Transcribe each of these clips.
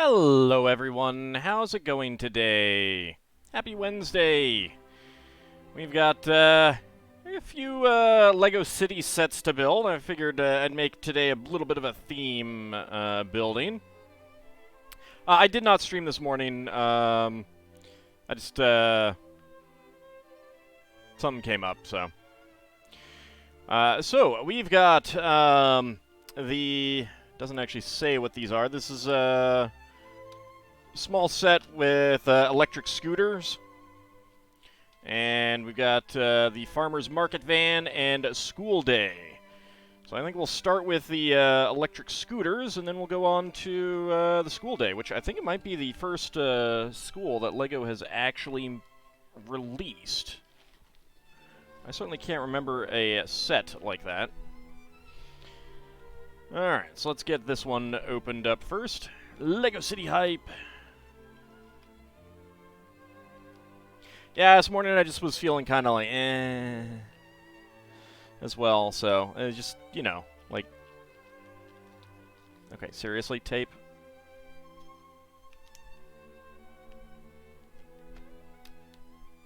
Hello everyone, how's it going today? Happy Wednesday! We've got a few Lego City sets to build. I figured I'd make today a little bit of a theme building. I did not stream this morning. I just, something came up, so. So, we've got doesn't actually say what these are. This is small set with electric scooters. And we've got the farmer's market van and school day. So I think we'll start with the electric scooters, and then we'll go on to the school day, which I think it might be the first school that LEGO has actually released. I certainly can't remember a set like that. Alright, so let's get this one opened up first. LEGO City Hype. Yeah, this morning I just was feeling kind of like, as well, so it was just, you know, like, okay, seriously, tape?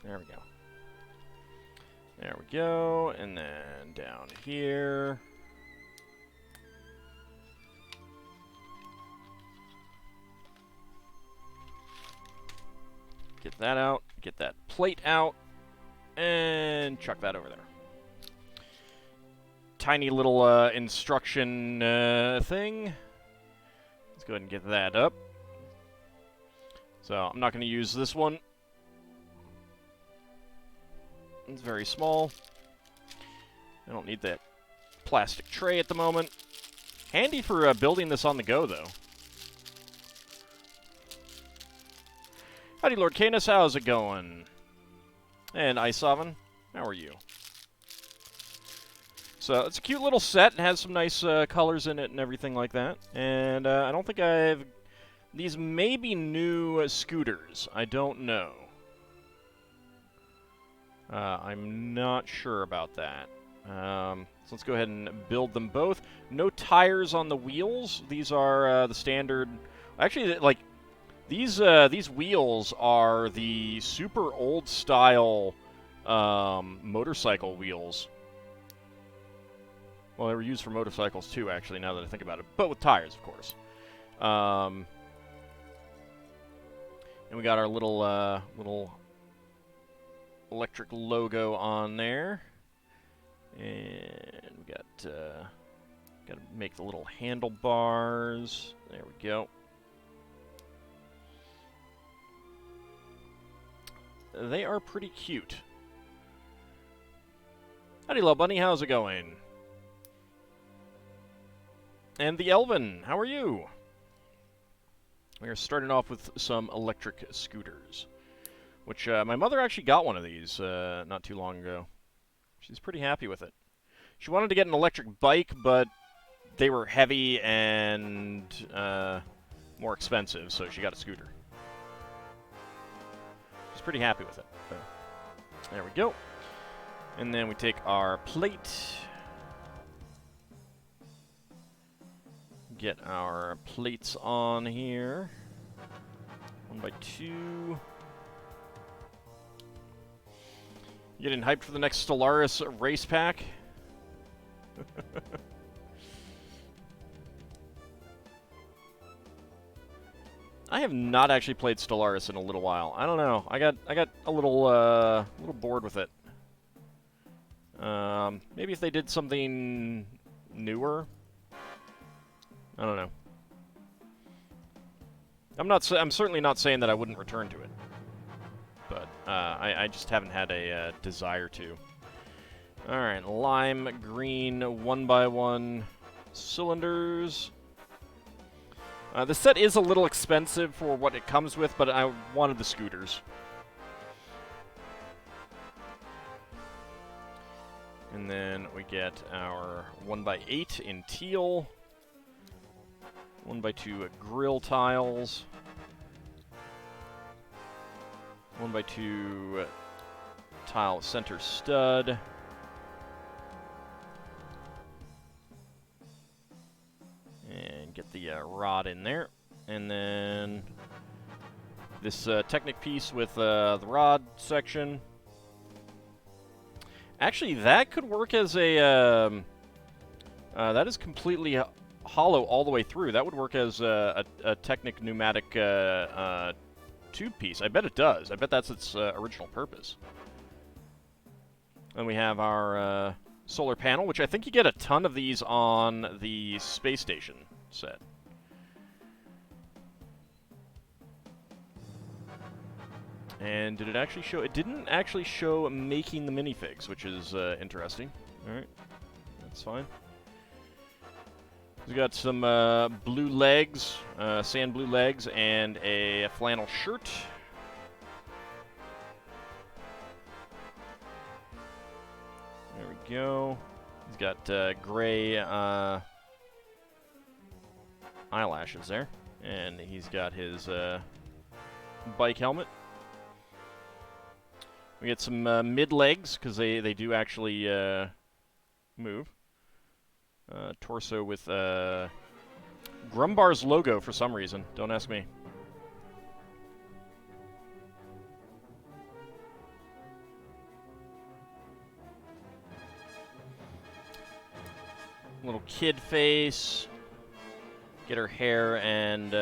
There we go. There we go, and then down here. Get that out, get that plate out, and chuck that over there. Tiny little instruction thing. Let's go ahead and get that up. So I'm not going to use this one. It's very small. I don't need that plastic tray at the moment. Handy for building this on the go, though. Howdy, Lord Canis. How's it going? And Ice Oven, how are you? So, it's a cute little set. It has some nice colors in it and everything like that. And I don't think I've... These may be new scooters. I don't know. I'm not sure about that. So let's go ahead and build them both. No tires on the wheels. These are the standard... Actually, like... These wheels are the super old style motorcycle wheels. Well, they were used for motorcycles too, actually, now that I think about it. But with tires, of course. And we got our little electric logo on there. And we got to make the little handlebars. There we go. They are pretty cute. Howdy, little bunny. How's it going? And the Elven, how are you? We are starting off with some electric scooters, which my mother actually got one of these not too long ago. She's pretty happy with it. She wanted to get an electric bike, but they were heavy and more expensive, so she got a scooter. Pretty happy with it. So, there we go. And then we take our plate. Get our plates on here. 1x2. Getting hyped for the next Stellaris race pack. I have not actually played Stellaris in a little while. I don't know. I got a little bored with it. Maybe if they did something newer. I don't know. I'm certainly not saying that I wouldn't return to it, but I just haven't had a desire to. All right, lime green 1x1 cylinders. The set is a little expensive for what it comes with, but I wanted the scooters. And then we get our 1x8 in teal. 1x2 grill tiles. 1x2 tile center stud. And get the rod in there. And then this Technic piece with the rod section. Actually, that could work as a... that is completely hollow all the way through. That would work as a Technic pneumatic tube piece. I bet it does. I bet that's its original purpose. And we have our solar panel, which I think you get a ton of these on the space station set. And did it actually show... It didn't actually show making the minifigs, which is interesting. Alright, that's fine. We got some blue legs, sand blue legs, and a flannel shirt. There we go. He's got gray eyelashes there. And he's got his bike helmet. We get some mid-legs, because they do actually move. Torso with Grumbar's logo for some reason. Don't ask me. Little kid face. Get her hair and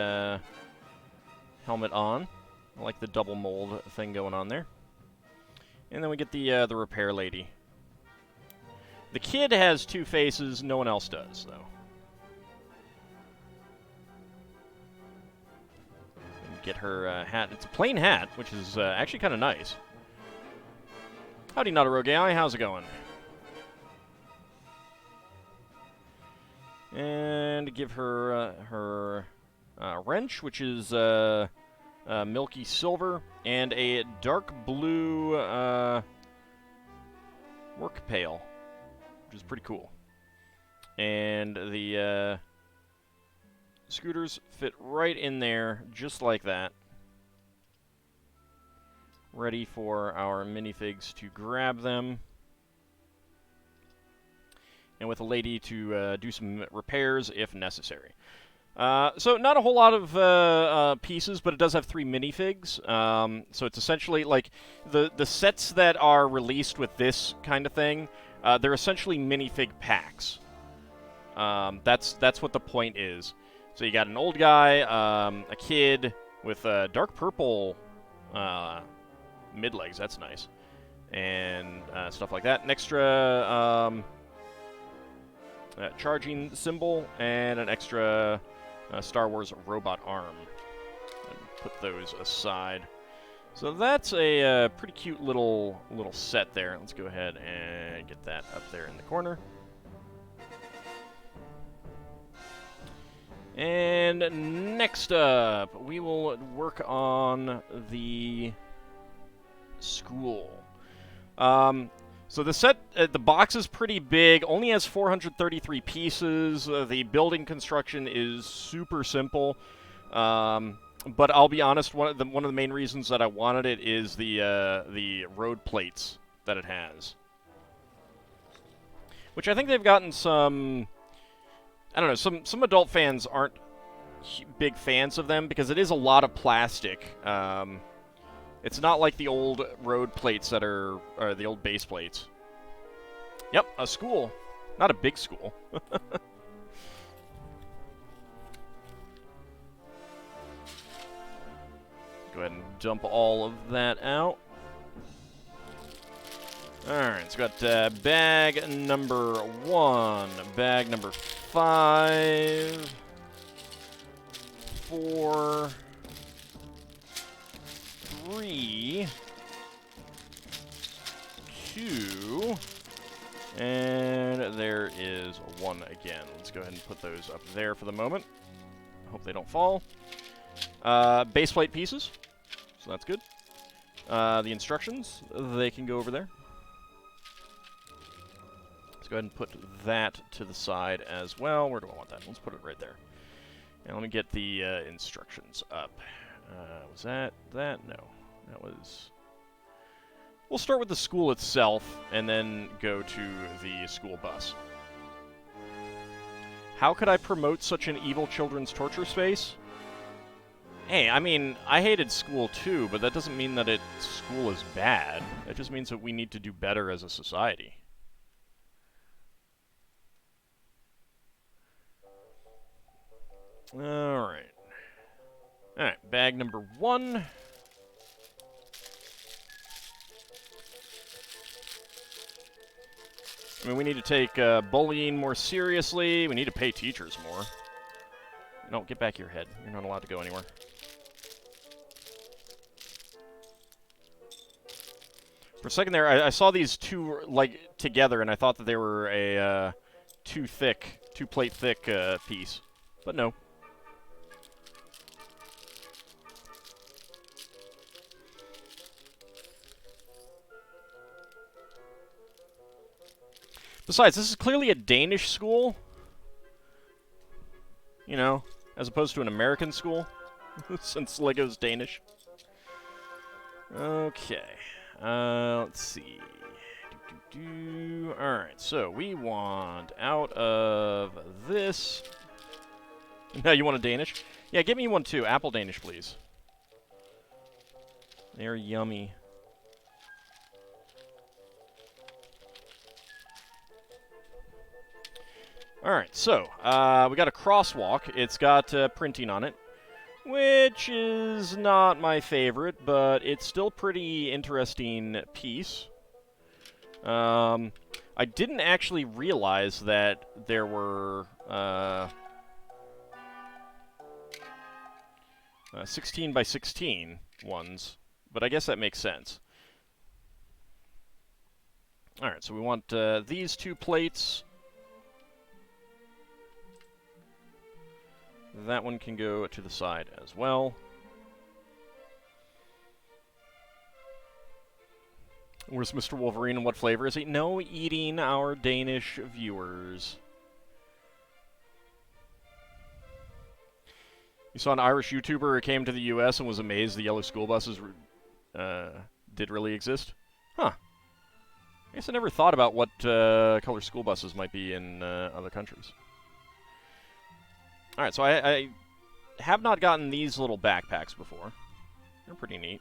helmet on. I like the double mold thing going on there. And then we get the repair lady. The kid has two faces, no one else does, though. And get her hat. It's a plain hat, which is actually kind of nice. Howdy, not a rogue guy. How's it going? And give her her wrench, which is milky silver, and a dark blue work pail, which is pretty cool. And the scooters fit right in there, just like that. Ready for our minifigs to grab them. And with a lady to do some repairs if necessary. So not a whole lot of pieces, but it does have 3 minifigs. So it's essentially like the sets that are released with this kind of thing. They're essentially minifig packs. That's what the point is. So you got an old guy, a kid with dark purple mid legs. That's nice, and stuff like that. An extra charging symbol and an extra Star Wars robot arm. And put those aside. So that's a pretty cute little set there. Let's go ahead and get that up there in the corner. And next up, we will work on the school. So the set, the box is pretty big, only has 433 pieces. The building construction is super simple. But I'll be honest, one of the main reasons that I wanted it is the road plates that it has. Which I think they've gotten some... I don't know, some adult fans aren't big fans of them because it is a lot of plastic. It's not like the old road plates that are the old base plates. Yep, a school. Not a big school. Go ahead and dump all of that out. Alright, it's got bag number 1, bag number 5, 4, 3, 2, and there is 1 again. Let's go ahead and put those up there for the moment. Hope they don't fall. Base plate pieces, so that's good. The instructions, they can go over there. Let's go ahead and put that to the side as well. Where do I want that? Let's put it right there. And let me get the instructions up. Was that? No. That was... We'll start with the school itself, and then go to the school bus. How could I promote such an evil children's torture space? Hey, I mean, I hated school too, but that doesn't mean that school is bad. It just means that we need to do better as a society. Alright. Alright, bag number 1. I mean, we need to take bullying more seriously. We need to pay teachers more. No, get back your head. You're not allowed to go anywhere. For a second there, I saw these two, like, together, and I thought that they were a two-plate thick piece. But no. Besides, this is clearly a Danish school. You know, as opposed to an American school, since Lego's Danish. Okay. Let's see. Alright, so we want out of this. Now you want a Danish? Yeah, give me one too. Apple Danish, please. They're yummy. Alright, so, we got a crosswalk. It's got printing on it, which is not my favorite, but it's still pretty interesting piece. I didn't actually realize that there were 16 by 16 ones, but I guess that makes sense. Alright, so we want these 2 plates. That one can go to the side as well. Where's Mr. Wolverine and what flavor is he? No eating our Danish viewers. You saw an Irish YouTuber who came to the US and was amazed the yellow school buses did really exist? Huh. I guess I never thought about what color school buses might be in other countries. Alright, so I have not gotten these little backpacks before. They're pretty neat.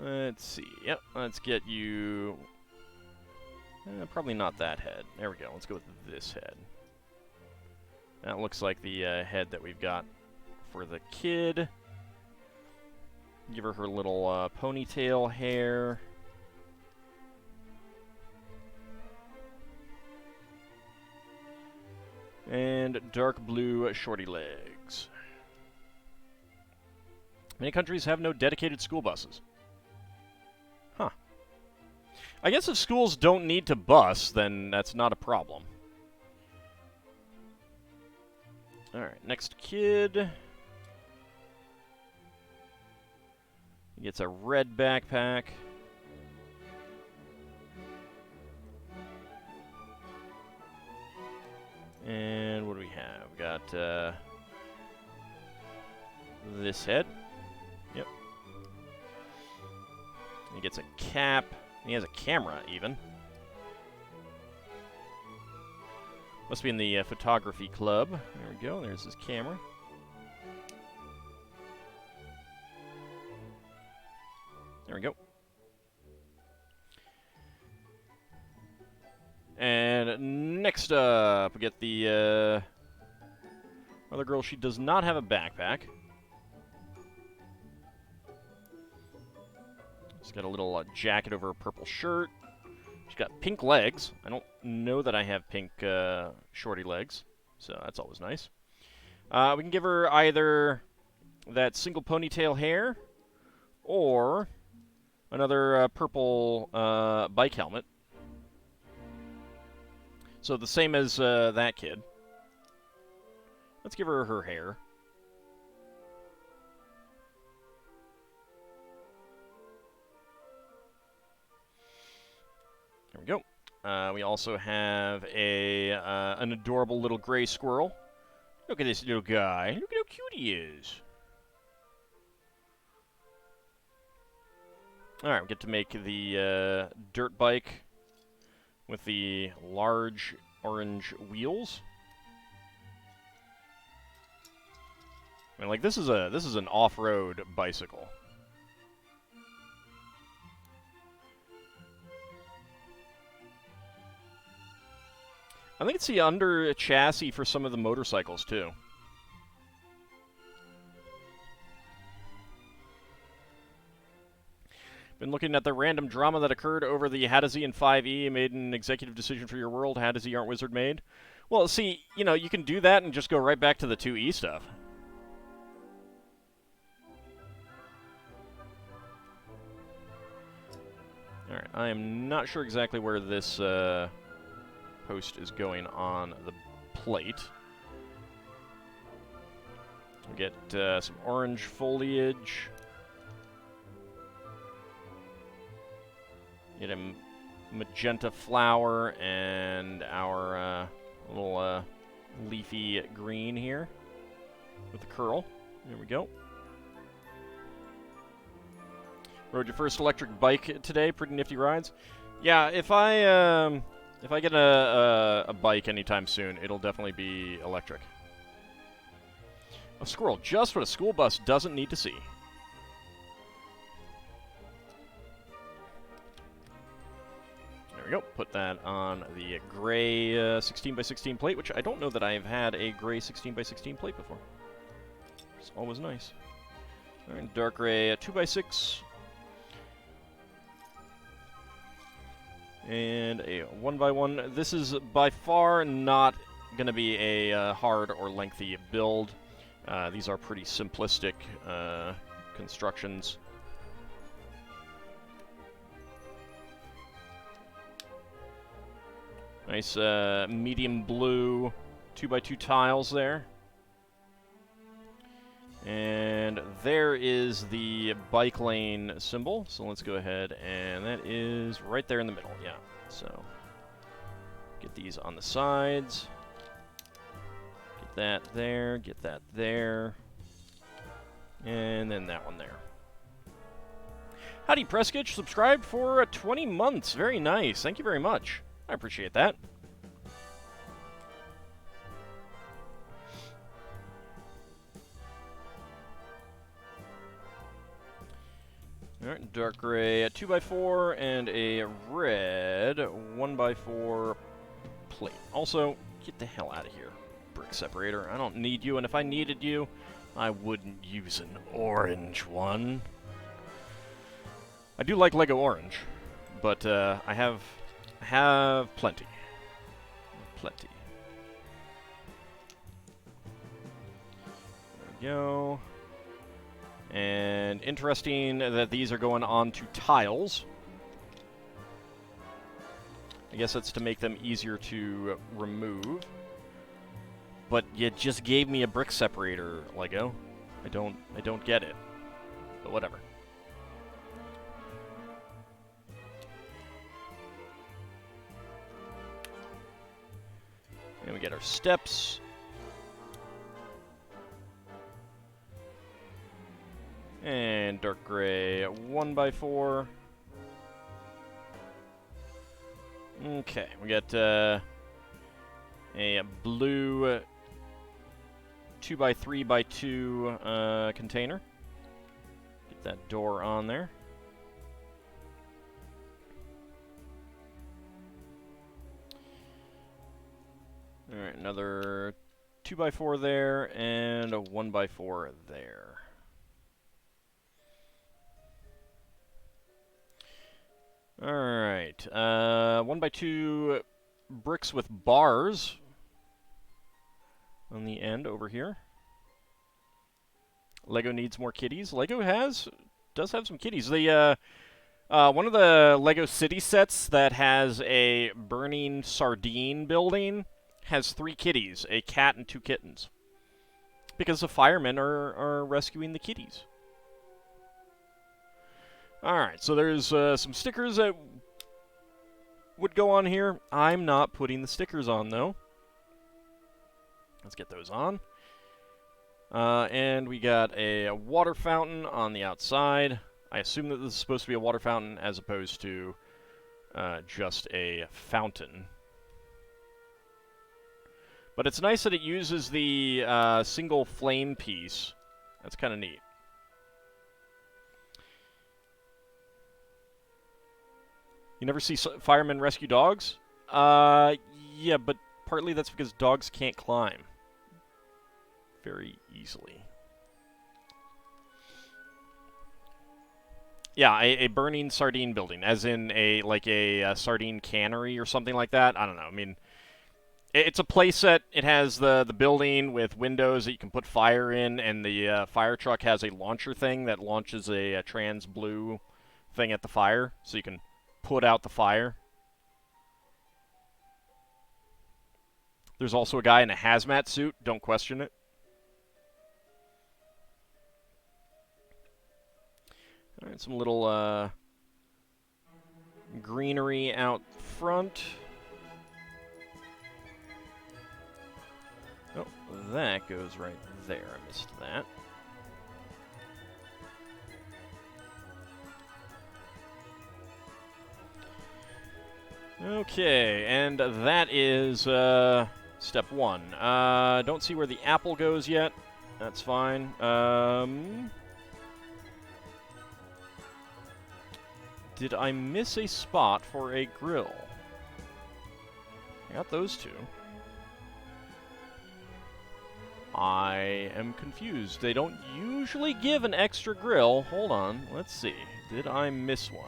Let's see. Yep, let's get you... probably not that head. There we go. Let's go with this head. That looks like the head that we've got for the kid. Give her little ponytail hair. And dark blue shorty legs. Many countries have no dedicated school buses. Huh. I guess if schools don't need to bus, then that's not a problem. Alright, next kid. He gets a red backpack. And what do we have? We got this head. Yep. He gets a cap. He has a camera, even. Must be in the photography club. There we go. There's his camera. There we go. And next up, we get the other girl. She does not have a backpack. She's got a little jacket over a purple shirt. She's got pink legs. I don't know that I have pink shorty legs, so that's always nice. We can give her either that single ponytail hair or another purple bike helmet. So the same as that kid. Let's give her her hair. There we go. We also have an adorable little gray squirrel. Look at this little guy. Look at how cute he is. Alright, we get to make the dirt bike with the large orange wheels. I mean, like, this is an off-road bicycle. I think it's the under chassis for some of the motorcycles, too. Been looking at the random drama that occurred over the Hadazee and 5e, made an executive decision for your world, Hadazee aren't wizard made. Well, see, you know, you can do that and just go right back to the 2e stuff. Alright, I am not sure exactly where this post is going on the plate. We get some orange foliage. Get a magenta flower and our little leafy green here with the curl. There we go. Rode your first electric bike today. Pretty nifty rides. Yeah, if I get a bike anytime soon, it'll definitely be electric. A squirrel, just what a school bus doesn't need to see. There we go. Put that on the gray 16x16 plate, which I don't know that I've had a gray 16x16 plate before. It's always nice. All right, dark gray 2x6. And a 1x1. This is by far not going to be a hard or lengthy build. These are pretty simplistic constructions. Nice medium blue 2x2 tiles there. And there is the bike lane symbol. So let's go ahead, and that is right there in the middle, yeah. So get these on the sides. Get that there, get that there. And then that one there. Howdy, Preskitch, subscribed for 20 months. Very nice. Thank you very much. I appreciate that. Alright, dark gray 2x4 and a red 1x4 plate. Also, get the hell out of here, brick separator. I don't need you, and if I needed you, I wouldn't use an orange one. I do like Lego orange, but I have plenty. Plenty. There we go. And interesting that these are going on to tiles. I guess that's to make them easier to remove. But you just gave me a brick separator, Lego. I don't get it. But whatever. And we get our steps. And dark gray 1x4. Okay, we got a blue 2x3x2 container. Get that door on there. Alright, another 2x4 there, and a 1x4 there. Alright, 1x2 bricks with bars on the end over here. Lego needs more kitties. Lego does have some kitties. The one of the Lego City sets that has a burning sardine building has 3 kitties, a cat and 2 kittens. Because the firemen are rescuing the kitties. Alright, so there's some stickers that would go on here. I'm not putting the stickers on, though. Let's get those on. And we got a water fountain on the outside. I assume that this is supposed to be a water fountain as opposed to just a fountain. But it's nice that it uses the single flame piece. That's kind of neat. You never see firemen rescue dogs? Yeah, but partly that's because dogs can't climb very easily. Yeah, a burning sardine building, as in a sardine cannery or something like that. I don't know. I mean, it's a playset. It has the building with windows that you can put fire in, and the fire truck has a launcher thing that launches a trans blue thing at the fire, so you can put out the fire. There's also a guy in a hazmat suit. Don't question it. All right, some little greenery out front. Oh, that goes right there. I missed that. Okay, and that is step one. Don't see where the apple goes yet. That's fine. Did I miss a spot for a grill? I got those two. I am confused. They don't usually give an extra grill. Hold on. Let's see. Did I miss one?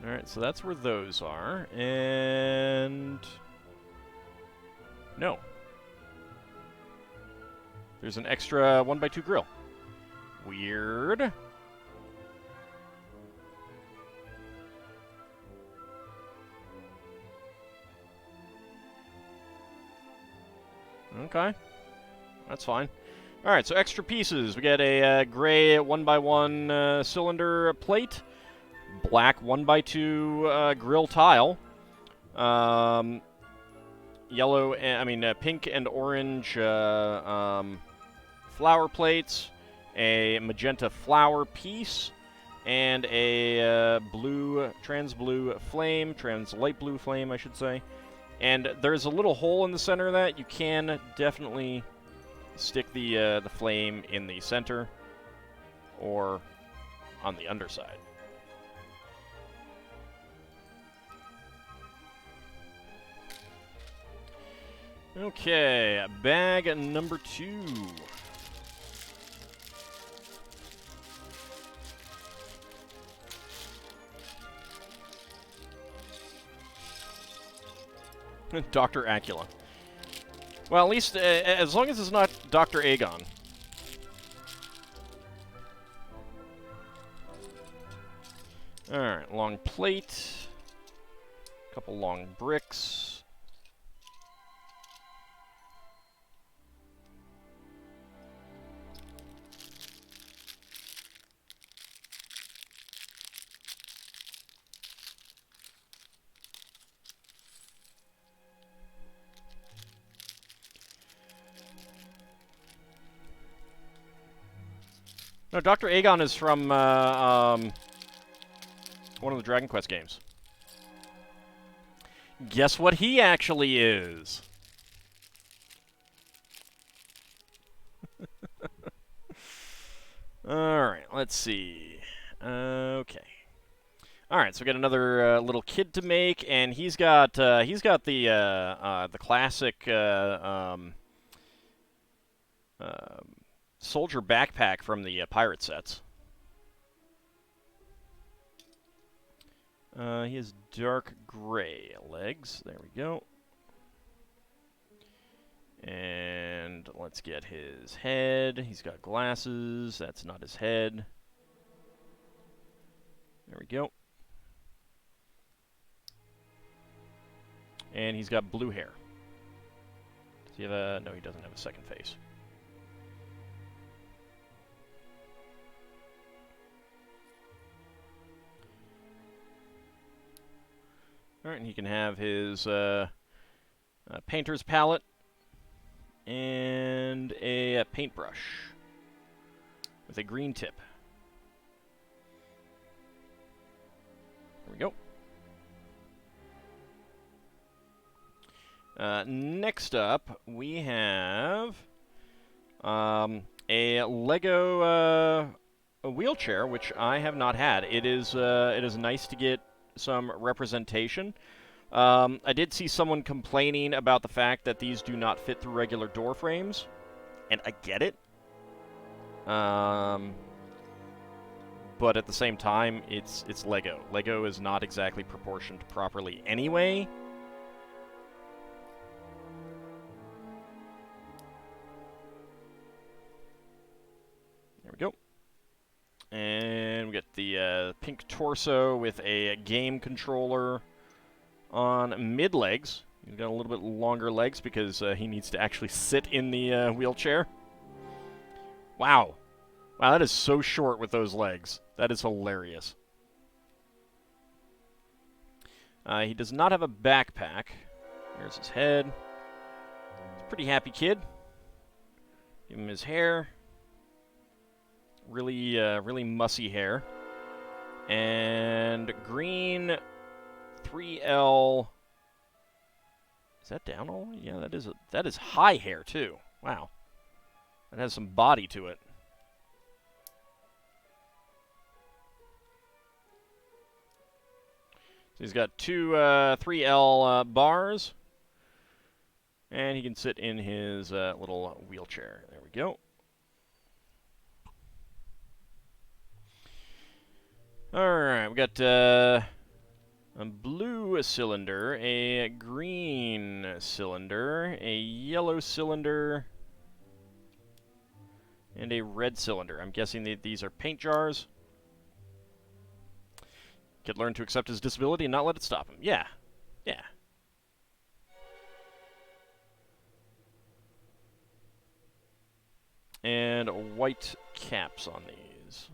Alright, so that's where those are. And... no. There's an extra 1x2 grill. Weird. Okay. That's fine. Alright, so extra pieces. We get a gray 1x1 cylinder plate. Black 1x2 grill tile. Yellow, pink and orange flower plates, a magenta flower piece, and a trans light blue flame, I should say. And there's a little hole in the center of that. You can definitely stick the flame in the center or on the underside. Okay, bag number 2. Dr. Acula. Well, at least, as long as it's not Dr. Agon. Alright, long plate. Couple long bricks. No, Dr. Agon is from one of the Dragon Quest games. Guess what he actually is? Alright, let's see. Okay. Alright, so we got another little kid to make, and he's got the classic soldier backpack from the pirate sets. He has dark gray legs. There we go. And let's get his head. He's got glasses. That's not his head. There we go. And he's got blue hair. Does he have a... no, he doesn't have a second face. Alright, and he can have his painter's palette. And a paintbrush with a green tip. There we go. Next up, we have a Lego a wheelchair, which I have not had. It is nice to get some representation. I did see someone complaining about the fact that these do not fit through regular door frames, and I get it. But at the same time, it's Lego. Lego is not exactly proportioned properly anyway. There we go. And we get the pink torso with a game controller on mid-legs. He's got a little bit longer legs because he needs to actually sit in the wheelchair. Wow. Wow, that is so short with those legs. That is hilarious. He does not have a backpack. There's his head. He's a pretty happy kid. Give him his hair. Really, really mussy hair. And green 3L. Is that down all the way? Yeah, that is high hair too. Wow. That has some body to it. So he's got two 3L bars. And he can sit in his little wheelchair. There we go. Alright, we got a blue cylinder, a green cylinder, a yellow cylinder, and a red cylinder. I'm guessing that these are paint jars. Kid learn to accept his disability and not let it stop him. Yeah. Yeah. And white caps on these.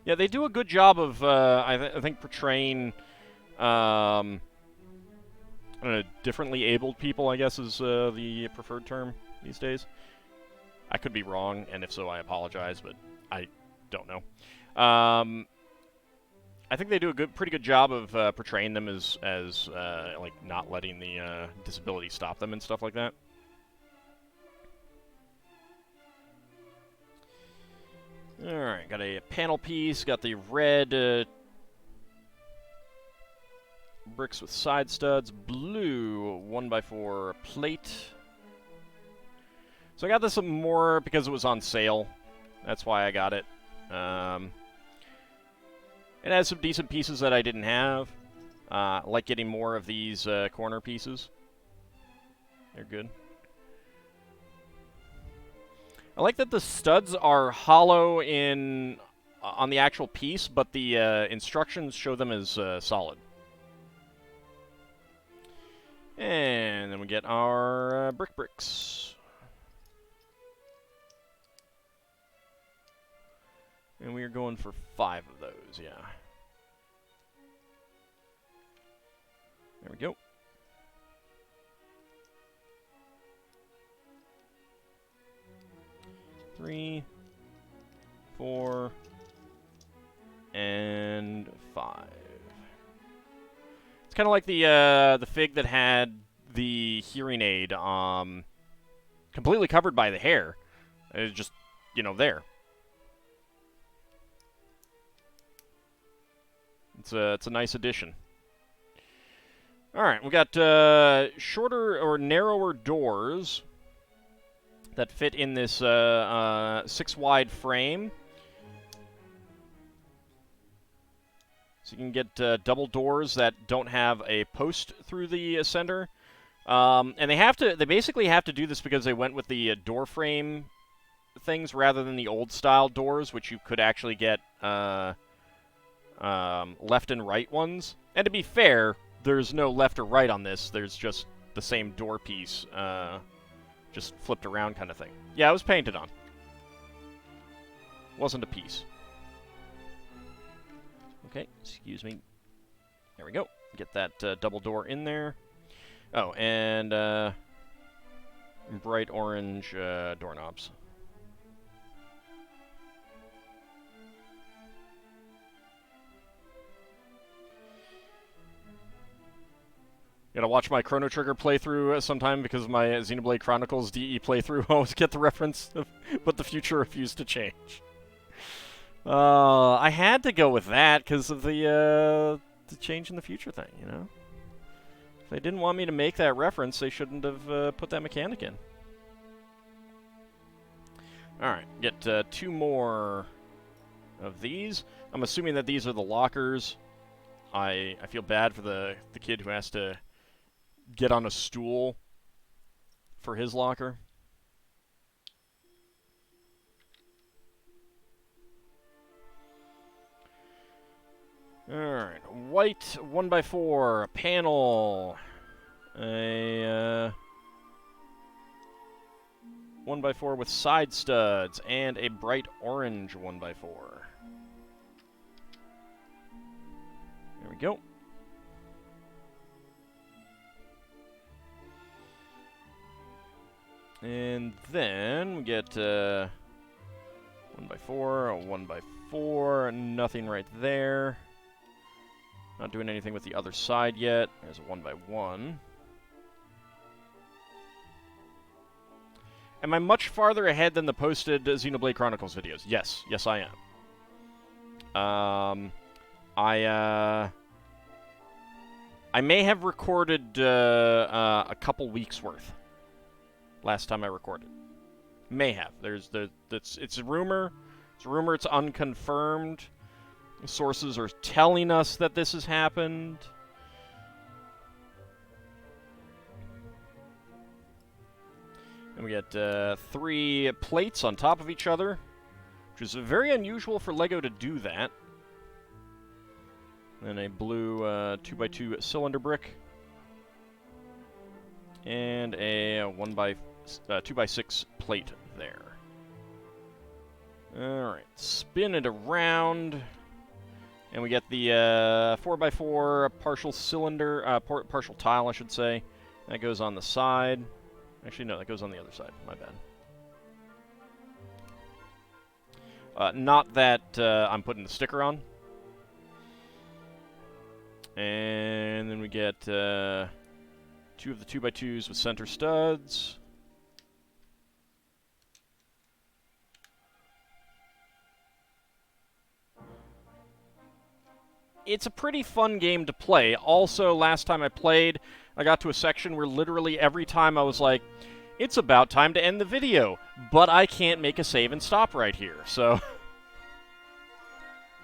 Yeah, they do a good job of, I think, portraying, I don't know, differently abled people, I guess is the preferred term these days. I could be wrong, and if so, I apologize, but I don't know. I think they do a pretty good job of portraying them as like, not letting the disability stop them and stuff like that. Alright, got a panel piece, got the red bricks with side studs, blue 1x4 plate. So I got this more because it was on sale. That's why I got it. It has some decent pieces that I didn't have. I like getting more of these corner pieces. They're good. I like that the studs are hollow on the actual piece, but the instructions show them as solid. And then we get our bricks. And we are going for 5 of those, yeah. There we go. Three, 4, and 5. It's kind of like the fig that had the hearing aid completely covered by the hair. It's just, you know, there. It's a nice addition. All right, we got shorter or narrower doors that fit in this 6-wide frame. So you can get double doors that don't have a post through the center. And they basically have to do this because they went with the door frame things rather than the old style doors, which you could actually get left and right ones. And to be fair, there's no left or right on this. There's just the same door piece, just flipped around kind of thing. Yeah, it was painted on. Wasn't a piece. Okay, excuse me. There we go. Get that double door in there. Oh, and bright orange doorknobs. Gotta watch my Chrono Trigger playthrough sometime because of my Xenoblade Chronicles DE playthrough. I always get the reference of but the future refused to change. I had to go with that because of the change in the future thing, you know? If they didn't want me to make that reference, they shouldn't have put that mechanic in. Alright, get 2 more of these. I'm assuming that these are the lockers. I feel bad for the kid who has to get on a stool for his locker. Alright, white 1x4 panel. A 1x4 with side studs and a bright orange 1x4. There we go. And then we get 1x4, a 1x4, nothing right there. Not doing anything with the other side yet. There's a 1x1. Am I much farther ahead than the posted Xenoblade Chronicles videos? Yes. Yes, I am. I may have recorded a couple weeks worth last time I recorded. May have. It's a rumor. It's a rumor. It's unconfirmed. Sources are telling us that this has happened. And we get 3 plates on top of each other, which is very unusual for LEGO to do that. Then a blue 2x2 cylinder brick. And a 2x6 plate there. Alright, spin it around. And we get the 4x4 partial cylinder, partial tile, I should say. That goes on the side. Actually, no, that goes on the other side. My bad. Not that I'm putting the sticker on. And then we get 2 of the 2x2s with center studs. It's a pretty fun game to play. Also, last time I played, I got to a section where literally every time I was like, it's about time to end the video, but I can't make a save and stop right here, so...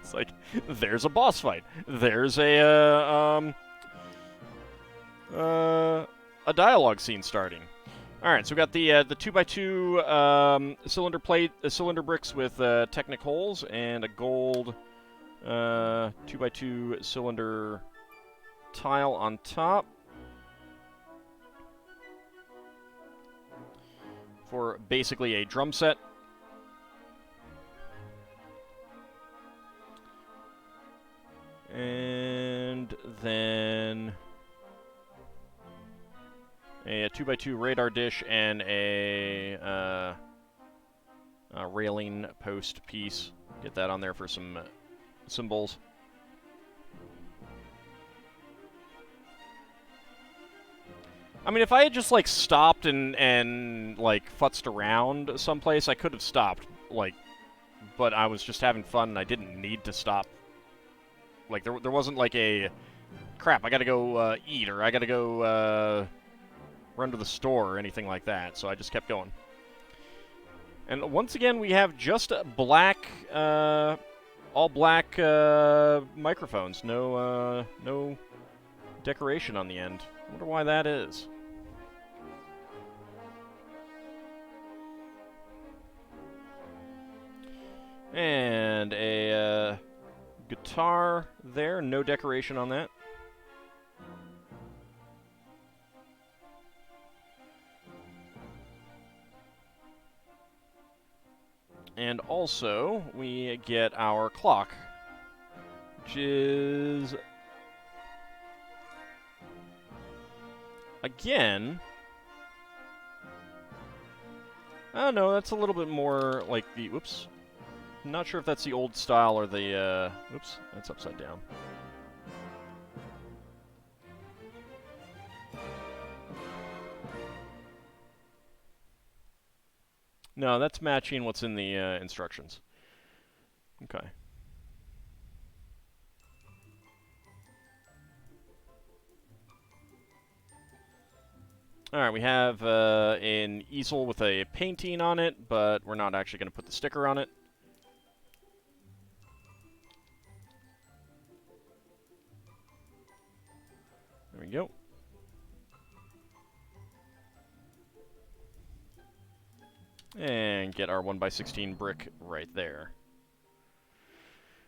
It's like, there's a boss fight. There's a dialogue scene starting. Alright, so we got the 2x2 cylinder bricks with Technic holes and a gold 2x2 cylinder tile on top. For basically a drum set. And then a 2x2 radar dish and a railing post piece. Get that on there for some symbols. I mean, if I had just, like, stopped and like, futzed around someplace, I could have stopped, like, but I was just having fun and I didn't need to stop. Like, there wasn't, like, a, crap, I gotta go eat, or I gotta go run to the store, or anything like that, so I just kept going. And once again, we have just black, all black microphones. No, no decoration on the end. I wonder why that is. And a guitar there. No decoration on that. And also, we get our clock which is... Again... Oh, no, that's a little bit more like the... Whoops. I'm not sure if that's the old style or the... Oops, that's upside down. No, that's matching what's in the instructions. Okay. Alright, we have an easel with a painting on it, but we're not actually going to put the sticker on it. There we go. And get our 1x16 brick right there.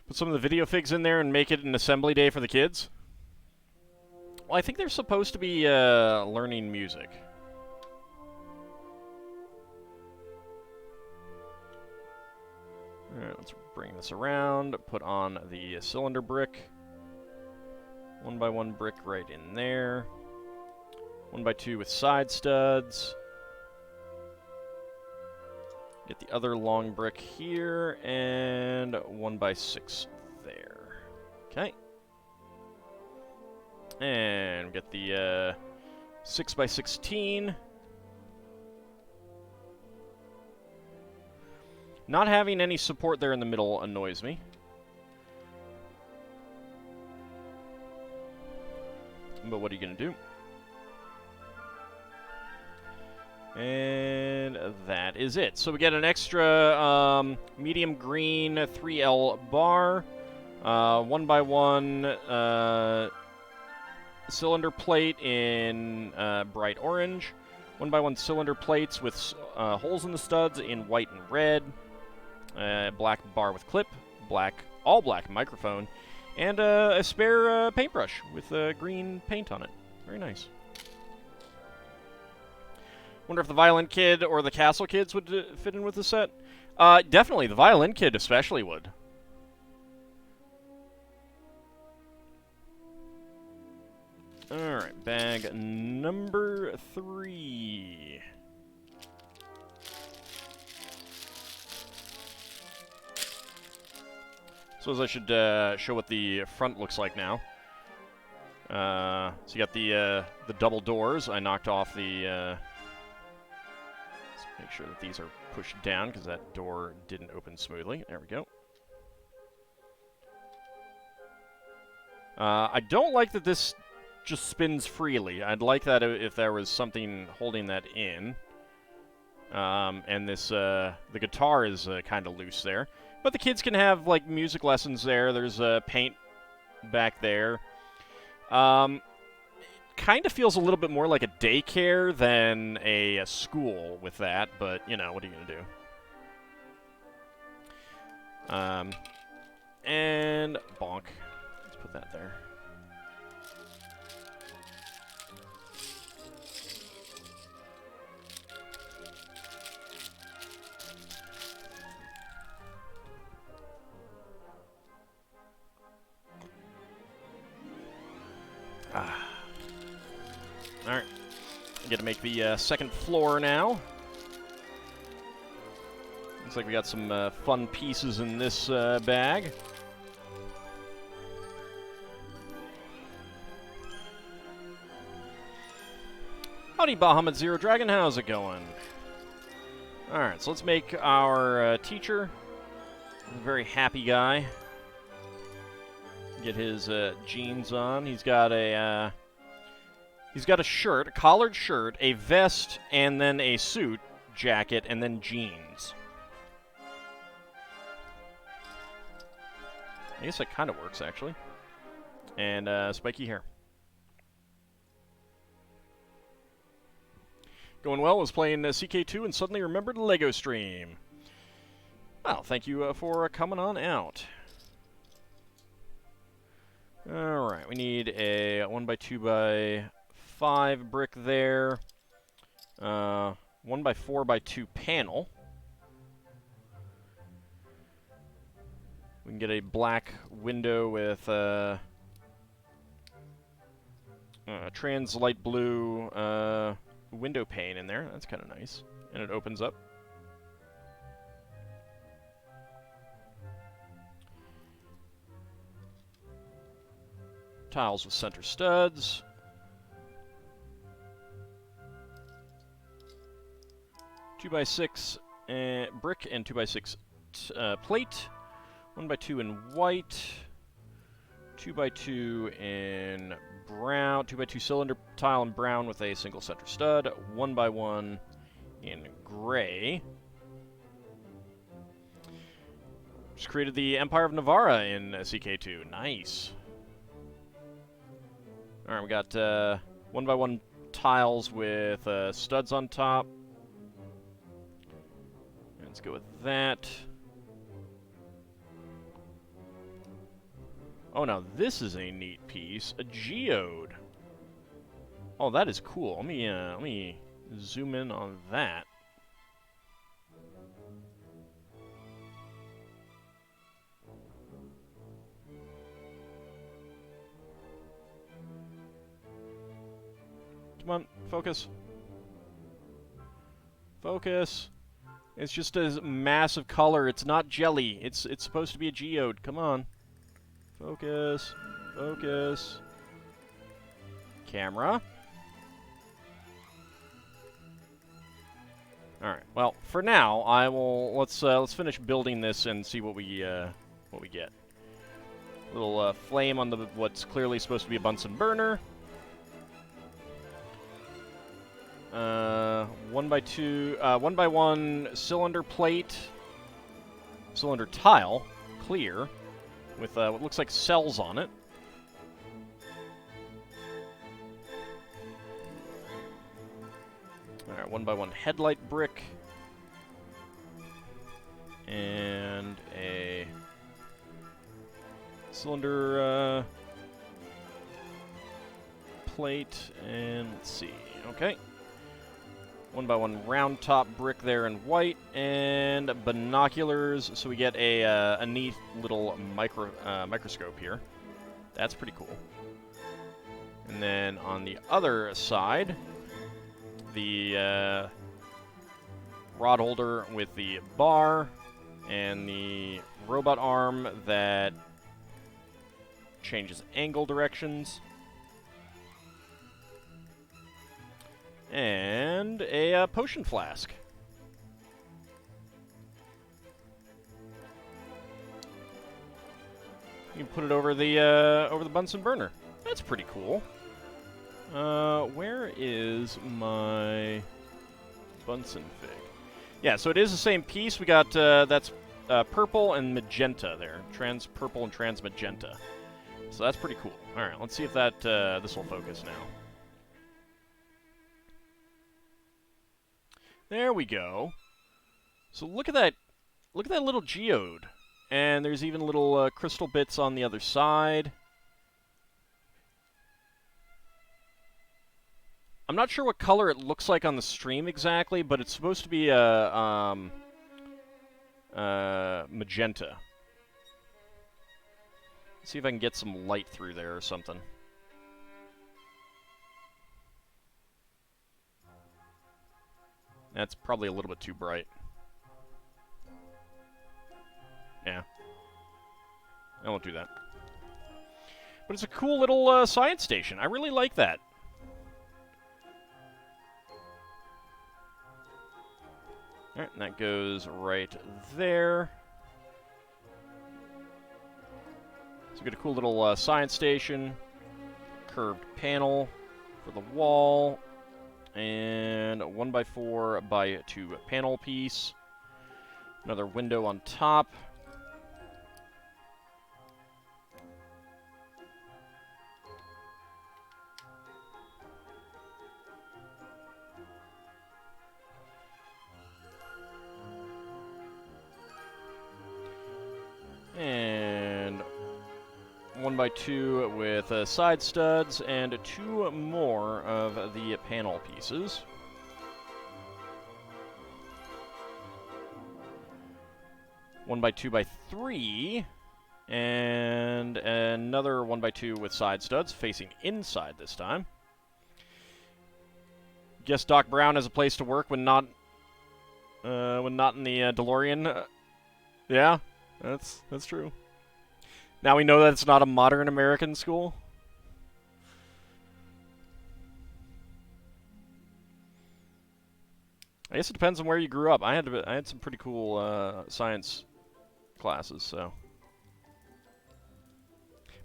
Put some of the video figs in there and make it an assembly day for the kids. Well, I think they're supposed to be learning music. Alright, let's bring this around, put on the cylinder brick. 1x1 brick right in there. 1x2 with side studs. Get the other long brick here, and 1x6 there. Okay. And get the 6x16. Not having any support there in the middle annoys me. But what are you going to do? And that is it. So we get an extra medium green 3L bar, 1x1 cylinder plate in bright orange, 1x1 cylinder plates with holes in the studs in white and red, black bar with clip, all black microphone, and a spare paintbrush with green paint on it. Very nice. Wonder if the Violin Kid or the Castle Kids would fit in with the set. Definitely, the Violin Kid especially would. Alright, bag number 3. Suppose I should show what the front looks like now. So you got the double doors. I knocked off the... let's make sure that these are pushed down, because that door didn't open smoothly. There we go. I don't like that this just spins freely. I'd like that if there was something holding that in. And this, the guitar is kind of loose there. But the kids can have, like, music lessons there. There's paint back there. Kind of feels a little bit more like a daycare than a school with that, but, you know, what are you going to do? And bonk. Let's put that there. Alright. I get to make the second floor now. Looks like we got some fun pieces in this bag. Howdy, Bahamut Zero Dragon. How's it going? Alright, so let's make our teacher a very happy guy. Get his jeans on. He's got a shirt, a collared shirt, a vest, and then a suit, jacket, and then jeans. I guess that kind of works, actually. And spiky hair. Going well, was playing CK2 and suddenly remembered Lego stream. Well, thank you for coming on out. Alright, we need a 1x2x5 brick there. 1x4x2 panel. We can get a black window with trans light blue window pane in there. That's kind of nice. And it opens up. Tiles with center studs. 2x6 brick and 2x6 plate. 1x2 in white. 2x2 in brown. 2x2 cylinder tile in brown with a single center stud. 1x1 in gray. Just created the Empire of Navarra in CK2. Nice. Alright, we got 1x1 tiles with studs on top. Let's go with that. Oh, now this is a neat piece. A geode. Oh, that is cool. Let me zoom in on that. Come on, focus. Focus. It's just a massive color. It's not jelly. It's supposed to be a geode. Come on. Focus. Focus. Camera. All right. Well, for now, I will let's finish building this and see what we get. Little flame on the what's clearly supposed to be a Bunsen burner. 1x1 cylinder plate, cylinder tile, clear, with what looks like cells on it. Alright, 1x1 headlight brick, and a cylinder plate, and let's see, okay. 1x1 round top brick there in white, and binoculars, so we get a neat little microscope here. That's pretty cool. And then on the other side, the rod holder with the bar, and the robot arm that changes angle directions. And a potion flask. You can put it over the Bunsen burner. That's pretty cool. Where is my Bunsen fig? Yeah, so it is the same piece. We got that's purple and magenta there, trans purple and trans magenta. So that's pretty cool. All right, let's see if that this will focus now. There we go. So look at that little geode. And there's even little crystal bits on the other side. I'm not sure what color it looks like on the stream exactly, but it's supposed to be magenta. Let's see if I can get some light through there or something. That's probably a little bit too bright. Yeah. I won't do that. But it's a cool little science station. I really like that. Alright, and that goes right there. So we got a cool little science station. Curved panel for the wall. And a 1x4x2 panel piece. Another window on top. And 1x2 with side studs, and 2 more of the panel pieces. One by 2x3 And another 1x2 with side studs, facing inside this time. Guess Doc Brown has a place to work when not in the DeLorean. Yeah, that's true. Now we know that it's not a modern American school. I guess it depends on where you grew up. I had some pretty cool science classes, so.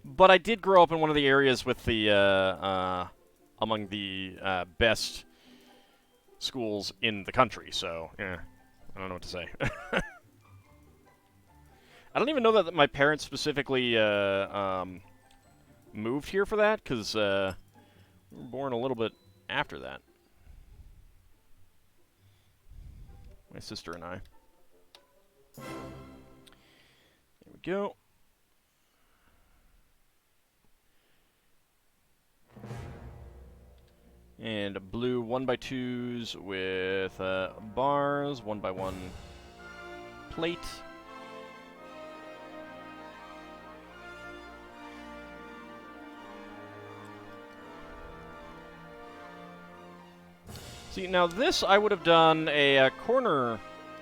But I did grow up in one of the areas with the among the best schools in the country, so yeah, I don't know what to say. I don't even know that my parents specifically moved here for that, because we were born a little bit after that. My sister and I. There we go. And blue 1x2s with bars, 1x1 plate. See, now this I would have done a corner,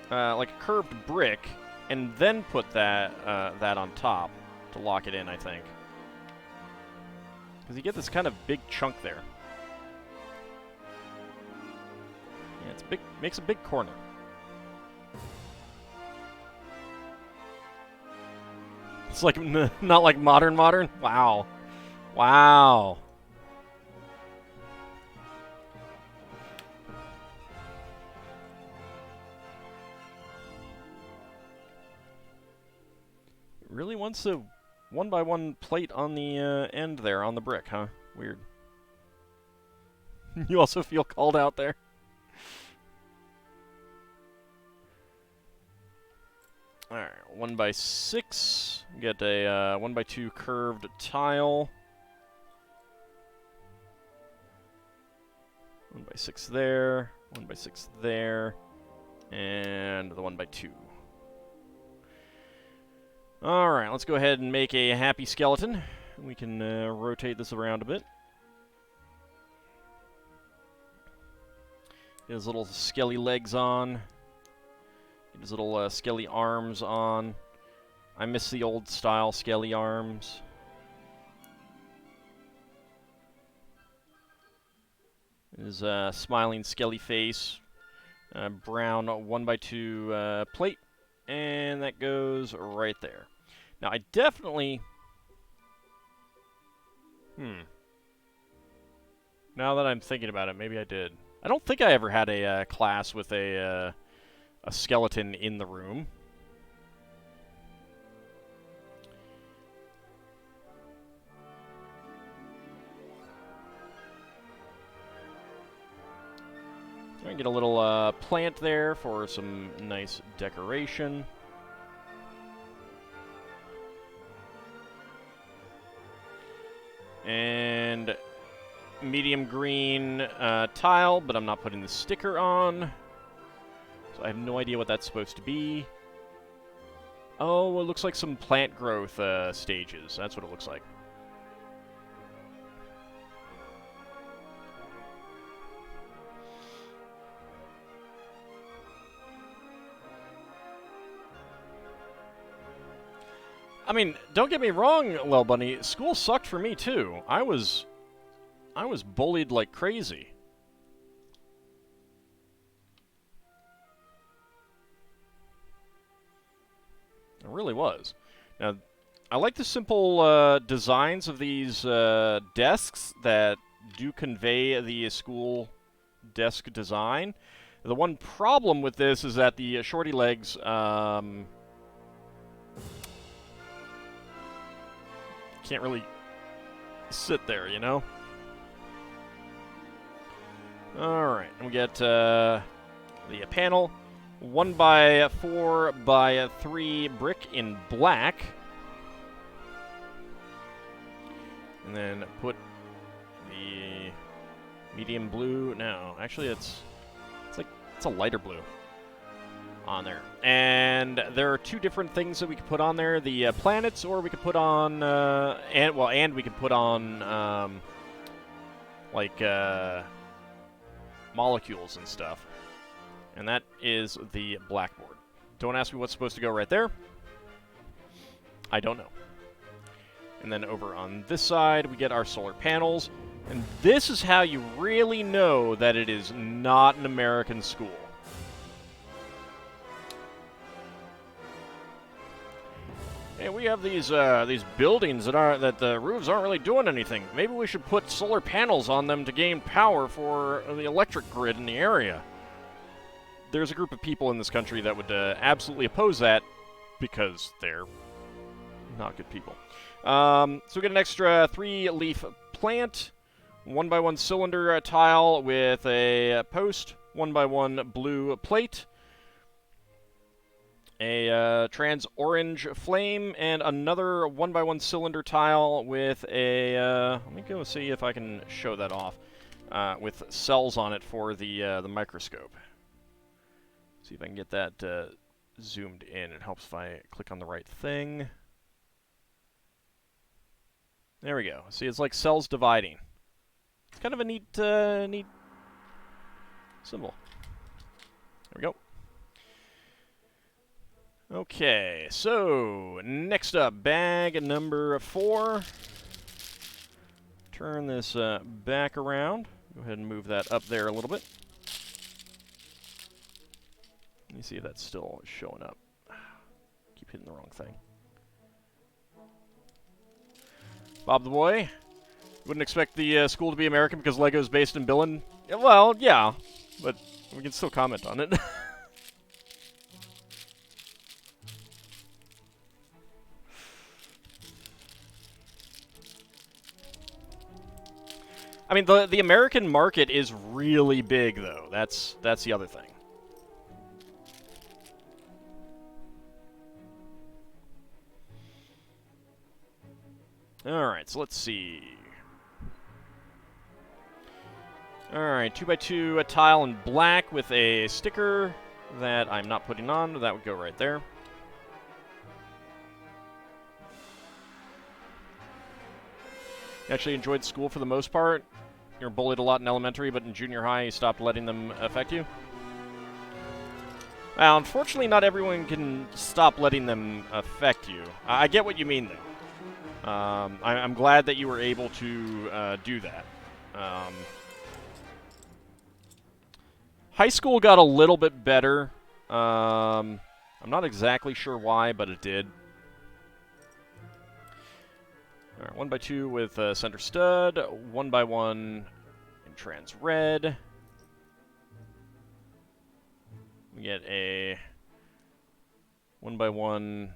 like a curved brick, and then put that on top to lock it in, I think. Because you get this kind of big chunk there. Yeah, it's big. Makes a big corner. It's like not like modern. Wow, wow. It really wants a 1x1 plate on the end there on the brick, huh? Weird. You also feel called out there. Alright, 1x6. Get a 1x2 curved tile. 1x6 there, 1x6 there, and the 1x2. Alright, let's go ahead and make a happy skeleton. We can rotate this around a bit. Get his little skelly legs on. Get his little skelly arms on. I miss the old style skelly arms. His smiling skelly face. Brown 1x2 plate. And that goes right there. Now, I definitely... Now that I'm thinking about it, maybe I did. I don't think I ever had a class with a skeleton in the room. I get a little plant there for some nice decoration. And medium green tile, but I'm not putting the sticker on. So I have no idea what that's supposed to be. Oh, it looks like some plant growth stages. That's what it looks like. I mean, don't get me wrong, Lil Bunny. School sucked for me too. I was bullied like crazy. It really was. Now, I like the simple designs of these desks that do convey the school desk design. The one problem with this is that the shorty legs can't really sit there, you know? Alright, and we get the panel. 1x4x3 brick in black. And then put the medium blue. No, actually it's a lighter blue. on there. And there are two different things that we could put on there: the planets, or we could put on and we could put on like molecules and stuff. And that is the blackboard. Don't ask me what's supposed to go right there. I don't know. And then over on this side, we get our solar panels. And this is how you really know that it is not an American school. Hey, we have these buildings that the roofs aren't really doing anything. Maybe we should put solar panels on them to gain power for the electric grid in the area. There's a group of people in this country that would absolutely oppose that because they're not good people. So we get an extra 3-leaf plant, 1x1 cylinder tile with a post, 1x1 blue plate, a trans-orange flame, and another 1x1 cylinder tile with a, let me go see if I can show that off, with cells on it for the microscope. See if I can get that zoomed in. It helps if I click on the right thing. There we go. See, it's like cells dividing. It's kind of a neat symbol. There we go. Okay, so next up, bag number 4. Turn this back around. Go ahead and move that up there a little bit. Let me see if that's still showing up. Keep hitting the wrong thing. Bob the Boy. Wouldn't expect the school to be American because Lego's based in Billund. Well, yeah, but we can still comment on it. I mean, the American market is really big, though. That's the other thing. Alright, so let's see. Alright, 2x2 a tile in black with a sticker that I'm not putting on. That would go right there. You actually enjoyed school for the most part. You were bullied a lot in elementary, but in junior high you stopped letting them affect you. Well, unfortunately, not everyone can stop letting them affect you. I get what you mean, though. I'm glad that you were able to do that. High school got a little bit better. I'm not exactly sure why, but it did. All right, 1x2 with center stud, 1x1 in trans red. We get a 1x1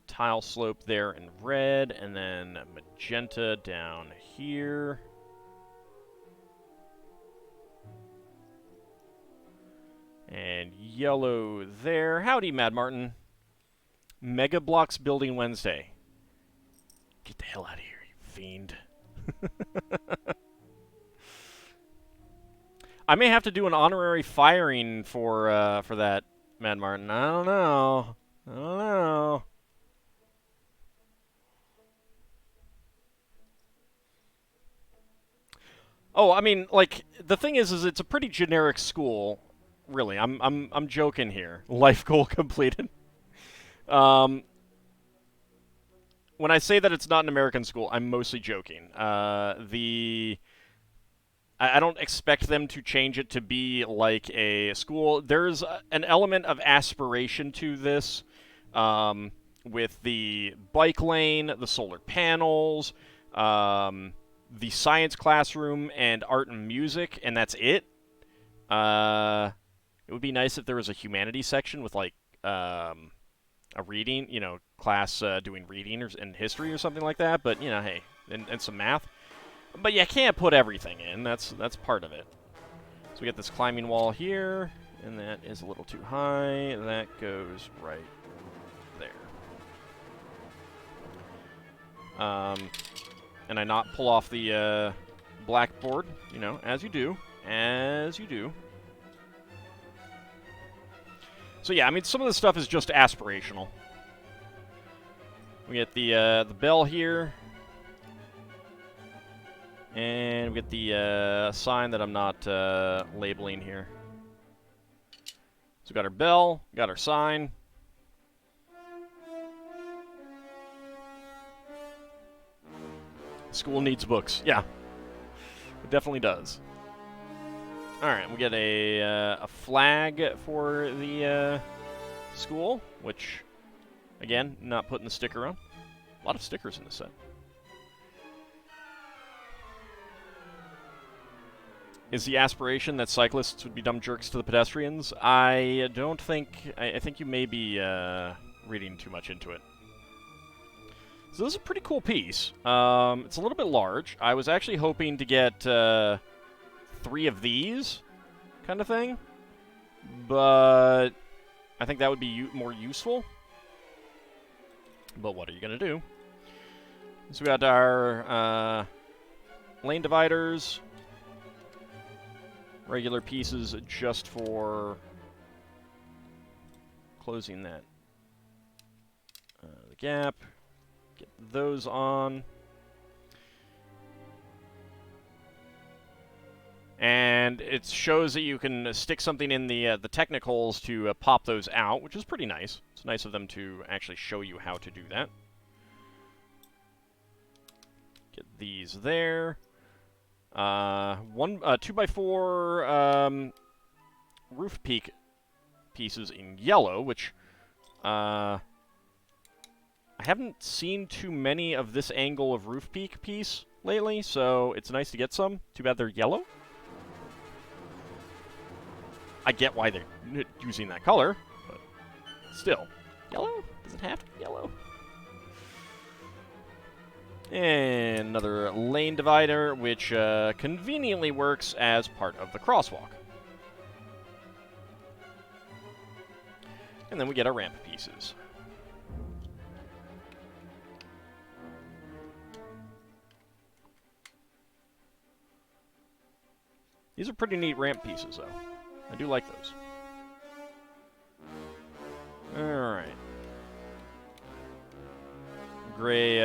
tile slope there in red, and then magenta down here. And yellow there. Howdy, Mad Martin. Mega Blocks Building Wednesday. Get the hell out of here, you fiend. I may have to do an honorary firing for that, Mad Martin. I don't know. I don't know. Oh, I mean, like, the thing is it's a pretty generic school, really. I'm joking here. Life goal completed. When I say that it's not an American school, I'm mostly joking. I don't expect them to change it to be like a school. There's an element of aspiration to this, with the bike lane, the solar panels, the science classroom, and art and music, and that's it. It would be nice if there was a humanities section with, like, a reading, class doing reading and history or something like that, but, hey, and some math. But you can't put everything in. That's part of it. So we get this climbing wall here, and that is a little too high. That goes right there. And I not pull off the blackboard, as you do. As you do. So yeah, I mean, some of this stuff is just aspirational. We get the bell here. And we get the sign that I'm not labeling here. So we got our bell, got our sign. School needs books. Yeah, it definitely does. All right, we get a flag for the school, which, again, not putting the sticker on. A lot of stickers in this set. Is the aspiration that cyclists would be dumb jerks to the pedestrians? I don't think... I think you may be reading too much into it. So this is a pretty cool piece. It's a little bit large. I was actually hoping to get 3 of these kind of thing. But I think that would be more useful. But what are you going to do? So we got our lane dividers. Regular pieces just for closing that the gap. Get those on. And it shows that you can stick something in the technicals to pop those out, which is pretty nice. It's nice of them to actually show you how to do that. Get these there. 2x4 roof peak pieces in yellow, which I haven't seen too many of this angle of roof peak piece lately, so it's nice to get some. Too bad they're yellow. I get why they're using that color, but still. Yellow? Does it have to be yellow? And another lane divider, which conveniently works as part of the crosswalk. And then we get our ramp pieces. These are pretty neat ramp pieces, though. I do like those. Alright. Gray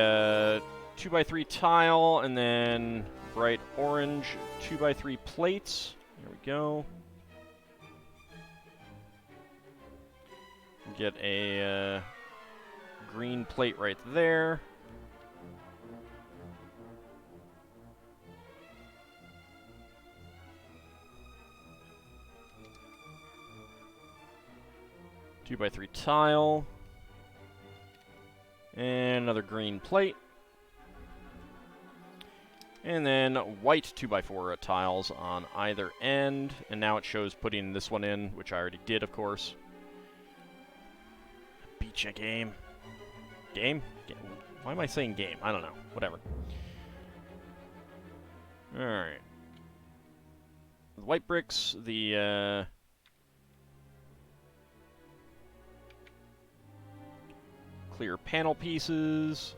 2x3 tile, and then bright orange 2x3 plates. There we go. Get a green plate right there. Two by 3 tile. And another green plate. And then white 2x4 tiles on either end. And now it shows putting this one in, which I already did, of course. Beat ya, game. Game? Why am I saying game? I don't know. Whatever. Alright. The white bricks, the clear panel pieces,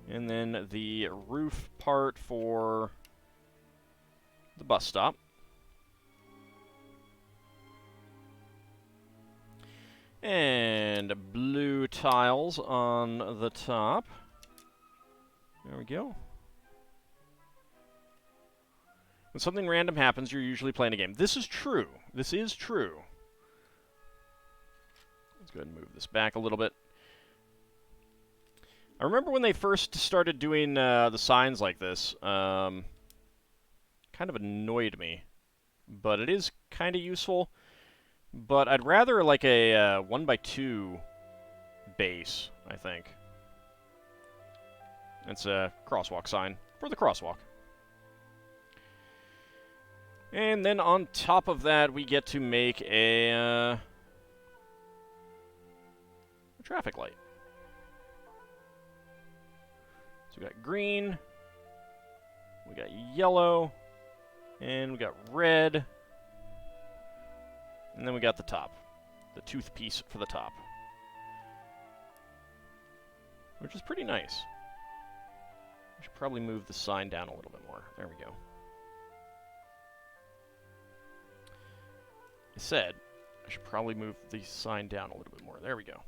and then the roof part for the bus stop. And blue tiles on the top. There we go. When something random happens, you're usually playing a game. This is true. This is true. Let's go ahead and move this back a little bit. I remember when they first started doing the signs like this, kind of annoyed me. But it is kind of useful. But I'd rather like a 1x2 base, I think. It's a crosswalk sign for the crosswalk. And then on top of that, we get to make a traffic light. So we got green, we got yellow, and we got red. And then we got the top, the tooth piece for the top, which is pretty nice. I should probably move the sign down a little bit more. There we go. I said, I should probably move the sign down a little bit more. There we go.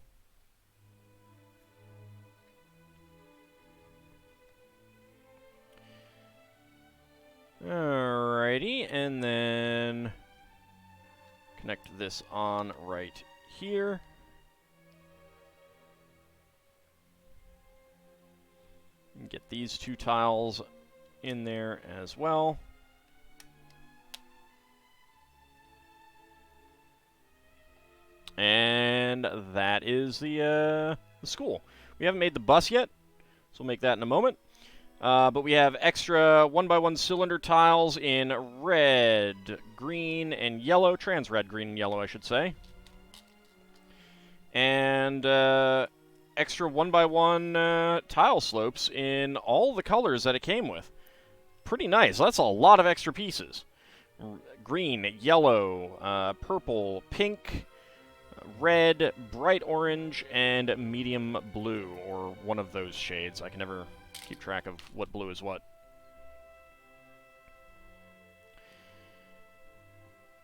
Alrighty, and then connect this on right here. And get these two tiles in there as well. And that is the school. We haven't made the bus yet, so we'll make that in a moment. But we have extra 1x1 cylinder tiles in red, green, and yellow. Trans red, green, and yellow, I should say. And extra 1x1 tile slopes in all the colors that it came with. Pretty nice. That's a lot of extra pieces. Green, yellow, purple, pink, red, bright orange, and medium blue, or one of those shades. I can never keep track of what blue is what.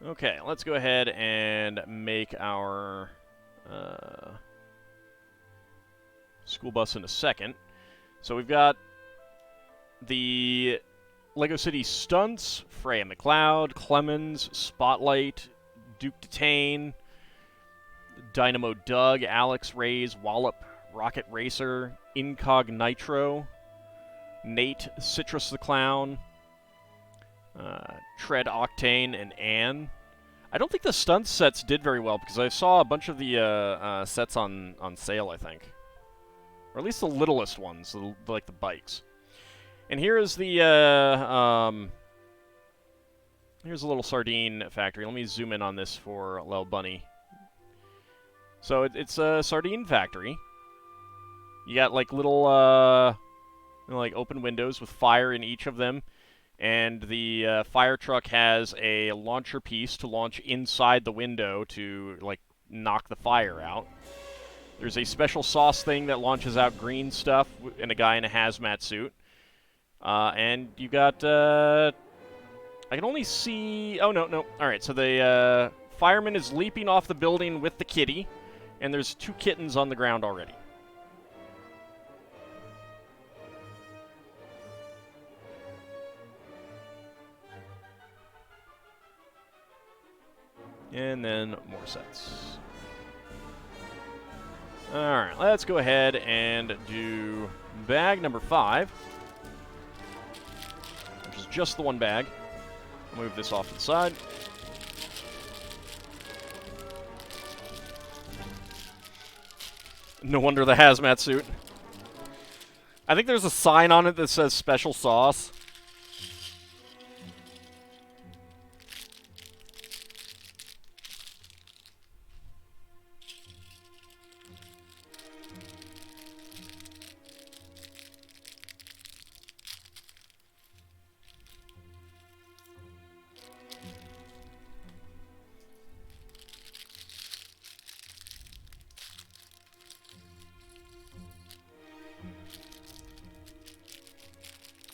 Okay, let's go ahead and make our school bus in a second. So we've got the Lego City Stunts, Freya McLeod, Clemens, Spotlight, Duke Detain, Dynamo Doug, Alex Reyes, Wallop, Rocket Racer, Incognitro, Nate, Citrus the Clown, Tread Octane, and Anne. I don't think the stunt sets did very well because I saw a bunch of the sets on sale, I think. Or at least the littlest ones, like the bikes. And here is the here's a little sardine factory. Let me zoom in on this for Lel Bunny. So it's a sardine factory. You got like little like open windows with fire in each of them, and the fire truck has a launcher piece to launch inside the window to like knock the fire out. There's a special sauce thing that launches out green stuff and a guy in a hazmat suit. And you got I can only see... Oh, no. Alright, so the fireman is leaping off the building with the kitty, and there's 2 kittens on the ground already. And then more sets. Alright, let's go ahead and do bag number 5. Which is just the one bag. Move this off to the side. No wonder the hazmat suit. I think there's a sign on it that says special sauce.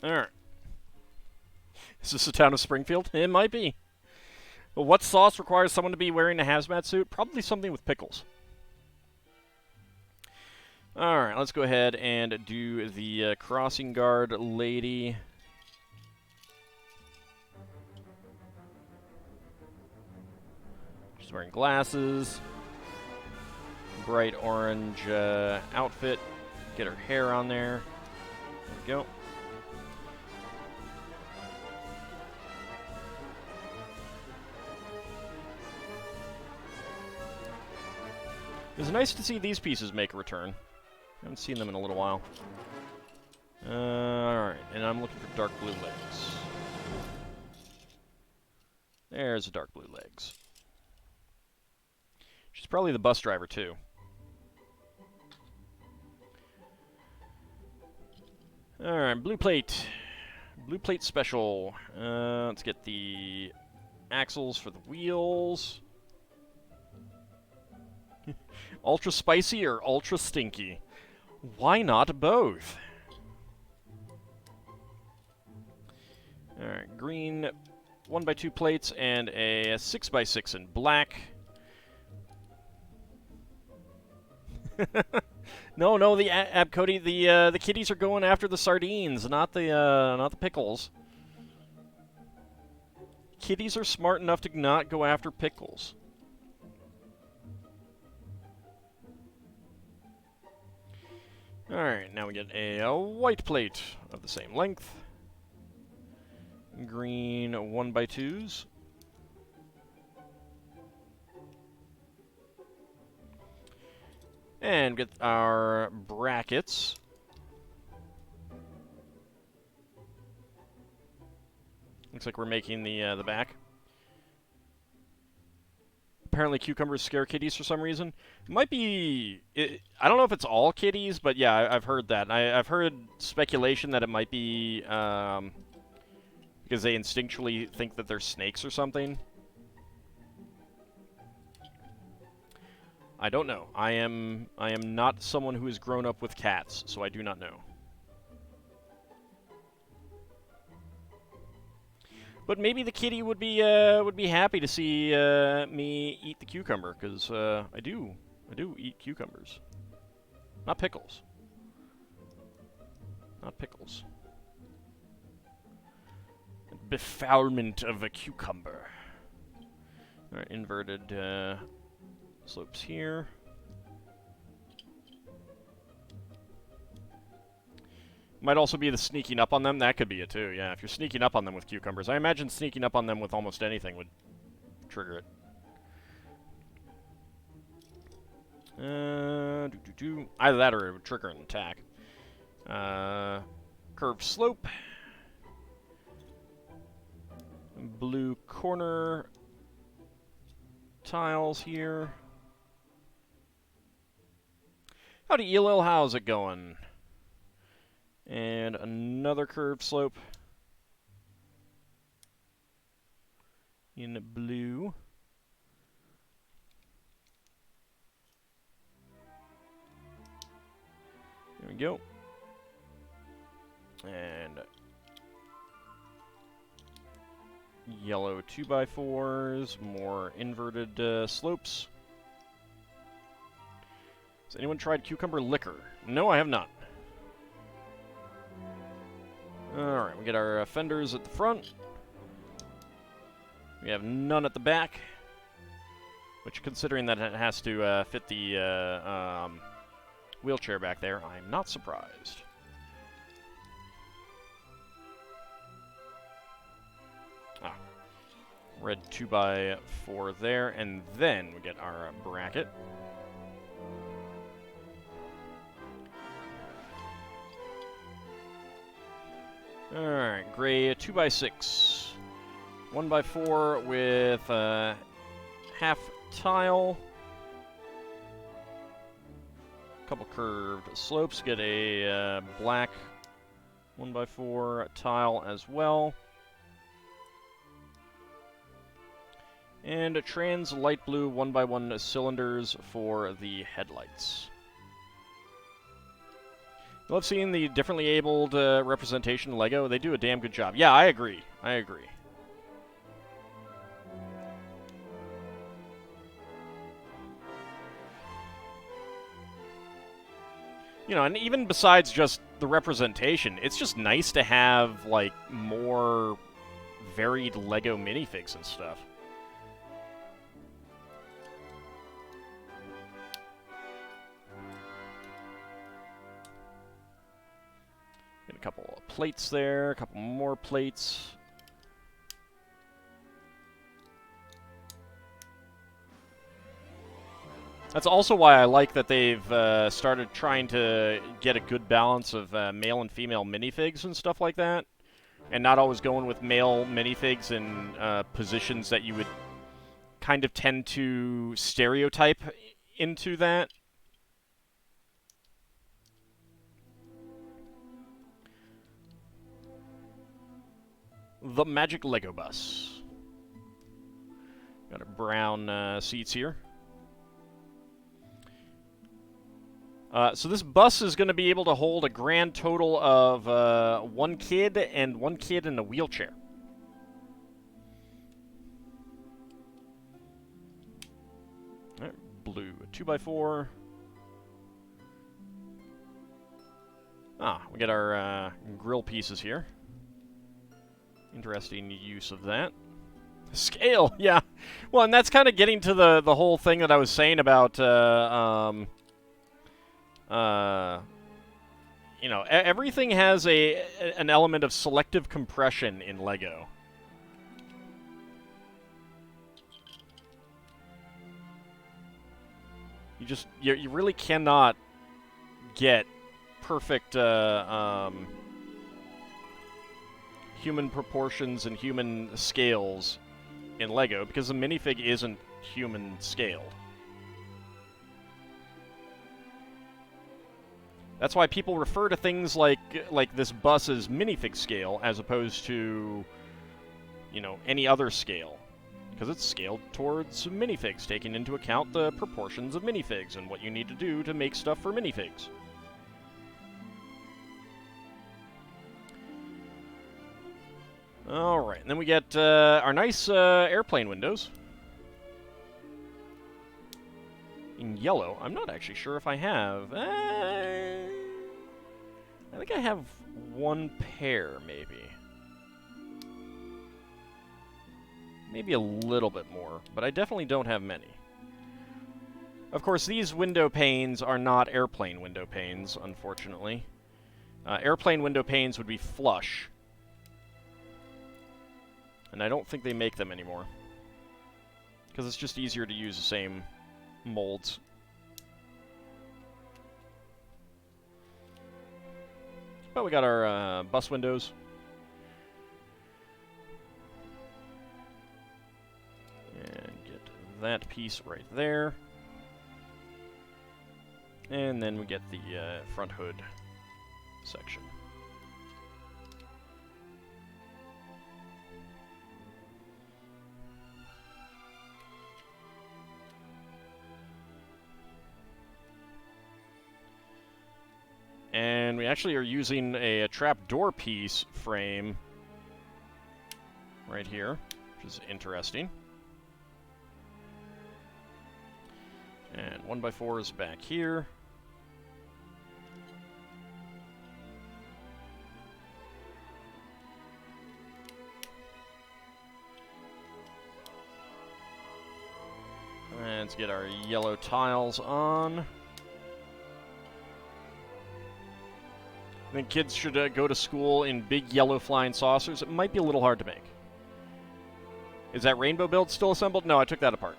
Alright. Is this the town of Springfield? It might be. Well, what sauce requires someone to be wearing a hazmat suit? Probably something with pickles. Alright, let's go ahead and do the crossing guard lady. She's wearing glasses. Bright orange outfit. Get her hair on there. There we go. It's nice to see these pieces make a return. I haven't seen them in a little while. Alright, and I'm looking for dark blue legs. There's a dark blue legs. She's probably the bus driver, too. Alright, blue plate. Blue plate special. Let's get the axles for the wheels. Ultra spicy or ultra stinky? Why not both? Alright, green 1x2 plates and a 6x6 in black. No, no, the Cody, the kitties are going after the sardines, not the pickles. Kitties are smart enough to not go after pickles. Alright, now we get a white plate of the same length. Green 1x2s. And get our brackets. Looks like we're making the back. Apparently cucumbers scare kitties for some reason. It might be... I don't know if it's all kitties, but yeah, I've heard that. I've heard speculation that it might be because they instinctually think that they're snakes or something. I don't know. I am not someone who has grown up with cats, so I do not know. But maybe the kitty would be happy to see me eat the cucumber, because I do eat cucumbers, not pickles, not pickles. Befoulment of a cucumber. All right, inverted slopes here. Might also be the sneaking up on them. That could be it, too. Yeah, if you're sneaking up on them with cucumbers. I imagine sneaking up on them with almost anything would trigger it. Either that or it would trigger an attack. Curved slope. Blue corner tiles here. Howdy, Elil. How's it going? And another curved slope in blue. There we go. And yellow 2x4s, more inverted slopes. Has anyone tried cucumber liquor? No, I have not. Alright, we get our fenders at the front. We have none at the back. Which, considering that it has to fit the wheelchair back there, I'm not surprised. Ah. Red 2x4 there, and then we get our bracket. Alright, gray 2x6. 1x4 with half tile. Couple curved slopes. Get a black 1x4 tile as well. And a trans light blue 1x1 cylinders for the headlights. Love seeing the differently abled representation in LEGO. They do a damn good job. Yeah, I agree. I agree. You know, and even besides just the representation, it's just nice to have, like, more varied LEGO minifigs and stuff. Get a couple of plates there, a couple more plates. That's also why I like that they've started trying to get a good balance of male and female minifigs and stuff like that. And not always going with male minifigs in positions that you would kind of tend to stereotype into that. The Magic Lego Bus. Got a brown seats here. So this bus is going to be able to hold a grand total of one kid and one kid in a wheelchair. All right, blue 2x4. Ah, we get our grill pieces here. Interesting use of that. Scale, yeah. Well, and that's kind of getting to the whole thing that I was saying about, you know, everything has an element of selective compression in LEGO. You really cannot get perfect human proportions and human scales in LEGO because the minifig isn't human scaled. That's why people refer to things like this bus as minifig scale as opposed to, you know, any other scale. Because it's scaled towards minifigs, taking into account the proportions of minifigs and what you need to do to make stuff for minifigs. Alright, and then we get our nice airplane windows. In yellow. I'm not actually sure if I have. I think I have one pair, maybe. Maybe a little bit more, but I definitely don't have many. Of course, these window panes are not airplane window panes, unfortunately. Airplane window panes would be flush. And I don't think they make them anymore. Because it's just easier to use the same molds. But we got our bus windows. And get that piece right there. And then we get the front hood section. And we actually are using a trapdoor piece frame right here, which is interesting. And 1x4 is back here. And let's get our yellow tiles on. I think kids should go to school in big yellow flying saucers. It might be a little hard to make. Is that rainbow build still assembled? No, I took that apart.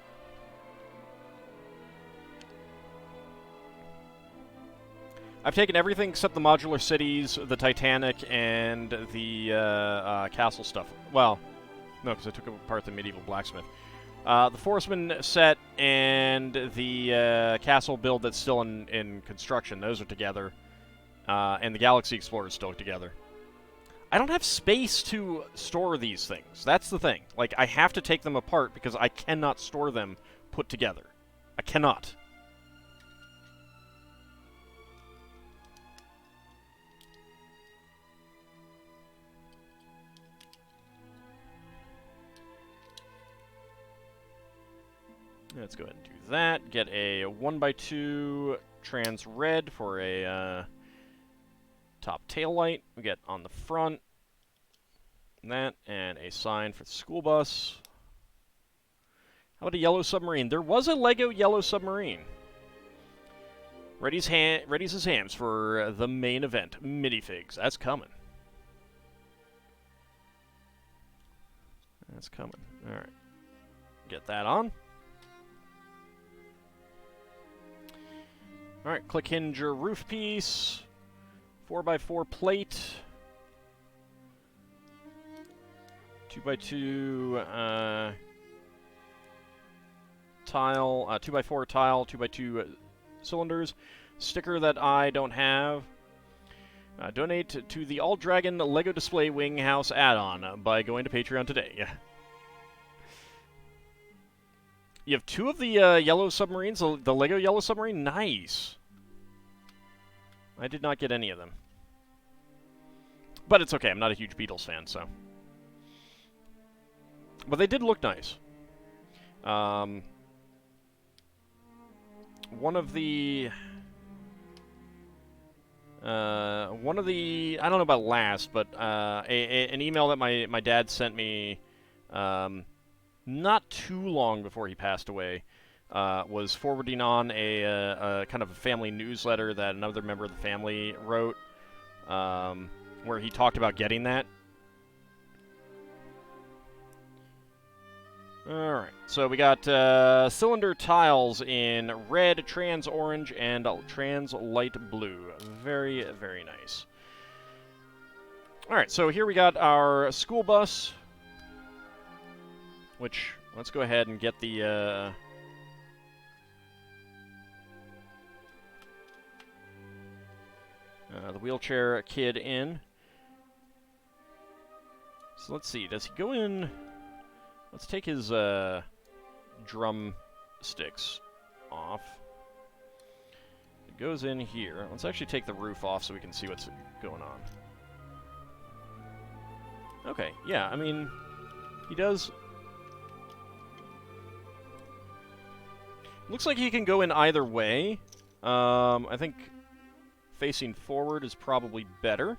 I've taken everything except the modular cities, the Titanic, and the castle stuff. Well, no, because I took apart the medieval blacksmith. The Forestman set and the castle build that's still in construction, those are together. And the Galaxy Explorer is still together. I don't have space to store these things. That's the thing. Like, I have to take them apart because I cannot store them put together. I cannot. Let's go ahead and do that. Get a 1x2 trans red for a top tail light. We get on the front that, and a sign for the school bus. How about a yellow submarine? There was a LEGO yellow submarine. Ready's his hams for the main event, minifigs. That's coming. That's coming. All right. Get that on. All right, click hinge your roof piece. 4x4 plate. 2x2 tile. 2x4 tile. 2x2 cylinders. Sticker that I don't have. Donate to the AuldDragon LEGO Display Wing House add-on by going to Patreon today. You have two of the yellow submarines, the LEGO yellow submarine? Nice. I did not get any of them. But it's okay, I'm not a huge Beatles fan, so. But they did look nice. One of the one of the, I don't know about last, but an email that my dad sent me not too long before he passed away was forwarding on a kind of a family newsletter that another member of the family wrote, where he talked about getting that. Alright, so we got cylinder tiles in red, trans orange, and trans light blue. Very, very nice. Alright, so here we got our school bus, which, let's go ahead and get the wheelchair kid in. So let's see, does he go in? Let's take his drum sticks off. It goes in here. Let's actually take the roof off so we can see what's going on. Okay, yeah, I mean, he does... Looks like he can go in either way. I think facing forward is probably better.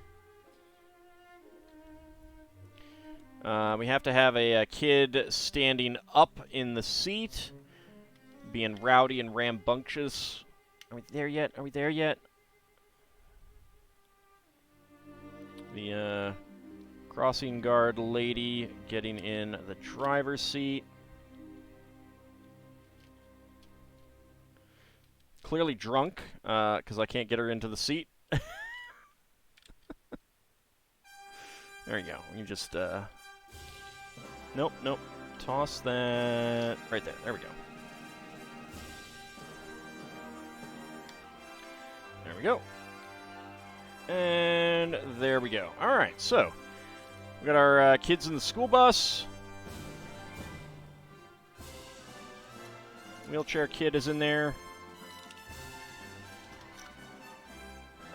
We have to have a kid standing up in the seat, being rowdy and rambunctious. Are we there yet? Are we there yet? The crossing guard lady getting in the driver's seat. Clearly drunk, because I can't get her into the seat. There you go. You just, Nope, nope. Toss that right there. There we go. There we go. And there we go. All right, so we got our kids in the school bus. Wheelchair kid is in there.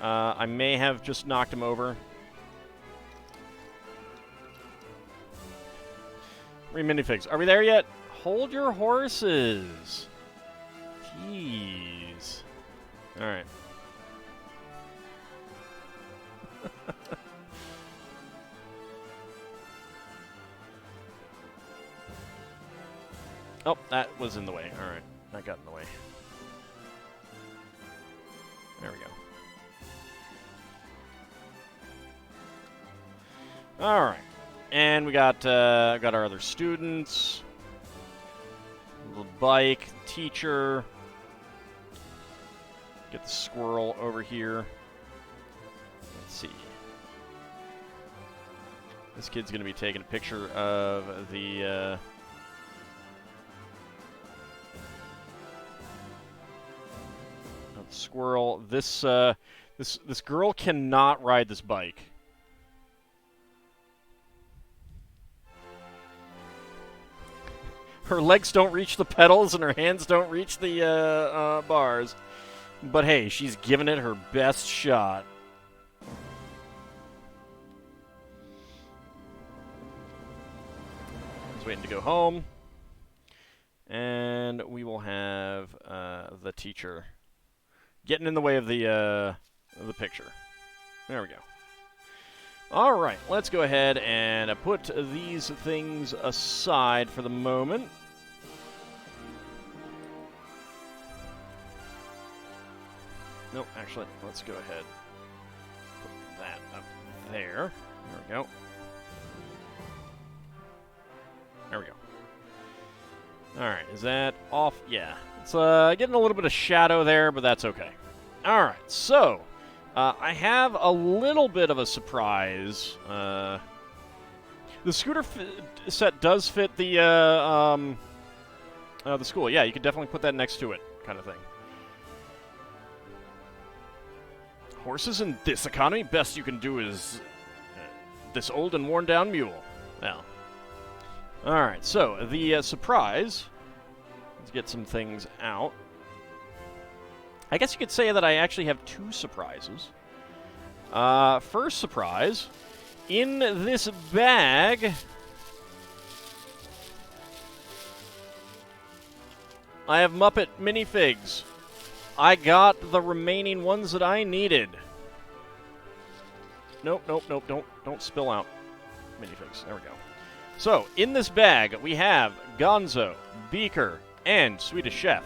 I may have just knocked him over. 3 minifigs. Are we there yet? Hold your horses. Jeez. All right. Oh, that was in the way. All right. That got in the way. There we go. All right. And we got our other students, the bike, the teacher. Get the squirrel over here. Let's see. This kid's going to be taking a picture of the squirrel. This girl cannot ride this bike. Her legs don't reach the pedals and her hands don't reach the bars. But hey, she's giving it her best shot. Just waiting to go home. And we will have the teacher getting in the way of the picture. There we go. All right, let's go ahead and put these things aside for the moment. Nope, actually, let's go ahead. Put that up there. There we go. There we go. All right, is that off? Yeah. It's getting a little bit of shadow there, but that's okay. All right, so I have a little bit of a surprise. The scooter set does fit the school. Yeah, you could definitely put that next to it, kind of thing. Horses in this economy, best you can do is this old and worn down mule. Well, all right. So the surprise. Let's get some things out. I guess you could say that I actually have 2 surprises. First surprise, in this bag, I have Muppet minifigs. I got the remaining ones that I needed. nope, nope, nope. Don't spill out minifigs. There we go. So, in this bag, we have Gonzo, Beaker, and Swedish Chef.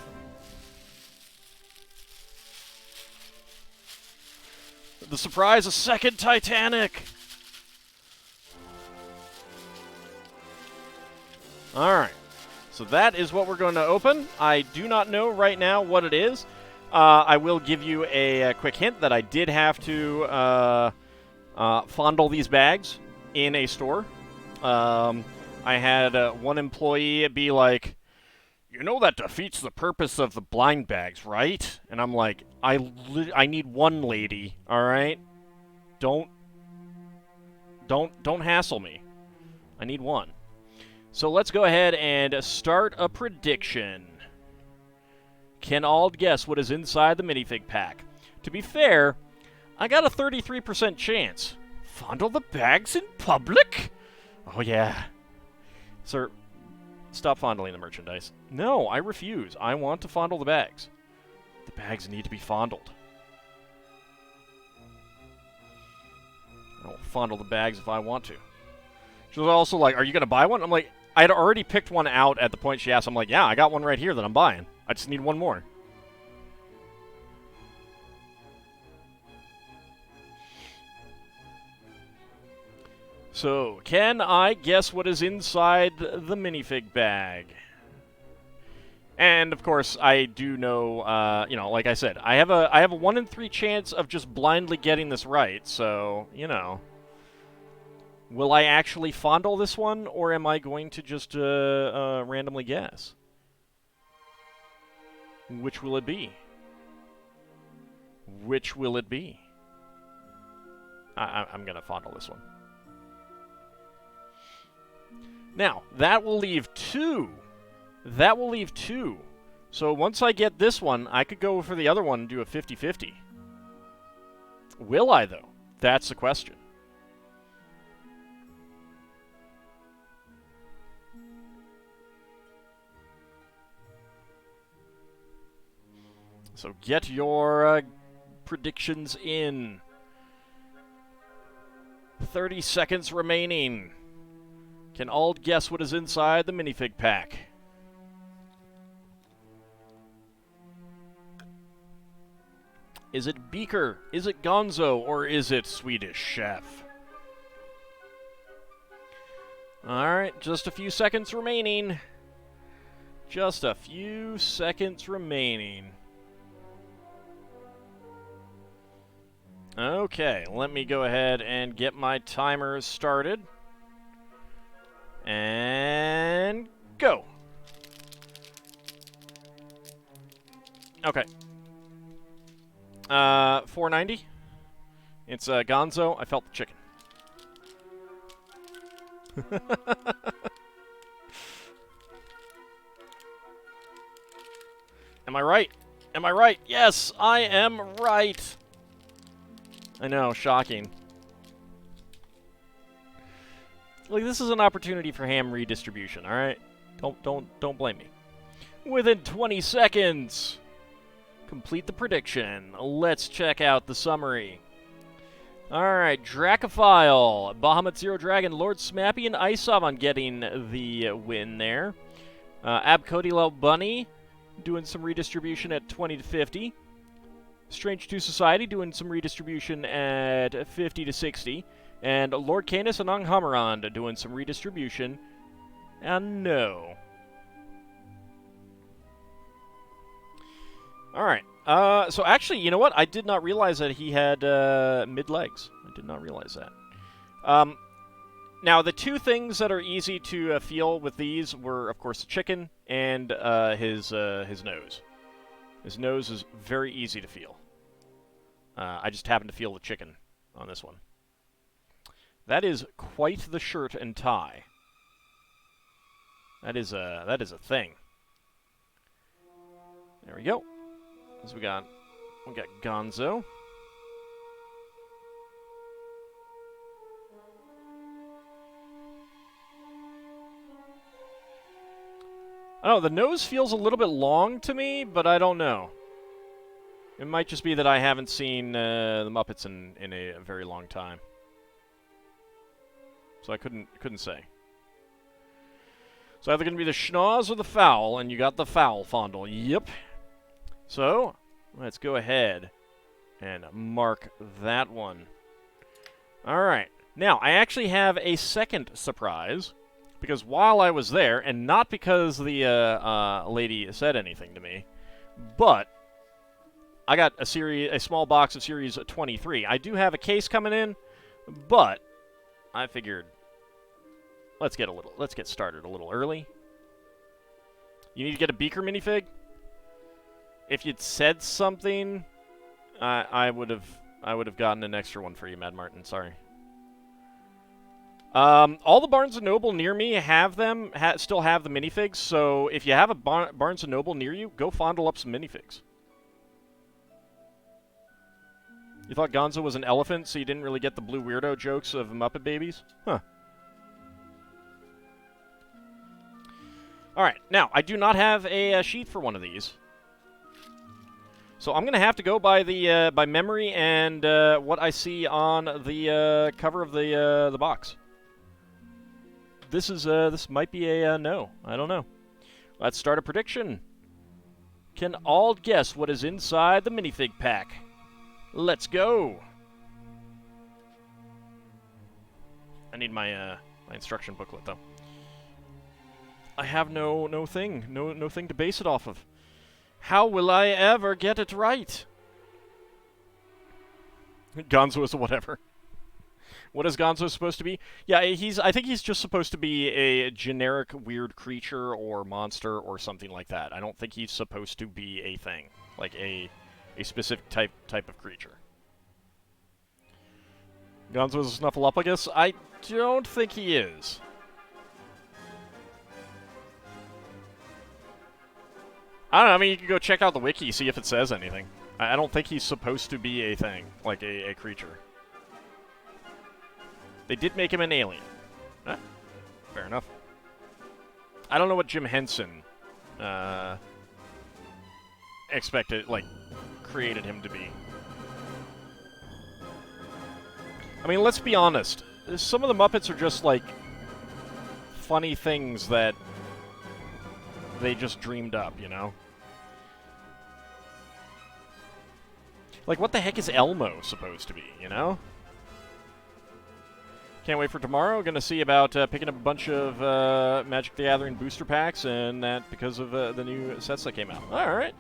The surprise, a second Titanic! Alright. So that is what we're going to open. I do not know right now what it is. I will give you a quick hint that I did have to fondle these bags in a store. I had one employee be like, "You know that defeats the purpose of the blind bags, right?" And I'm like, I need one, lady, all right? Don't hassle me. I need one. So let's go ahead and start a prediction. Can Ald guess what is inside the minifig pack? To be fair, I got a 33% chance. Fondle the bags in public? Oh yeah. Sir, stop fondling the merchandise. No, I refuse. I want to fondle the bags. The bags need to be fondled. I'll fondle the bags if I want to. She was also like, "Are you going to buy one?" I'm like, I had already picked one out at the point she asked. I'm like, "Yeah, I got one right here that I'm buying. I just need one more." So, can I guess what is inside the minifig bag? And of course, I do know, you know, like I said, I have a 1 in 3 chance of just blindly getting this right. So, you know, will I actually fondle this one, or am I going to just randomly guess? Which will it be? Which will it be? I'm gonna fondle this one. Now, that will leave 2. That will leave 2. So once I get this one, I could go for the other one and do a 50-50. Will I, though? That's the question. So get your predictions in. 30 seconds remaining. Can Ald guess what is inside the minifig pack? Is it Beaker? Is it Gonzo? Or is it Swedish Chef? Alright, just a few seconds remaining. Just a few seconds remaining. Okay, let me go ahead and get my timer started. And go. Okay. 490. It's Gonzo. I felt the chicken. Am I right? Am I right? Yes, I am right. I know, shocking. Like, this is an opportunity for ham redistribution, all right? Don't blame me. Within 20 seconds, complete the prediction. Let's check out the summary. All right, Dracophile, Bahamut Zero Dragon, Lord Smappy, and Isavon getting the win there. Abcodilel Bunny doing some redistribution at 20 to 50. Strange 2 Society doing some redistribution at 50 to 60. And Lord Canis and Anghamarand doing some redistribution. And no. Alright. So actually, you know what? I did not realize that he had mid-legs. I did not realize that. Now, the 2 things that are easy to feel with these were, of course, the chicken and his nose. His nose is very easy to feel. I just happened to feel the chicken on this one. That is quite the shirt and tie. That is a thing. There we go. So we got Gonzo. I don't know, the nose feels a little bit long to me, but I don't know. It might just be that I haven't seen the Muppets in a very long time. So I couldn't say. So either going to be the schnoz or the fowl, and you got the fowl fondle. Yep. So, let's go ahead and mark that one. Alright. Now, I actually have a second surprise, because while I was there, and not because the lady said anything to me, but I got a small box of Series 23. I do have a case coming in, but I figured let's get started a little early. You need to get a beaker minifig? If you'd said something, I would have gotten an extra one for you, Mad Martin. Sorry. All the Barnes & Noble near me have them, still have the minifigs, so if you have a Barnes & Noble near you, go fondle up some minifigs. You thought Gonzo was an elephant, so you didn't really get the blue weirdo jokes of Muppet Babies? Huh. Alright, now, I do not have a sheath for one of these. So I'm going to have to go by the by memory and what I see on the cover of the box. This might be a no. I don't know. Let's start a prediction. Can all guess what is inside the minifig pack? Let's go. I need my my instruction booklet though. I have no thing to base it off of. How will I ever get it right? Gonzo is whatever. What is Gonzo supposed to be? Yeah, I think he's just supposed to be a generic weird creature or monster or something like that. I don't think he's supposed to be a thing, like a specific type of creature. Gonzo is a Snuffleupagus? I don't think he is. I don't know, I mean, you can go check out the wiki, see if it says anything. I don't think he's supposed to be a thing, like a creature. They did make him an alien. Fair enough. I don't know what Jim Henson expected, like, created him to be. I mean, let's be honest. Some of the Muppets are just, like, funny things that they just dreamed up, you know? Like, what the heck is Elmo supposed to be, you know? Can't wait for tomorrow. Gonna see about picking up a bunch of Magic the Gathering booster packs, and that because of the new sets that came out. Alright.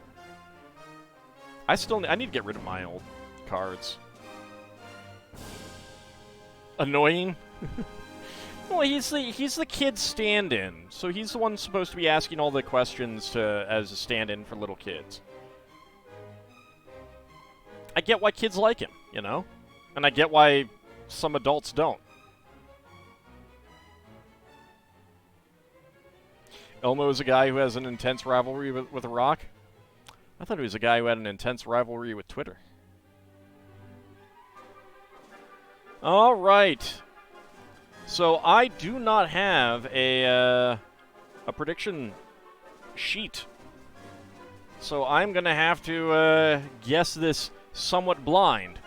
I need to get rid of my old cards. Annoying? Well, he's the kid stand-in, so he's the one supposed to be asking all the questions as a stand-in for little kids. I get why kids like him, you know? And I get why some adults don't. Elmo is a guy who has an intense rivalry with a rock? I thought he was a guy who had an intense rivalry with Twitter. All right. So I do not have a prediction sheet. So I'm going to have to guess this somewhat blind.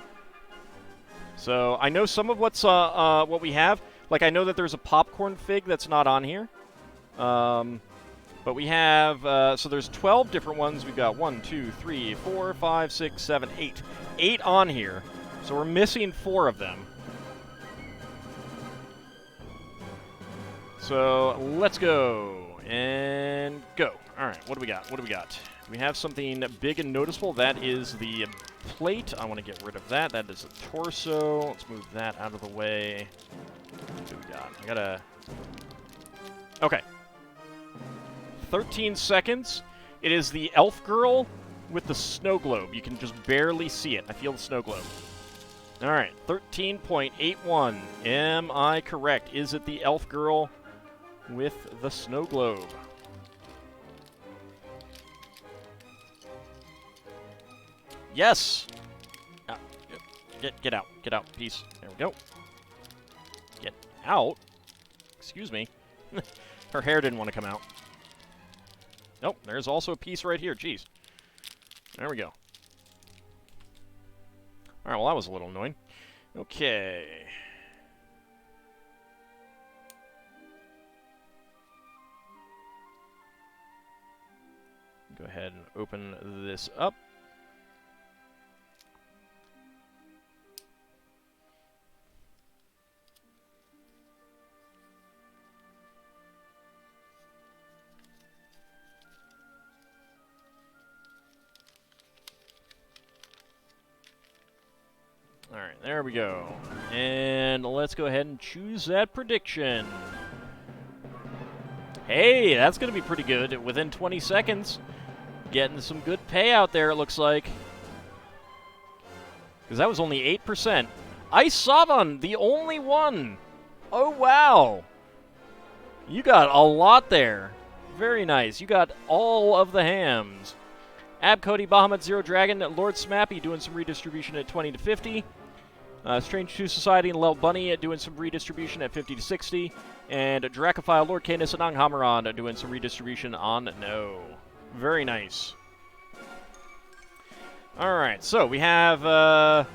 So I know some of what we have. Like, I know that there's a popcorn fig that's not on here. But we have, so there's 12 different ones. We've got 1, 2, 3, 4, 5, 6, 7, 8. 8 on here. So we're missing 4 of them. So let's go and go. All right, what do we got? What do we got? We have something big and noticeable. That is the plate. I want to get rid of that. That is the torso. Let's move that out of the way. What do we got? I gotta... Okay. 13 seconds. It is the elf girl with the snow globe. You can just barely see it. I feel the snow globe. All right, 13.81. Am I correct? Is it the elf girl with the snow globe? Yes. Get out. Get out. Peace. There we go. Get out. Excuse me. Her hair didn't want to come out. Nope, there's also a piece right here. Jeez. There we go. Alright, well, that was a little annoying. Okay. Go ahead and open this up. Alright, there we go. And let's go ahead and choose that prediction. Hey, that's going to be pretty good. Within 20 seconds, getting some good payout there, it looks like. Because that was only 8%. Ice Savan, the only one. Oh, wow. You got a lot there. Very nice. You got all of the hams. Abcody, Bahamut, Zero Dragon, Lord Smappy doing some redistribution at 20 to 50. Strange 2 Society and Lel Bunny doing some redistribution at 50 to 60. And Dracophile, Lord Canis, and Anghamaron doing some redistribution on no. Very nice. Alright, so we have our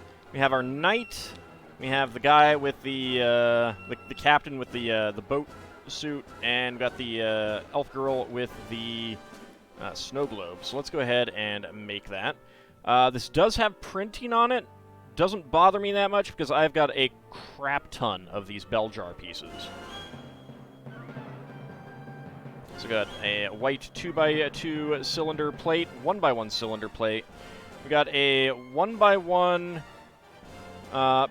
knight. We have the guy with the captain with the boat suit, and we got the elf girl with the snow globe. So let's go ahead and make that. This does have printing on it. Doesn't bother me that much because I've got a crap ton of these bell jar pieces. So we got a white 2x2 cylinder plate, 1x1 cylinder plate. We got a 1x1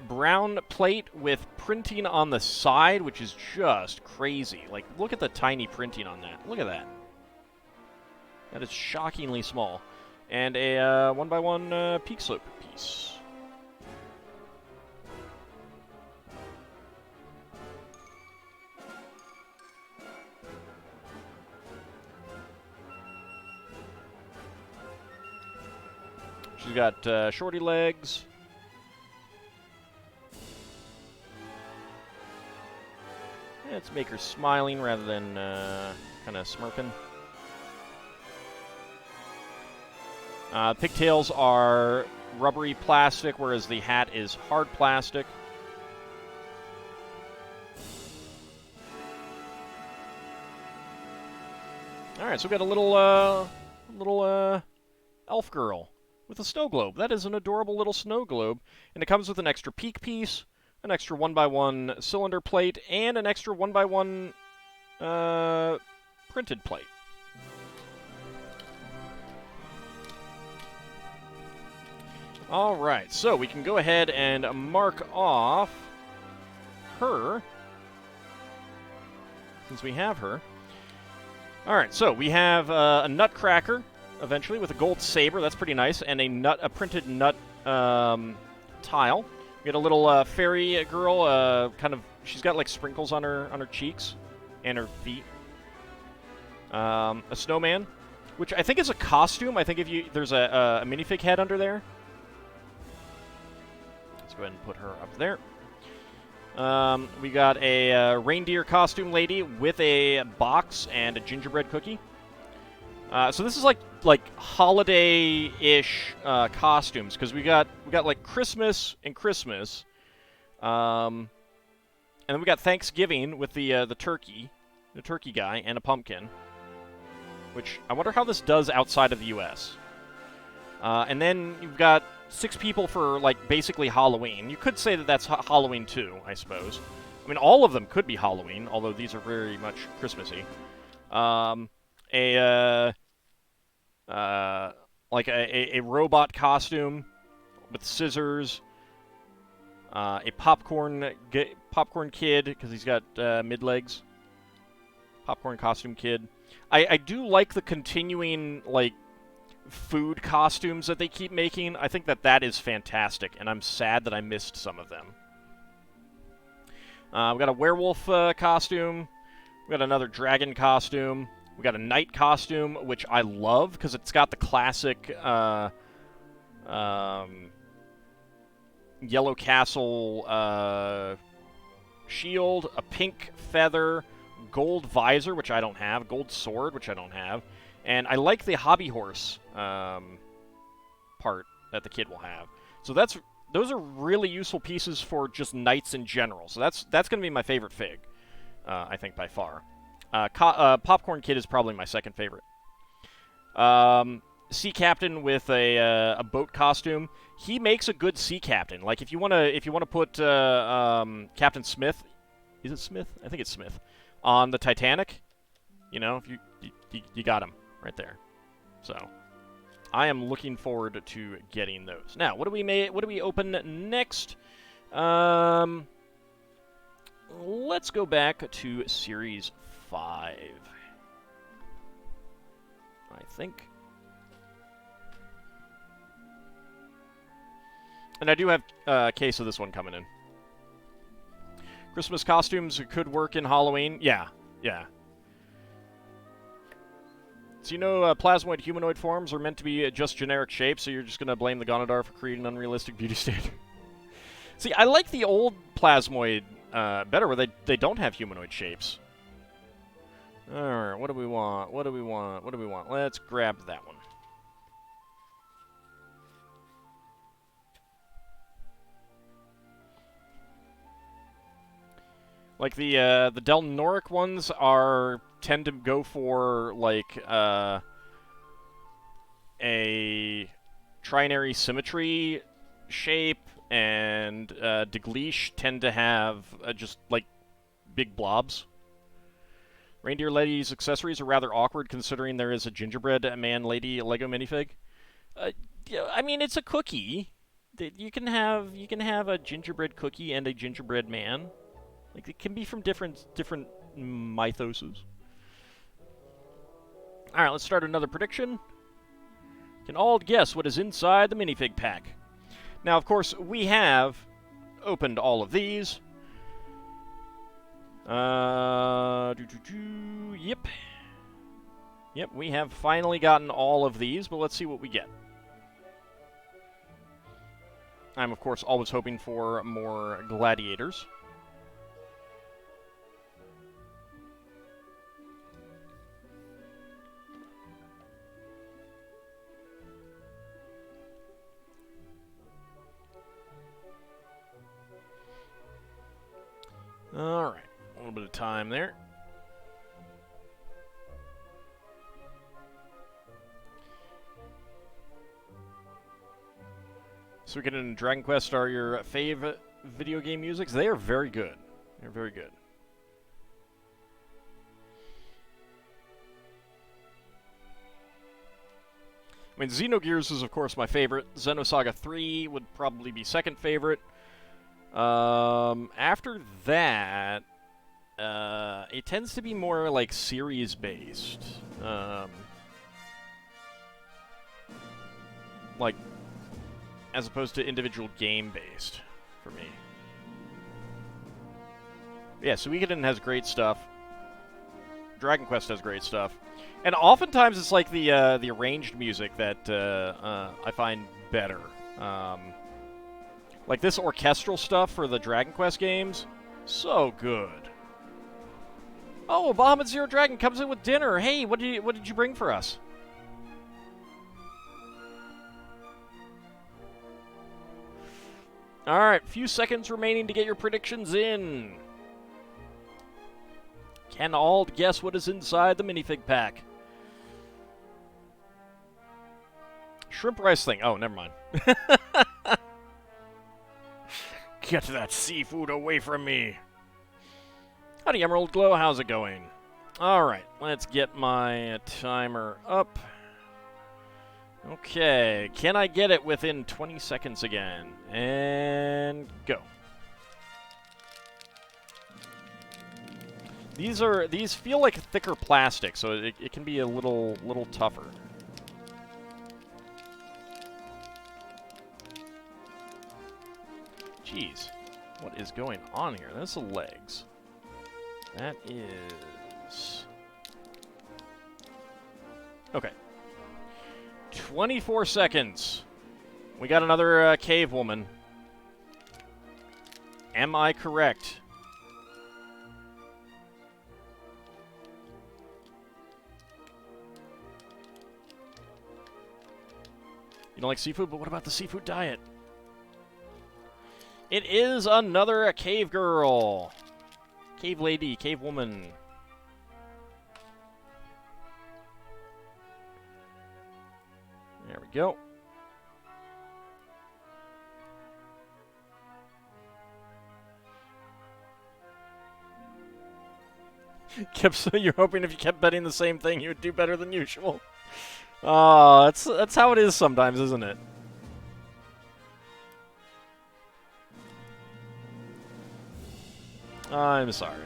brown plate with printing on the side, which is just crazy. Like, look at the tiny printing on that. Look at that. That is shockingly small. And a 1x1 peak slope piece. She's got shorty legs. Let's make her smiling rather than kind of smirking. Pigtails are rubbery plastic, whereas the hat is hard plastic. All right, so we've got a little elf girl with a snow globe. That is an adorable little snow globe, and it comes with an extra peak piece, an extra 1x1 cylinder plate, and an extra 1x1 printed plate. All right, so we can go ahead and mark off her, since we have her. All right, so we have a nutcracker, eventually, with a gold saber. That's pretty nice, and a printed nut tile. We got a little fairy girl, she's got like sprinkles on her cheeks and her feet. A snowman, which I think is a costume. I think there's a minifig head under there. Let's go ahead and put her up there. We got a reindeer costume lady with a box and a gingerbread cookie. So this is like holiday-ish costumes, because we got like Christmas and Christmas, and then we got Thanksgiving with the turkey guy and a pumpkin. Which I wonder how this does outside of the U.S. And then you've got 6 people for like basically Halloween. You could say that that's Halloween too, I suppose. I mean, all of them could be Halloween, although these are very much Christmassy. A robot costume with scissors, a popcorn kid, because he's got mid legs. Popcorn costume kid. I do like the continuing like food costumes that they keep making. I think that is fantastic, and I'm sad that I missed some of them. We've got a werewolf costume. We've got another dragon costume. We got a knight costume, which I love because it's got the classic Yellow Castle shield, a pink feather, gold visor, which I don't have, gold sword, which I don't have, and I like the hobby horse part that the kid will have. So those are really useful pieces for just knights in general. So that's going to be my favorite fig, I think, by far. Popcorn Kid is probably my second favorite. Sea captain with a boat costume. He makes a good sea captain. Like if you wanna put Captain Smith, is it Smith? I think it's Smith, on the Titanic. You know, if you got him right there. So I am looking forward to getting those. Now, what do we open next? Let's go back to Series 5. I think. And I do have a case of this one coming in. Christmas costumes could work in Halloween. Yeah. So you know plasmoid humanoid forms are meant to be just generic shapes, so you're just going to blame the Gonadar for creating an unrealistic beauty standard. See, I like the old plasmoid better, where they don't have humanoid shapes. Alright, what do we want? Let's grab that one. Like the Del Noric ones tend to go for like a trinary symmetry shape, and Degleesh tend to have just like big blobs. Reindeer Lady's accessories are rather awkward considering there is a gingerbread man lady Lego minifig. Yeah, I mean, it's a cookie. You can have a gingerbread cookie and a gingerbread man. Like, it can be from different mythoses. Alright, let's start another prediction. Can all guess what is inside the minifig pack? Now, of course, we have opened all of these. Yep. Yep, we have finally gotten all of these, but let's see what we get. I'm, of course, always hoping for more gladiators. Alright, a little bit of time there. So we get into Dragon Quest are your favorite video game musics. They are very good. They're very good. I mean, Xenogears is, of course, my favorite. Xenosaga 3 would probably be second favorite. After that, it tends to be more like series-based. Like, as opposed to individual game-based for me. Yeah, Suikoden has great stuff. Dragon Quest has great stuff. And oftentimes it's like the arranged music that I find better. Like this orchestral stuff for the Dragon Quest games, so good. Oh, Bahamut Zero Dragon comes in with dinner. Hey, what did you bring for us? All right, few seconds remaining to get your predictions in. Can all guess what is inside the minifig pack? Shrimp rice thing. Oh, never mind. Get that seafood away from me. Howdy, Emerald Glow. How's it going? All right, let's get my timer up. Okay, can I get it within 20 seconds again? And go. These feel like thicker plastic, so it can be a little tougher. Jeez, what is going on here? That's the legs. That is... Okay. 24 seconds. We got another cave woman. Am I correct? You don't like seafood, but what about the seafood diet? It is another cave girl. Cave lady, cave woman. we go. You're hoping if you kept betting the same thing, you would do better than usual. Oh, that's how it is sometimes, isn't it? I'm sorry.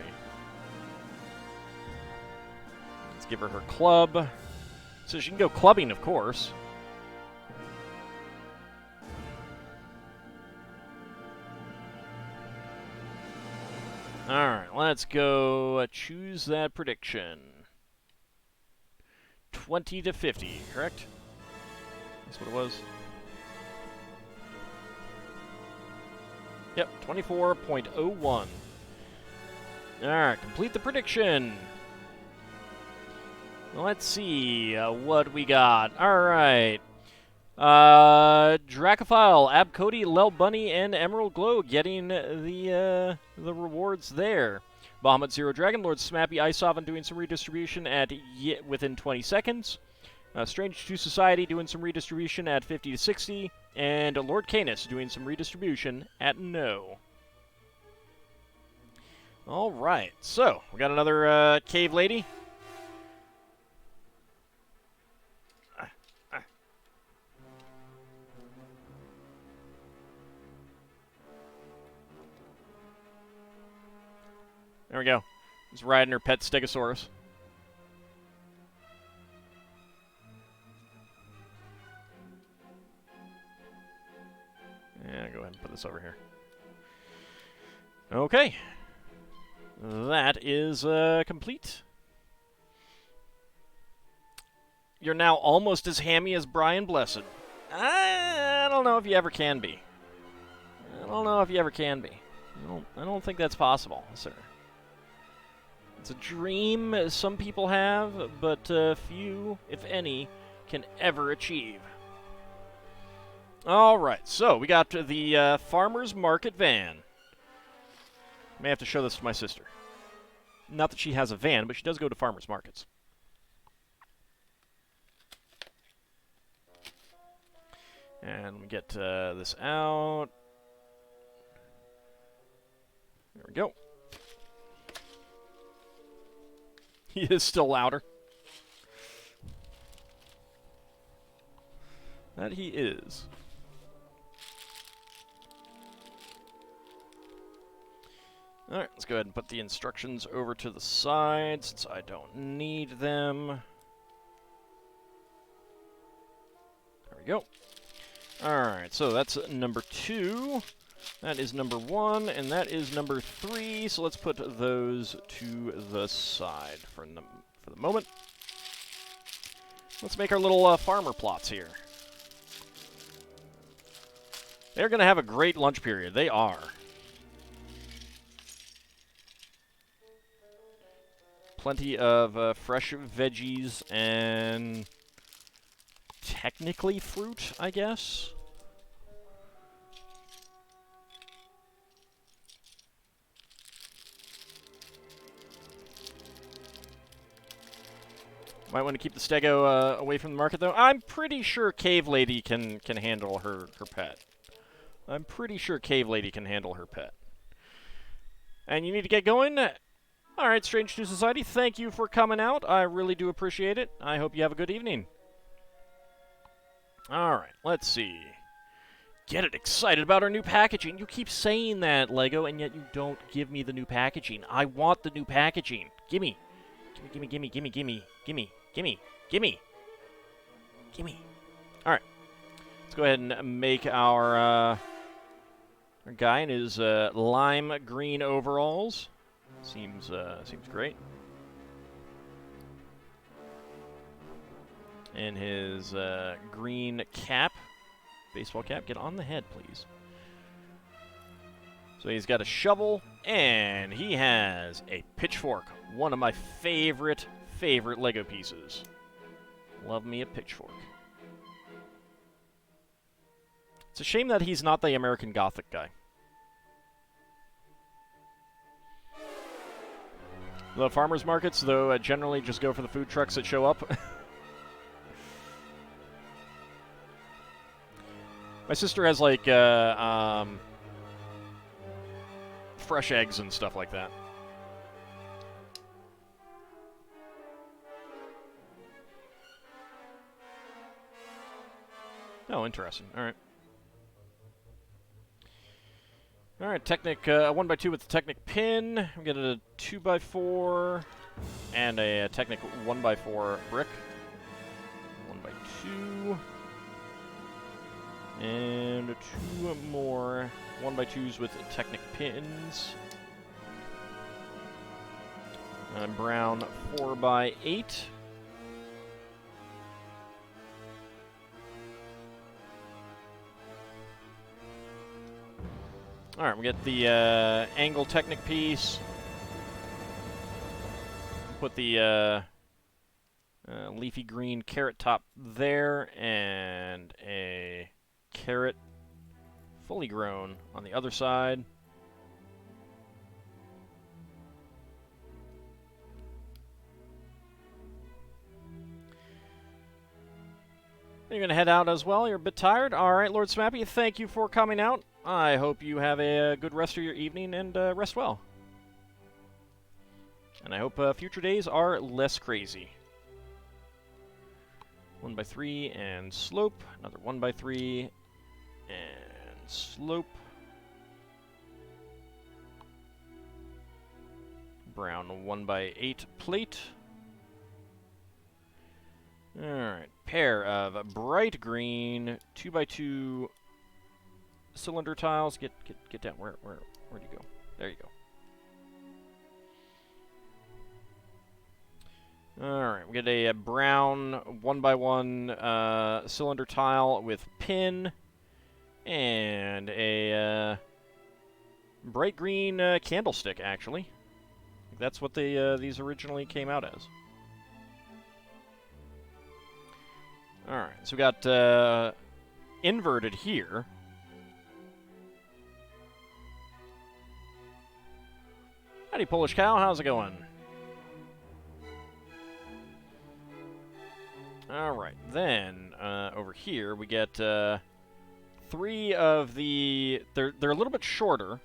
Let's give her her club. So she can go clubbing, of course. Alright, let's go choose that prediction. 20 to 50, correct? That's what it was. Yep, 24.01. Alright, complete the prediction. Let's see what we got. Alright. Dracophile, Abcody, Lel Bunny, and Emerald Glow getting the rewards there. Bahamut Zero Dragon, Lord Smappy, Isovan doing some redistribution at within 20 seconds. Strange 2 Society doing some redistribution at 50 to 60. And Lord Canis doing some redistribution at no. Alright, so we got another cave lady. There we go. Just riding her pet Stegosaurus. Yeah, go ahead and put this over here. Okay. That is complete. You're now almost as hammy as Brian Blessed. I don't know if you ever can be. I don't know if you ever can be. I don't think that's possible, sir. It's a dream some people have, but few, if any, can ever achieve. Alright, so we got the Farmer's Market van. May have to show this to my sister. Not that she has a van, but she does go to farmers markets. And we get this out. There we go. He is still louder. That he is. Alright, let's go ahead and put the instructions over to the side since I don't need them. There we go. Alright, so that's number 2. That is number 1, and that is number 3. So let's put those to the side for the moment. Let's make our little farmer plots here. They're going to have a great lunch period. They are. Plenty of fresh veggies and technically fruit, I guess. Might want to keep the stego away from the market, though. I'm pretty sure Cave Lady can handle her pet. I'm pretty sure Cave Lady can handle her pet. And you need to get going? Alright, Strange 2 Society, thank you for coming out. I really do appreciate it. I hope you have a good evening. Alright, let's see. Get it excited about our new packaging. You keep saying that, Lego, and yet you don't give me the new packaging. I want the new packaging. Gimme. Gimme, gimme, gimme, gimme, gimme, gimme, gimme, gimme. Alright. Let's go ahead and make our guy in his lime green overalls. Seems great. And his green cap, baseball cap. Get on the head, please. So he's got a shovel, and he has a pitchfork. One of my favorite Lego pieces. Love me a pitchfork. It's a shame that he's not the American Gothic guy. The farmers markets, though, generally just go for the food trucks that show up. My sister has, like, fresh eggs and stuff like that. Oh, interesting. All right. All right, Technic 1x2 with the Technic pin. We get a 2x4 and a Technic 1x4 brick. 1x2. And 2 more 1x2s with Technic pins. Brown 4x8. Alright, we get the angle Technic piece. Put the leafy green carrot top there, and a carrot fully grown on the other side. You're going to head out as well. You're a bit tired. All right, Lord Smappy, thank you for coming out. I hope you have a good rest of your evening and rest well. And I hope future days are less crazy. 1x3 and slope. Another 1x3 and slope. Brown 1x8 plate. Alright, pair of bright green 2x2 cylinder tiles. Get down. Where'd you go? There you go. Alright, we get a brown 1x1 cylinder tile with pin, and a bright green candlestick, actually. That's what these originally came out as. Alright, so we got inverted here. Howdy, Polish cow. How's it going? Alright, then over here we get 3 of the... They're a little bit shorter.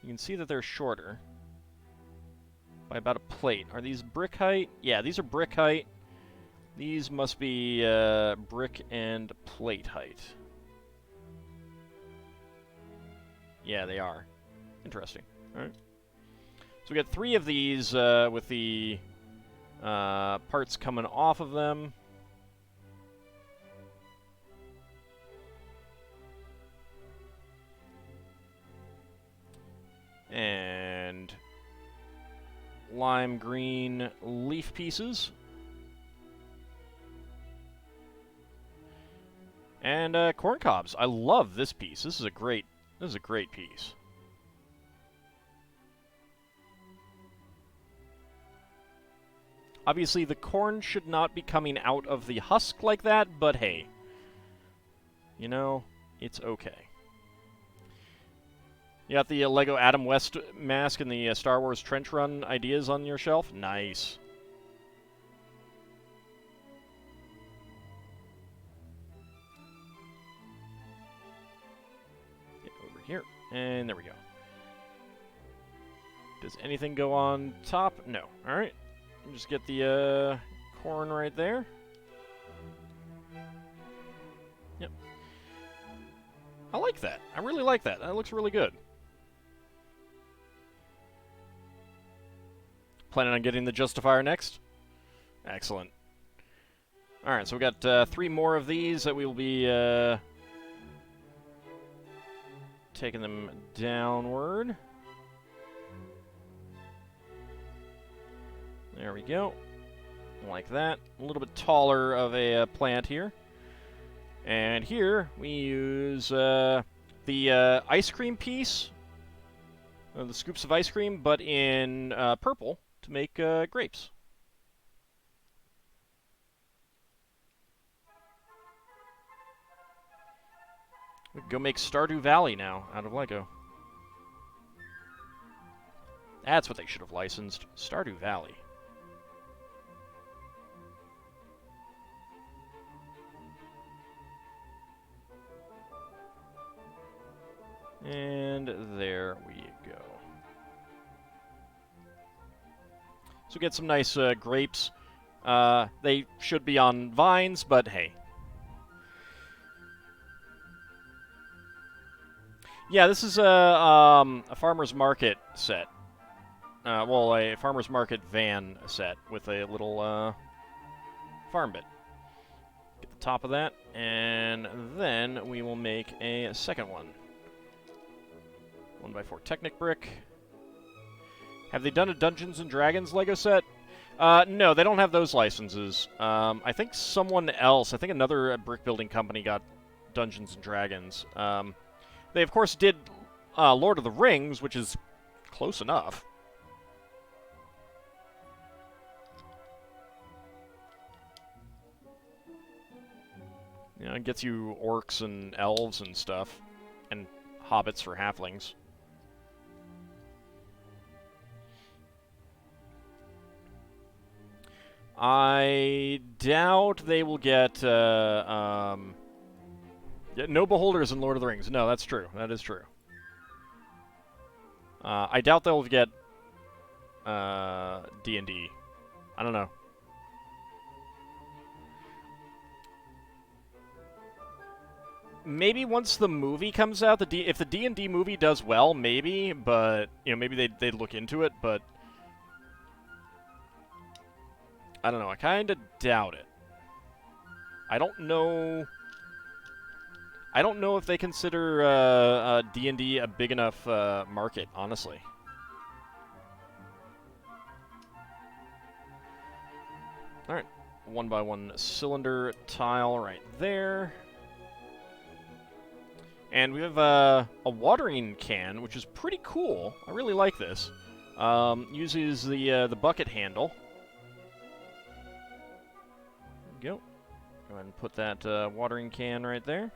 You can see that they're shorter by about a plate. Are these brick height? Yeah, these are brick height. These must be brick and plate height. Yeah, they are. Interesting. Alright. So we got 3 of these with the parts coming off of them. And lime green leaf pieces. And corn cobs. I love this piece. This is a great piece. Obviously, the corn should not be coming out of the husk like that, but hey. You know, it's okay. You got the Lego Adam West mask and the Star Wars Trench Run ideas on your shelf? Nice. Get over here, and there we go. Does anything go on top? No. Alright. Just get the corn right there. Yep. I like that. I really like that. That looks really good. Planning on getting the Justifier next? Excellent. Alright, so we got 3 more of these that we will be taking them downward. There we go. Like that. A little bit taller of a plant here. And here we use the ice cream piece, the scoops of ice cream, but in purple to make grapes. We can go make Stardew Valley now out of Lego. That's what they should have licensed. Stardew Valley. And there we go. So get some nice grapes. They should be on vines, but hey. Yeah, this is a farmer's market set. Well, a farmer's market van set with a little farm bit. Get the top of that, and then we will make a second one. 1x4 Technic brick. Have they done a Dungeons & Dragons Lego set? No, they don't have those licenses. I think someone else, I think another brick building company got Dungeons & Dragons. They, of course, did Lord of the Rings, which is close enough. You know, it gets you orcs and elves and stuff, and hobbits for halflings. I doubt they will get yeah, no beholders in Lord of the Rings. No, that's true. That is true. I doubt they'll get D&D. I don't know. Maybe once the movie comes out, if the D&D movie does well, maybe, but you know, maybe they'd look into it, but I don't know. I kind of doubt it. I don't know. I don't know if they consider D&D a big enough market, honestly. All right, 1x1 cylinder tile right there. And we have a watering can, which is pretty cool. I really like this. Uses the bucket handle. There we go. Go ahead and put that watering can right there.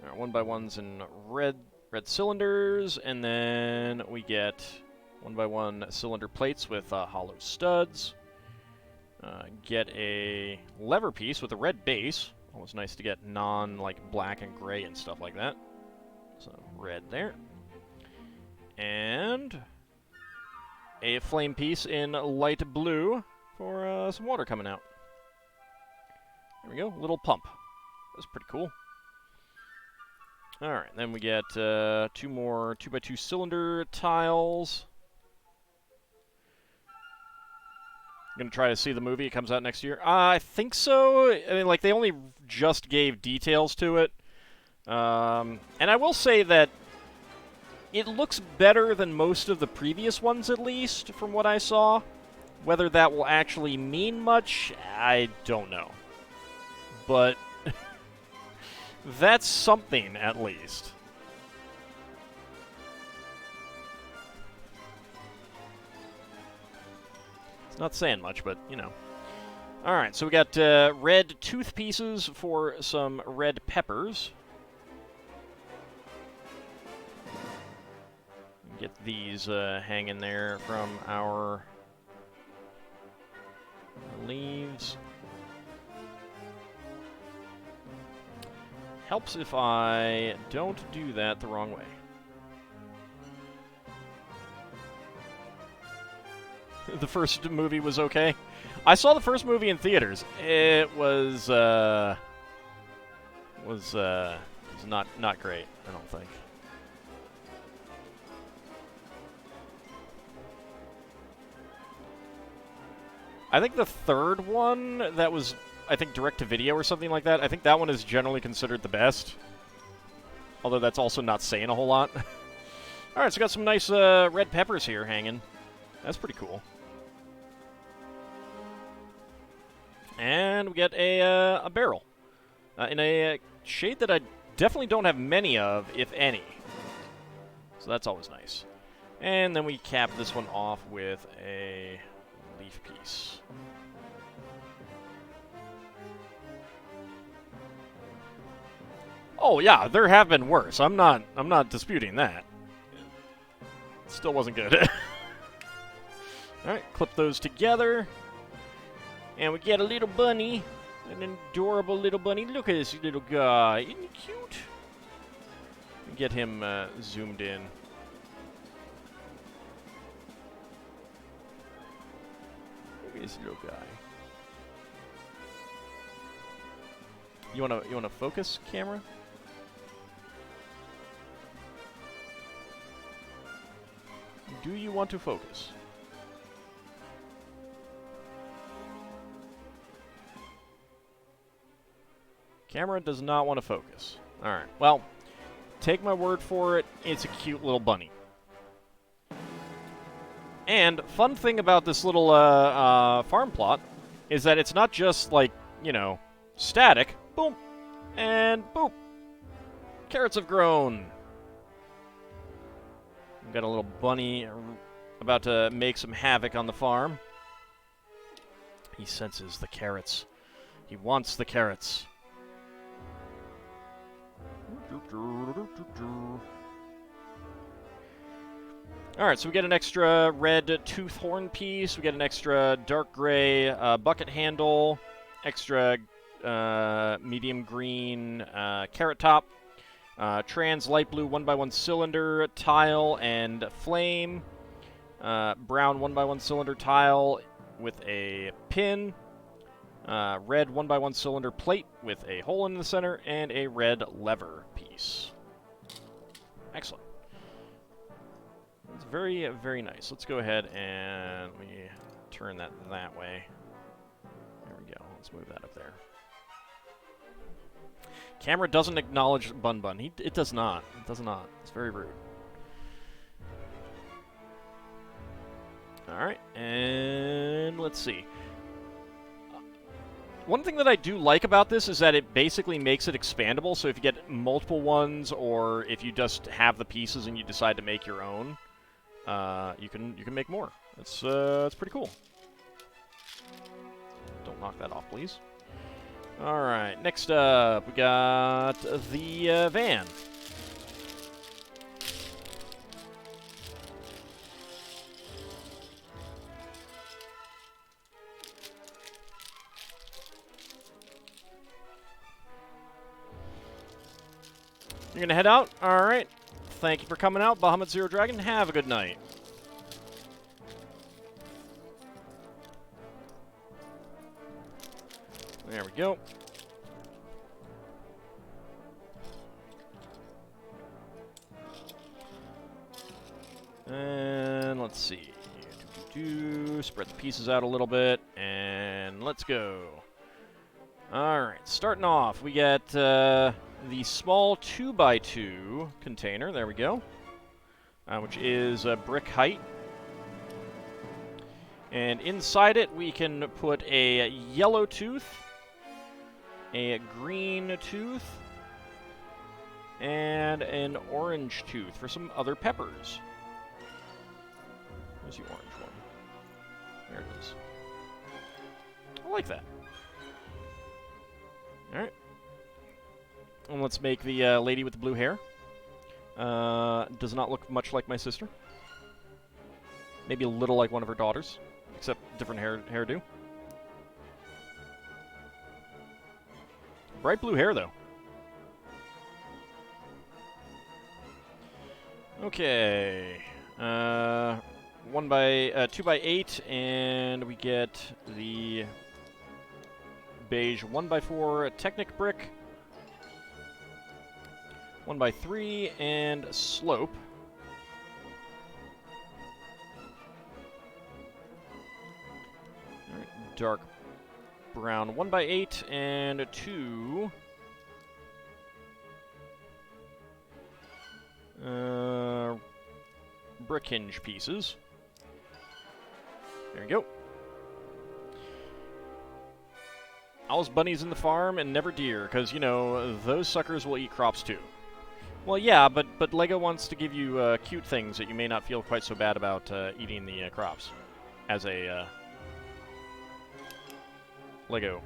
All right, 1x1s in red cylinders, and then we get 1x1 cylinder plates with hollow studs. Get a lever piece with a red base. Always nice to get like black and gray and stuff like that. So red there. And a flame piece in light blue for some water coming out. There we go, little pump. That's pretty cool. Alright, then we get 2 more 2x2 cylinder tiles. Gonna try to see the movie. It comes out next year. I think so. I mean, like, they only just gave details to it. And I will say that it looks better than most of the previous ones, at least, from what I saw. Whether that will actually mean much, I don't know. But that's something, at least. It's not saying much, but, you know. Alright, so we got red tooth pieces for some red peppers. Get these hanging there from our leaves. Helps if I don't do that the wrong way. The first movie was okay. I saw the first movie in theaters. It was not great, I don't think. I think the third one that was, I think, direct-to-video or something like that, I think that one is generally considered the best. Although that's also not saying a whole lot. Alright, so we got some nice red peppers here hanging. That's pretty cool. And we get a barrel. In a shade that I definitely don't have many of, if any. So that's always nice. And then we cap this one off with a leaf piece. Oh yeah, there have been worse. I'm not disputing that. It still wasn't good. Alright, clip those together. And we get a little bunny. An adorable little bunny. Look at this little guy. Isn't he cute? Get him zoomed in. Look at this little guy. You wanna focus, camera? Do you want to focus? Camera does not want to focus. Alright, well, take my word for it, it's a cute little bunny. And, fun thing about this little farm plot is that it's not just, like, you know, static. Boom. And boom. Carrots have grown. We've got a little bunny about to make some havoc on the farm. He senses the carrots. He wants the carrots. Alright, so we get an extra red tooth horn piece, we get an extra dark gray bucket handle, extra medium green carrot top, trans light blue 1x1 cylinder tile and flame, brown 1x1 cylinder tile with a pin, red 1x1 cylinder plate with a hole in the center, and a red lever piece. Excellent. It's very, very nice. Let's go ahead and let me turn that way. There we go. Let's move that up there. Camera doesn't acknowledge Bun Bun. It does not. It does not. It's very rude. Alright, and let's see. One thing that I do like about this is that it basically makes it expandable, so if you get multiple ones, or if you just have the pieces and you decide to make your own, you can make more. It's pretty cool. Don't knock that off, please. Alright, next up, we got the van. You're gonna head out? Alright. Thank you for coming out, Bahamut Zero Dragon. Have a good night. There we go. And let's see. Spread the pieces out a little bit, and let's go. Alright, starting off, we get the small 2x2 container, there we go, which is brick height. And inside it, we can put a yellow tooth, a green tooth, and an orange tooth for some other peppers. Where's the orange one? There it is. I like that. Alright. And let's make the lady with the blue hair. Does not look much like my sister. Maybe a little like one of her daughters, except different hairdo. Bright blue hair, though. Okay. 2x8, and we get the beige 1x4 Technic brick, 1x3, and slope. Alright, dark brown 1x8, and 2 brick hinge pieces. There you go. Always bunnies in the farm and never deer, because, you know, those suckers will eat crops too. Well, yeah, but LEGO wants to give you cute things that you may not feel quite so bad about eating the crops as a LEGO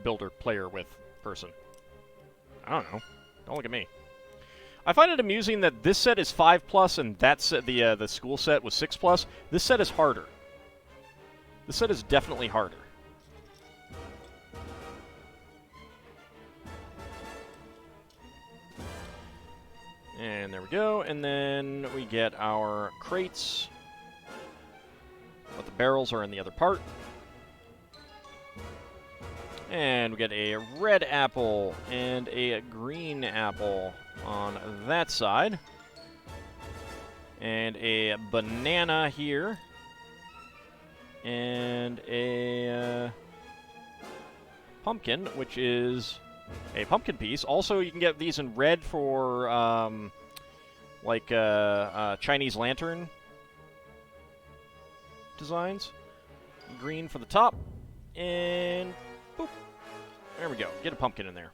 builder, player with person. I don't know. Don't look at me. I find it amusing that this set is 5+, and that set, the school set was 6+. This set is harder. This set is definitely harder. And there we go, and then we get our crates. But the barrels are in the other part. And we get a red apple and a green apple on that side. And a banana here. And a pumpkin, which is a pumpkin piece. Also, you can get these in red for, Chinese lantern designs. Green for the top. And boop. There we go. Get a pumpkin in there.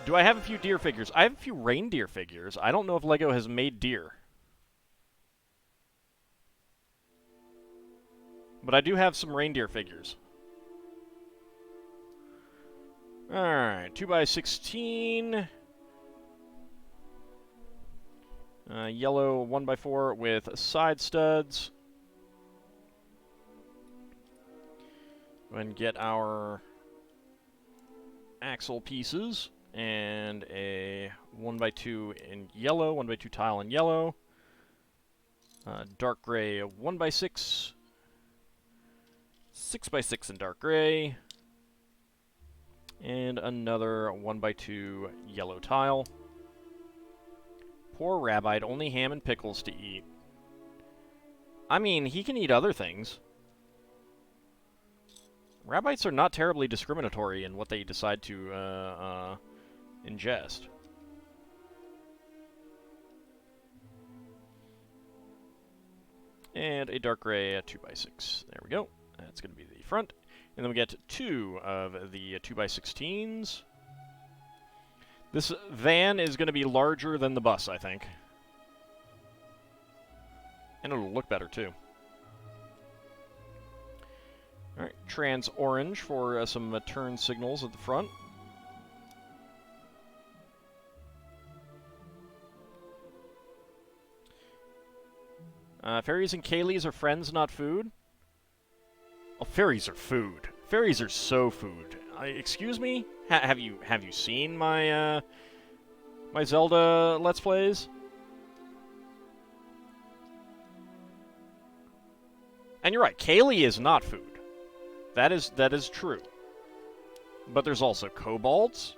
Do I have a few deer figures? I have a few reindeer figures. I don't know if LEGO has made deer. But I do have some reindeer figures. Alright, 2x16. Yellow 1x4 with side studs. Go ahead and get our axle pieces. And a 1x2 in yellow, 1x2 tile in yellow. Dark gray 1x6. 6x6 in dark gray. And another 1x2 yellow tile. Poor Rabbite, only ham and pickles to eat. I mean, he can eat other things. Rabbites are not terribly discriminatory in what they decide to ingest. And a dark gray 2x6. There we go. That's going to be the front. And then we get 2 of the 2x16s. This van is going to be larger than the bus, I think. And it'll look better, too. Alright, trans orange for some turn signals at the front. Fairies and Kayleys are friends, not food. Oh, fairies are food. Fairies are so food. Excuse me? Have you seen my my Zelda Let's Plays? And you're right, Kaylee is not food. That is true. But there's also kobolds.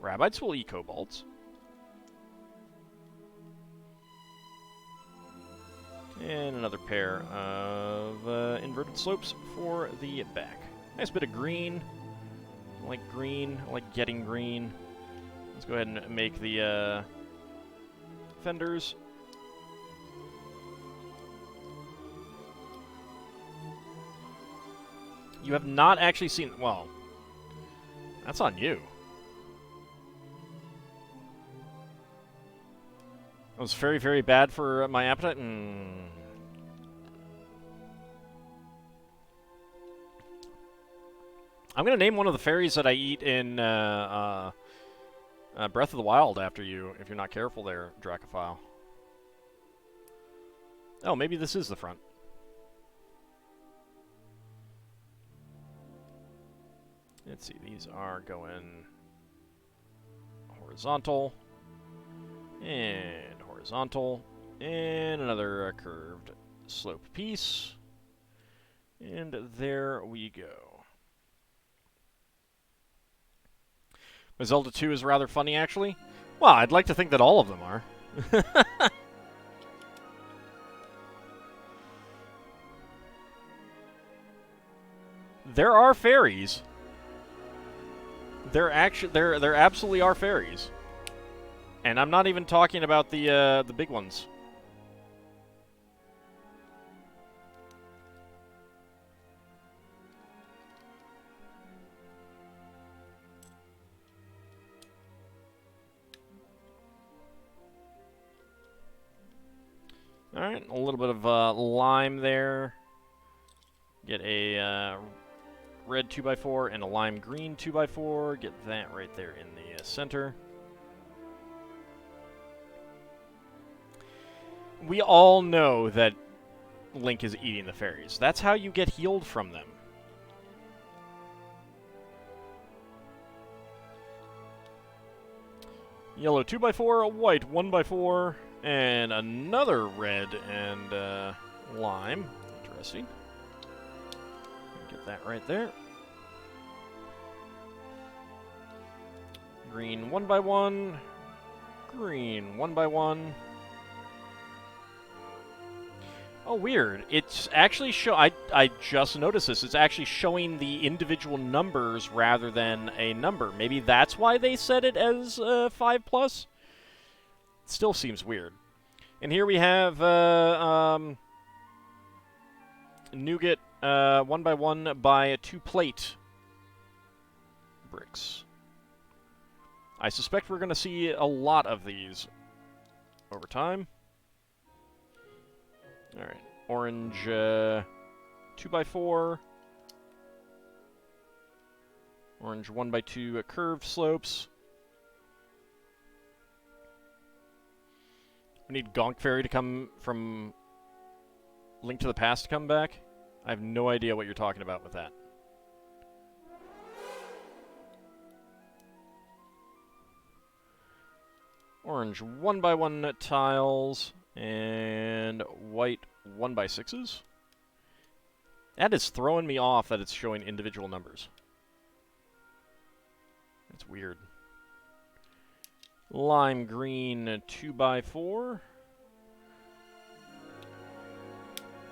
Rabbites will eat kobolds. And another pair of inverted slopes for the back. Nice bit of green. I like green. I like getting green. Let's go ahead and make the fenders. You have not actually seen... Well, that's on you. That was very, very bad for my appetite. I'm going to name one of the fairies that I eat in Breath of the Wild after you, if you're not careful there, Dracophile. Oh, maybe this is the front. Let's see, these are going horizontal. And horizontal, and another curved slope piece, and there we go. But Zelda 2 is rather funny, actually. Well, I'd like to think that all of them are. There are fairies. There absolutely are fairies. And I'm not even talking about the big ones. All right, a little bit of lime there. Get a red 2x4 and a lime green 2x4. Get that right there in the center. We all know that Link is eating the fairies. That's how you get healed from them. Yellow 2x4, a white 1x4, and another red and lime. Interesting. Get that right there. Green 1x1, green 1x1. Oh, weird. It's actually I just noticed this. It's actually showing the individual numbers rather than a number. Maybe that's why they set it as 5+. Still seems weird. And here we have nougat 1x1 by 2 plate bricks. I suspect we're going to see a lot of these over time. Alright, orange 2x4, orange 1x2 curved slopes. We need Gonk Fairy to come from Link to the Past to come back. I have no idea what you're talking about with that. Orange 1x1 tiles. And white 1x6s. That is throwing me off that it's showing individual numbers. That's weird. Lime green 2x4.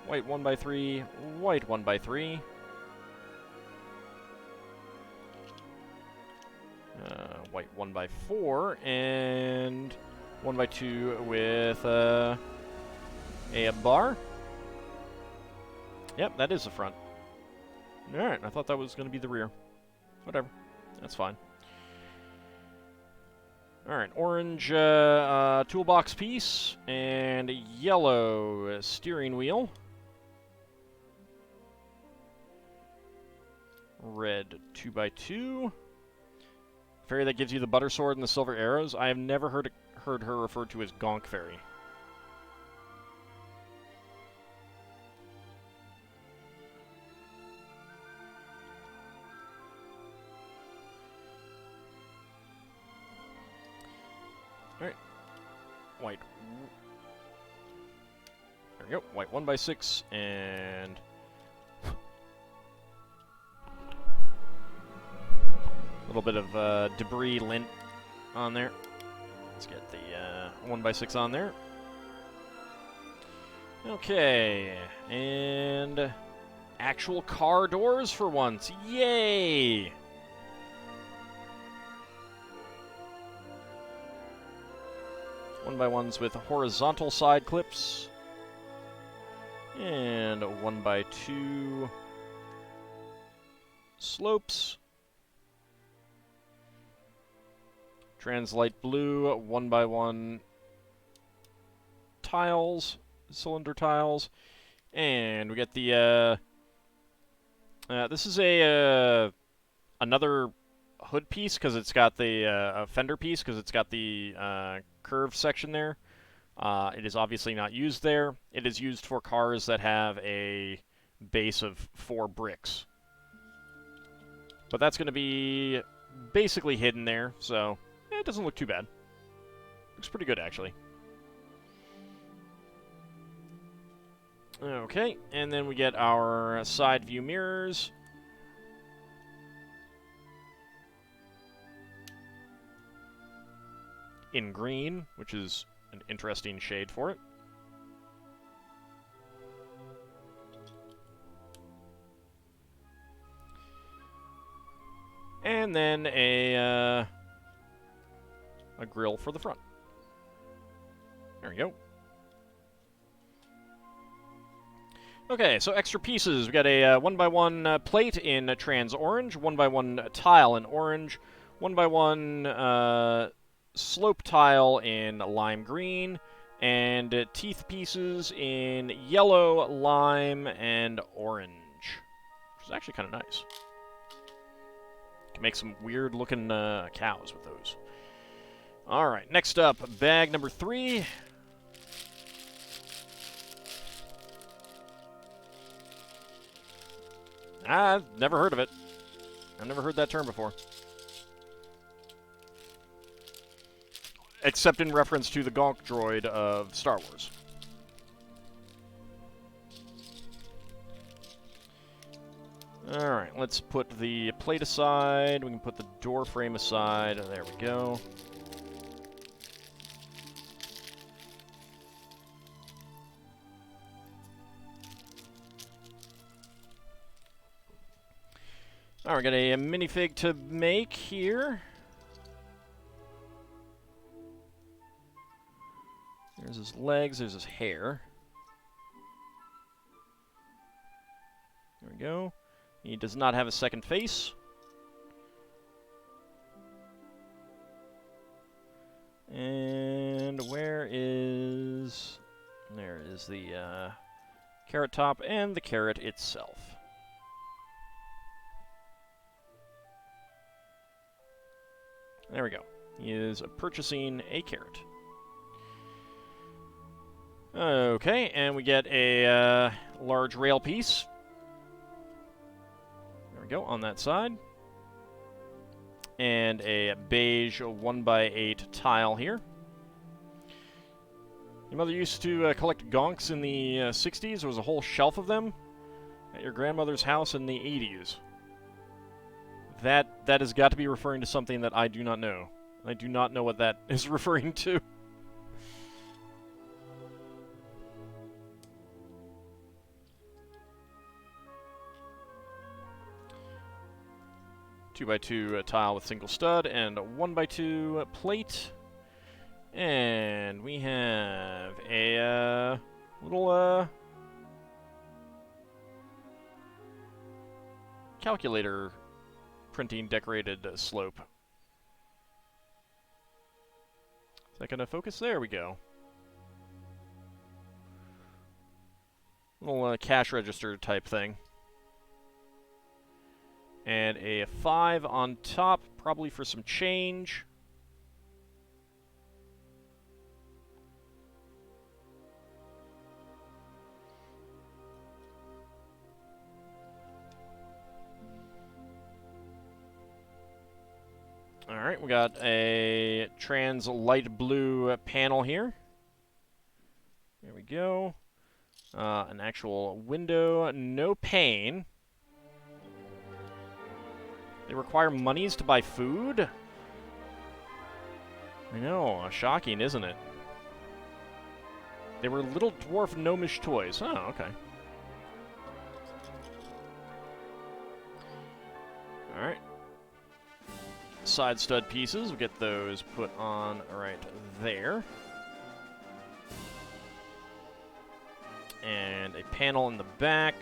White 1x3. White 1x3. White 1x4. And 1x2 with a bar. Yep, that is the front. Alright, I thought that was going to be the rear. Whatever. That's fine. Alright, orange toolbox piece and yellow steering wheel. Red 2x2. Fairy that gives you the butter sword and the silver arrows. I have never heard her referred to as Gonk Fairy. Alright. White. There we go. White 1x6 and a little bit of debris lint on there. Let's get the 1x6 on there. Okay, and actual car doors for once. Yay! One by ones with horizontal side clips. And 1x2 slopes. Translite blue 1x1 tiles, cylinder tiles, and we get the this is a another hood piece because it's got the fender piece because it's got the curved section there. It is obviously not used there. It is used for cars that have a base of 4 bricks, but that's going to be basically hidden there, so it doesn't look too bad. Looks pretty good, actually. Okay, and then we get our side view mirrors. In green, which is an interesting shade for it. And then a grill for the front. There we go. Okay, so extra pieces. We got a 1x1 plate in trans orange, 1x1 tile in orange, 1x1 slope tile in lime green, and teeth pieces in yellow, lime, and orange. which is actually kind of nice. Can make some weird-looking cows with those. All right, next up, bag number 3. I've never heard of it. I've never heard that term before. Except in reference to the Gonk droid of Star Wars. Alright, let's put the plate aside. We can put the door frame aside. There we go. Alright, we got a minifig to make here. There's his legs, there's his hair. There we go. He does not have a second face. And where is... There is the carrot top and the carrot itself. There we go. He is purchasing a carrot. Okay, and we get a large rail piece. There we go, on that side. And a beige 1x8 tile here. Your mother used to collect gonks in the 60s. There was a whole shelf of them at your grandmother's house in the 80s. That has got to be referring to something that I do not know. I do not know what that is referring to. Two by two tile with single stud and a 1x2 plate. And we have a little calculator printing decorated slope. Is that going to focus? There we go. Little cash register type thing. And a 5 on top, probably for some change. Alright, we got a trans light blue panel here. There we go. An actual window, no pane. They require monies to buy food? I know, shocking, isn't it? They were little dwarf gnomish toys. Oh, okay. Alright. Side stud pieces, we'll get those put on right there. And a panel in the back.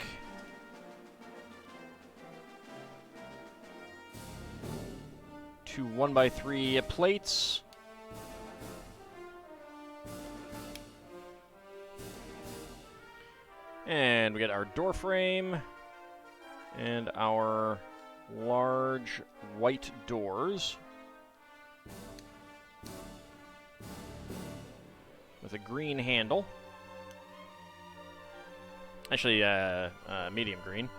Two 1x3 plates. And we get our door frame and our large white doors with a green handle. Actually, medium green.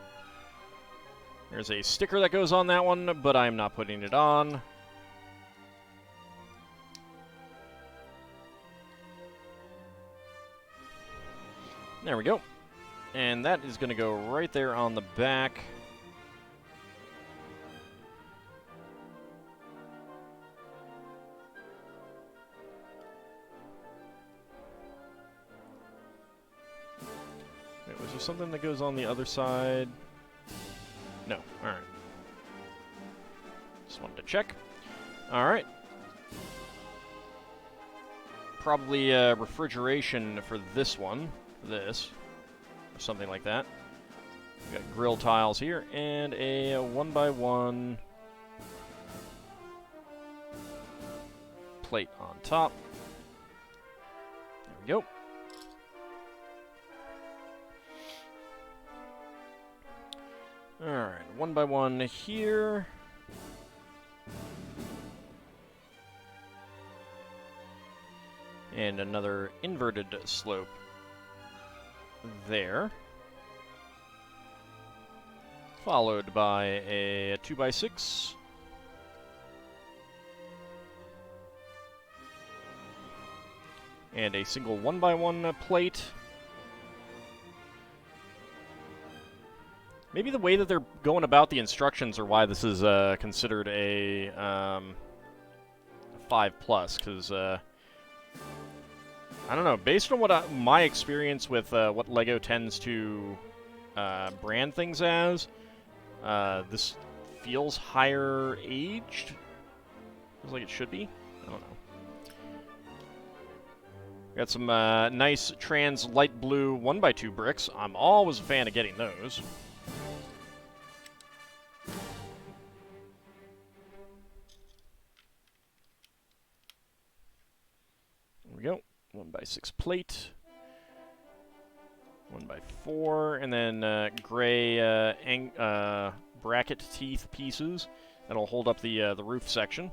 There's a sticker that goes on that one, but I'm not putting it on. There we go. And that is going to go right there on the back. Wait, was there something that goes on the other side? No. Alright. Just wanted to check. Alright. Probably refrigeration for this one. For this. Or something like that. We got grill tiles here and a 1x1 plate on top. There we go. Alright, 1 by 1 here. And another inverted slope there. Followed by a 2 by 6. And a single 1 by 1 plate. Maybe the way that they're going about the instructions are why this is considered a 5+, because I don't know, based on what my experience with what LEGO tends to brand things as, this feels higher aged. Feels like it should be. I don't know. Got some nice trans light blue 1x2 bricks. I'm always a fan of getting those. There we go. 1x6 plate. 1x4, and then gray bracket teeth pieces that'll hold up the roof section.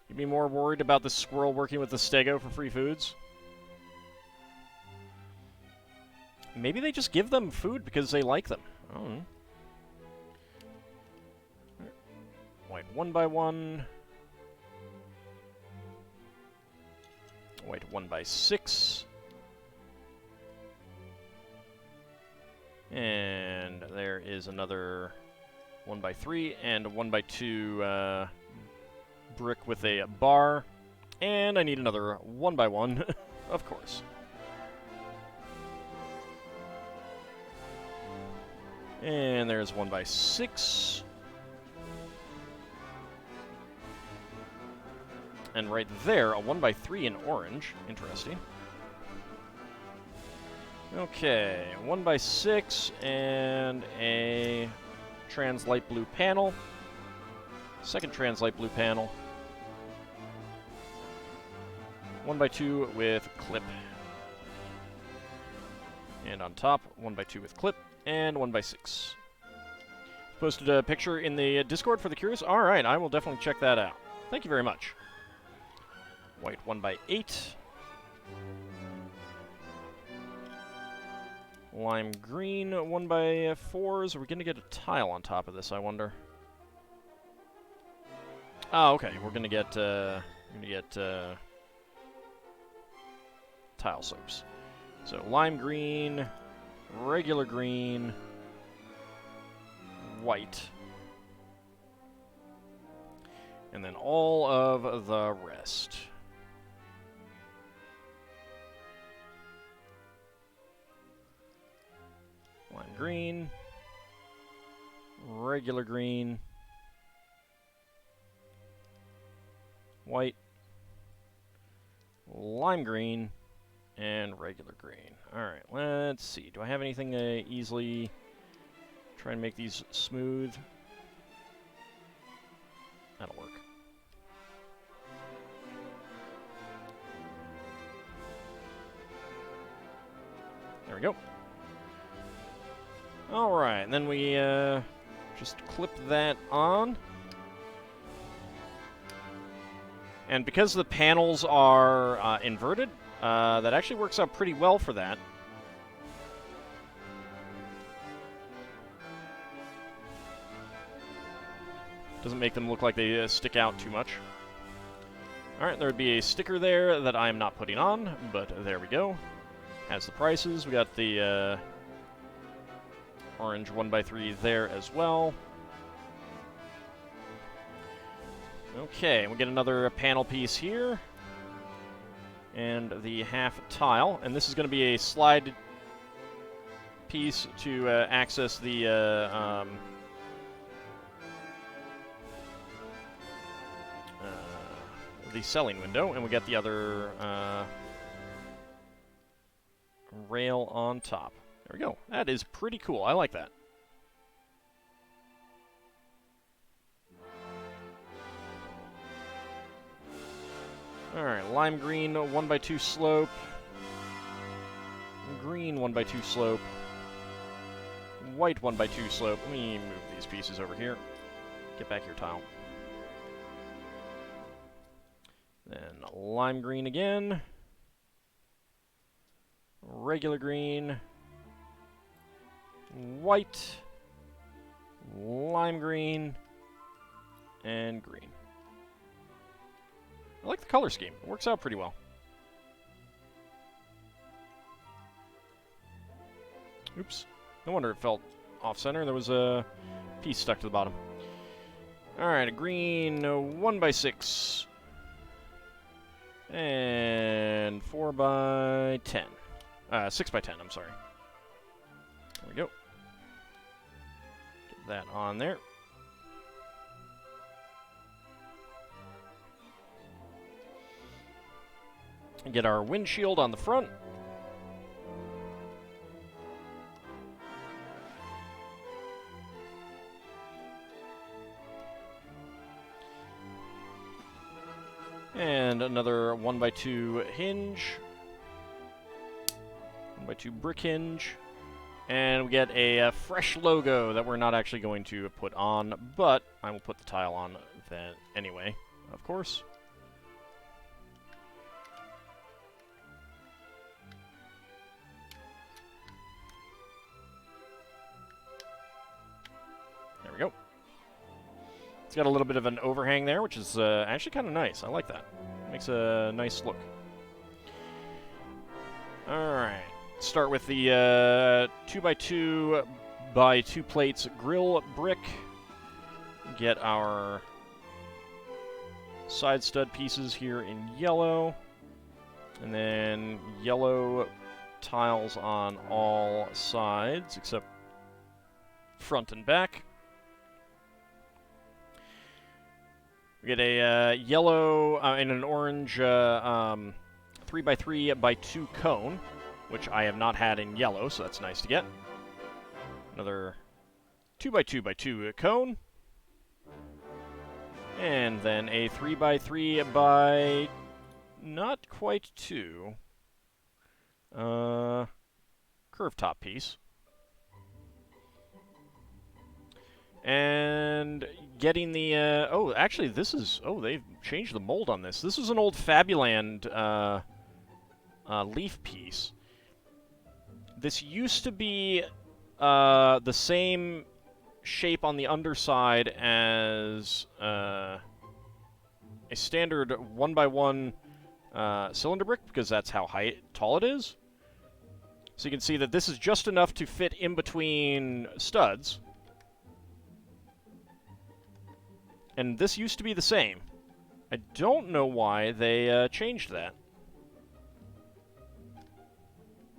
You'd be more worried about the squirrel working with the stego for free foods? Maybe they just give them food because they like them. I don't know. White 1x1. White 1x6. And there is another 1x3 and a 1x2 brick with a bar. And I need another 1x1, of course. And there's 1x6. And right there, a 1x3 in orange. Interesting. Okay, 1x6 and a trans light blue panel. Second trans light blue panel. 1x2 with clip. And on top, 1x2 with clip, and 1x6. Posted a picture in the Discord for the curious. Alright, I will definitely check that out. Thank you very much. White 1x8. Lime green 1x4s. Are we going to get a tile on top of this, I wonder? Oh, okay. We're going to get tile slopes. So lime green, regular green, white. And then all of the rest. Lime green, regular green, white, lime green, and regular green. Alright, let's see. Do I have anything to easily try and make these smooth? That'll work. There we go. Alright, and then we just clip that on. And because the panels are inverted, that actually works out pretty well for that. Doesn't make them look like they stick out too much. Alright, there would be a sticker there that I am not putting on, but there we go. Has the prices. We got the orange 1x3 there as well. Okay, we get another panel piece here. And the half tile. And this is going to be a slide piece to access the selling window. And we get the other rail on top. There we go. That is pretty cool. I like that. Alright, lime green 1x2 slope. Green 1x2 slope. white 1x2 slope. Let me move these pieces over here. Get back your tile. Then lime green again. Regular green. White. Lime green. And green. I like the color scheme. It works out pretty well. Oops. No wonder it felt off-center. There was a piece stuck to the bottom. Alright, a green 1x6. And 4x10. 6x10, I'm sorry. There we go. Get that on there. And get our windshield on the front. And another 1x2 hinge. 1x2 brick hinge. And we get a fresh logo that we're not actually going to put on, but I will put the tile on then anyway, of course. There we go. It's got a little bit of an overhang there, which is actually kind of nice. I like that. Makes a nice look. Alright. Start with the 2x2 by 2 plates grill brick. Get our side stud pieces here in yellow. And then yellow tiles on all sides, except front and back. We get a yellow and an orange 3x3 by 2 cone, which I have not had in yellow, so that's nice to get. Another 2x2 by 2 cone. And then a 3x3 by not quite 2 curved top piece. And getting the, oh, actually, this is, oh, they've changed the mold on this. This is an old Fabuland leaf piece. This used to be the same shape on the underside as a standard 1x1 cylinder brick, because that's how tall it is. So you can see that this is just enough to fit in between studs. And this used to be the same. I don't know why they changed that.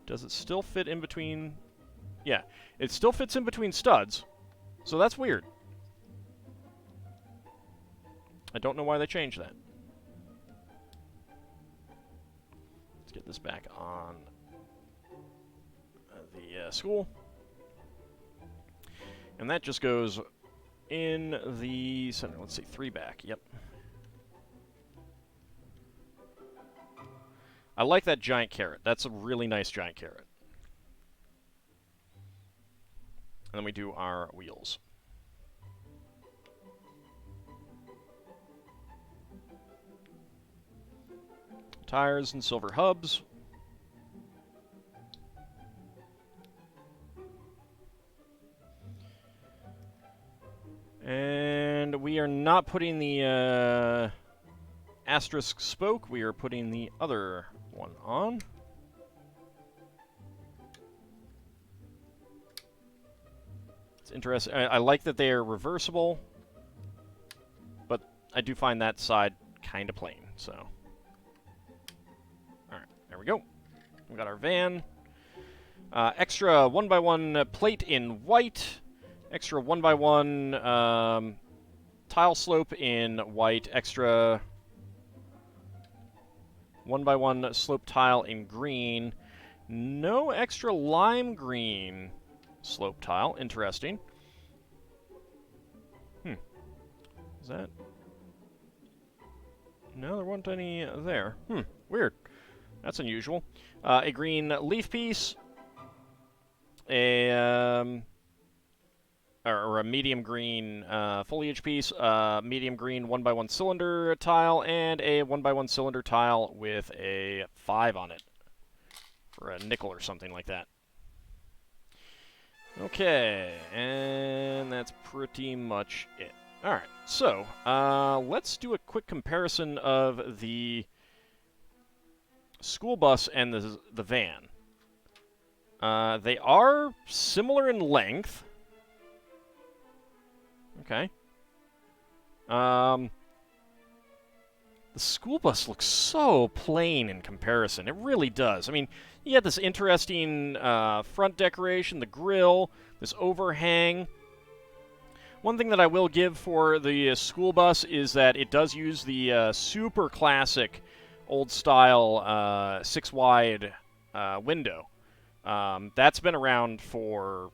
Does it still fit in between? Yeah, it still fits in between studs. So that's weird. I don't know why they changed that. Let's get this back on the school. And that just goes in the center. Let's see, 3 back. Yep. I like that giant carrot. That's a really nice giant carrot. And then we do our wheels. Tires and silver hubs. And we are not putting the asterisk spoke. We are putting the other one on. It's interesting. I like that they are reversible, but I do find that side kind of plain, so. Alright, there we go. We got our van. Extra 1x1 plate in white. Extra 1x1 tile slope in white. Extra 1x1 slope tile in green. No extra lime green slope tile. Interesting. Is that? No, there wasn't any there. Weird. That's unusual. A green leaf piece. A or a medium green foliage piece, medium green 1x1 cylinder tile, and a 1x1 cylinder tile with a 5 on it for a nickel or something like that. Okay, and that's pretty much it. All right, so let's do a quick comparison of the school bus and the van. They are similar in length. Okay. The school bus looks so plain in comparison. It really does. I mean, you get this interesting front decoration, the grille, this overhang. One thing that I will give for the school bus is that it does use the super classic old-style 6-wide window. That's been around for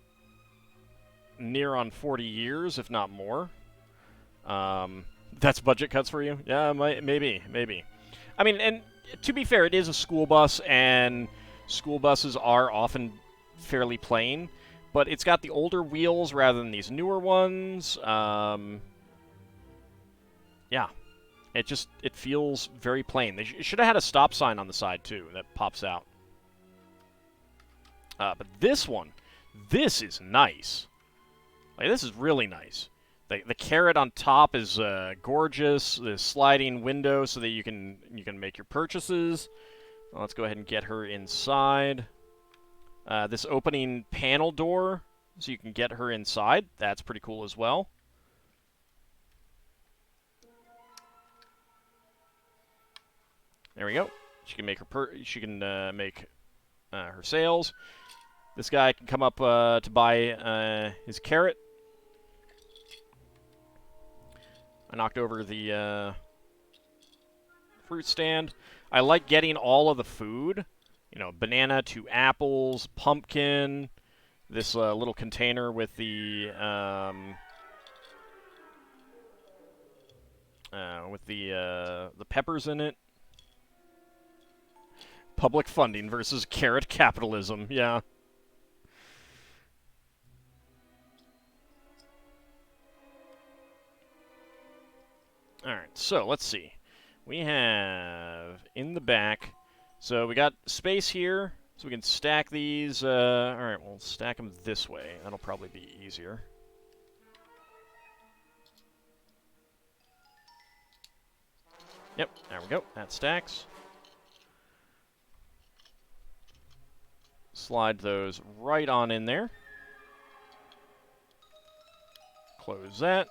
near on 40 years, if not more. That's budget cuts for you? Yeah, maybe. I mean, and to be fair, it is a school bus, and school buses are often fairly plain, but it's got the older wheels rather than these newer ones. Yeah. It feels very plain. They should have had a stop sign on the side, too, that pops out. But this one, this is nice. Like, this is really nice. The carrot on top is gorgeous. The sliding window so that you can make your purchases. Well, let's go ahead and get her inside. This opening panel door so you can get her inside. That's pretty cool as well. There we go. She can make her make her sales. This guy can come up to buy his carrot. I knocked over the fruit stand. I like getting all of the food. You know, banana to apples, pumpkin, this little container with the peppers in it. Public funding versus carrot capitalism. Yeah. Alright, so let's see. We have in the back, so we got space here, so we can stack these. Alright, we'll stack them this way. That'll probably be easier. Yep, there we go. That stacks. Slide those right on in there. Close that.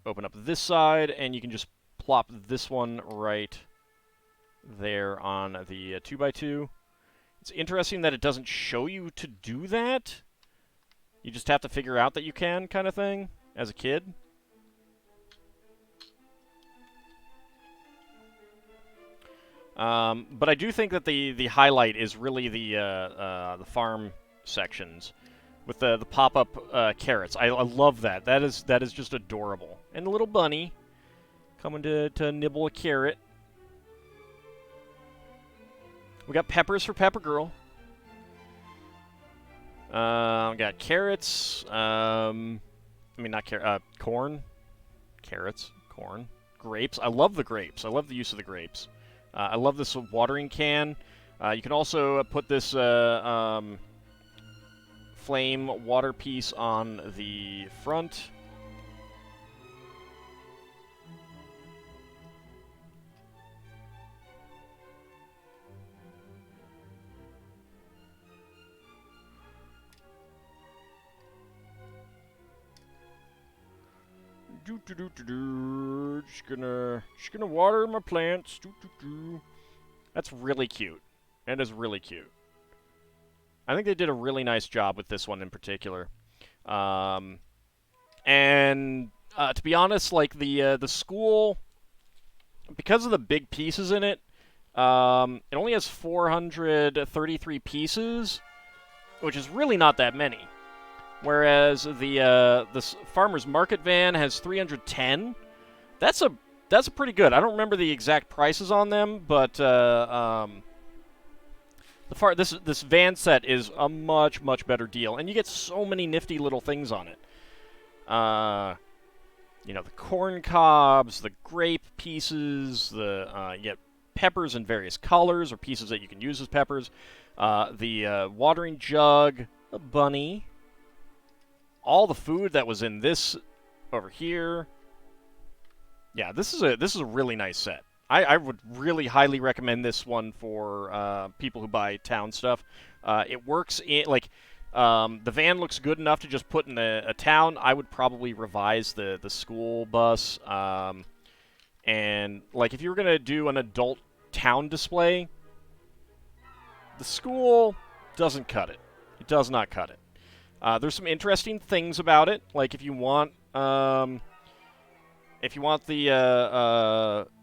Open up this side, and you can just plop this one right there on the 2x2. It's interesting that it doesn't show you to do that. You just have to figure out that you can, kind of thing, as a kid. But I do think that the highlight is really the farm sections with the pop-up carrots. I love that. That is just adorable. And the little bunny coming to nibble a carrot. We got peppers for Pepper Girl. We got carrots. I mean, not corn. Carrots, corn, grapes. I love the grapes. I love the use of the grapes. I love this watering can. You can also put this flame water piece on the front. Just gonna water my plants. That's really cute. That is really cute. I think they did a really nice job with this one in particular. And to be honest, like the school, because of the big pieces in it, it only has 433 pieces, which is really not that many. Whereas the farmer's market van has 310. That's This van set is a much better deal, and you get so many nifty little things on it. You know, the corn cobs, the grape pieces, you get peppers in various colors or pieces that you can use as peppers. The watering jug, a bunny. All the food that was in this over here. Yeah, this is a really nice set. I would really highly recommend this one for people who buy town stuff. It works in the van looks good enough to just put in a town. I would probably revise the school bus. And like if you were gonna do an adult town display, the school doesn't cut it. It does not cut it. There's some interesting things about it. Like if you want the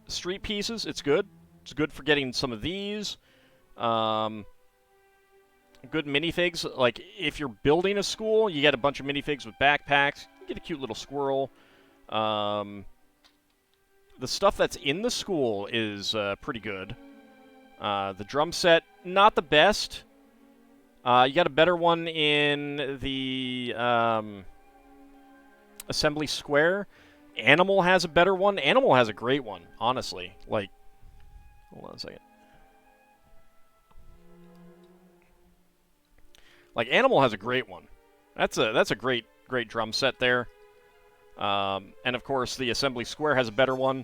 street pieces, it's good. It's good for getting some of these. Good minifigs. Like, if you're building a school, you get a bunch of minifigs with backpacks. You get a cute little squirrel. The stuff that's in the school is pretty good. The drum set, not the best. You got a better one in the assembly square. Animal has a better one. Animal has a great one, honestly. Like, hold on a second. Like, Animal has a great one. That's a great drum set there. And of course, the assembly square has a better one.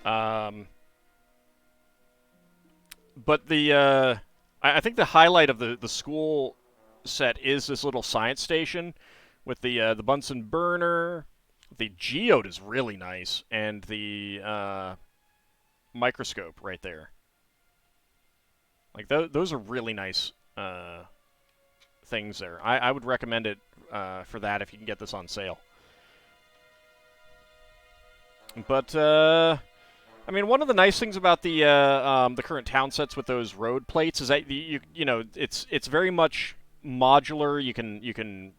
But I think the highlight of the school set is this little science station with the Bunsen burner. The geode is really nice, and the microscope right there. Like those are really nice things there. I would recommend it for that if you can get this on sale. But I mean, one of the nice things about the current town sets with those road plates is that you know it's very much modular. You can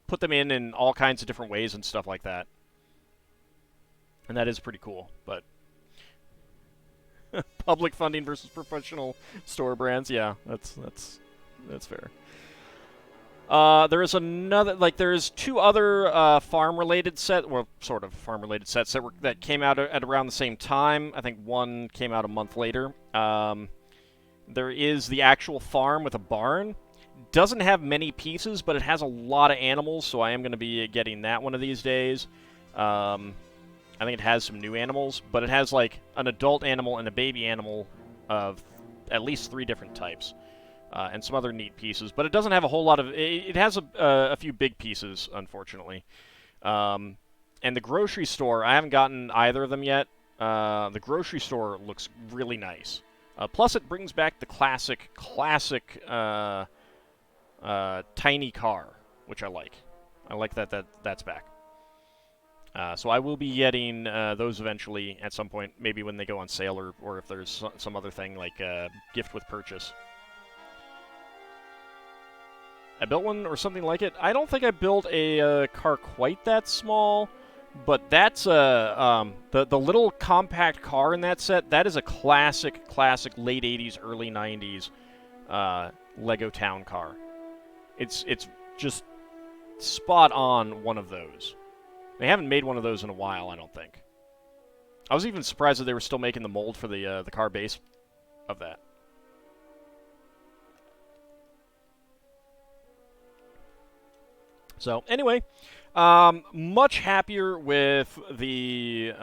put them in all kinds of different ways and stuff like that. And that is pretty cool, but public funding versus professional store brands, yeah, that's fair. There is another, there's two other farm-related sets, well, sort of farm-related sets that came out at around the same time. I think one came out a month later. There is the actual farm with a barn. Doesn't have many pieces, but it has a lot of animals, so I am going to be getting that one of these days. I think it has some new animals, but it has like an adult animal and a baby animal of at least 3 different types, and some other neat pieces. But it doesn't have a whole lot of. It has a few big pieces, unfortunately. And the grocery store, I haven't gotten either of them yet. The grocery store looks really nice. Plus, it brings back the classic tiny car, which I like. I like that's back. So I will be getting those eventually at some point, maybe when they go on sale or if there's some other thing like gift with purchase. I built one or something like it. I don't think I built a car quite that small, but that's the little compact car in that set. That is a classic late 80s, early 90s Lego town car. It's just spot on one of those. They haven't made one of those in a while, I don't think. I was even surprised that they were still making the mold for the car base of that. So, anyway, much happier with the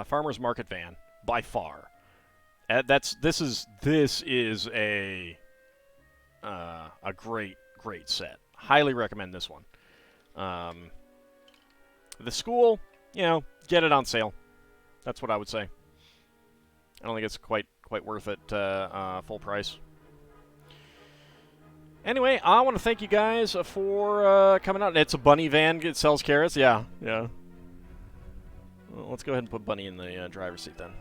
Farmer's Market van, by far. This is a great set. Highly recommend this one. The school, get it on sale. That's what I would say. I don't think it's quite worth it full price. Anyway, I want to thank you guys for coming out. It's a bunny van. It sells carrots. Yeah. Well, let's go ahead and put Bunny in the driver's seat then.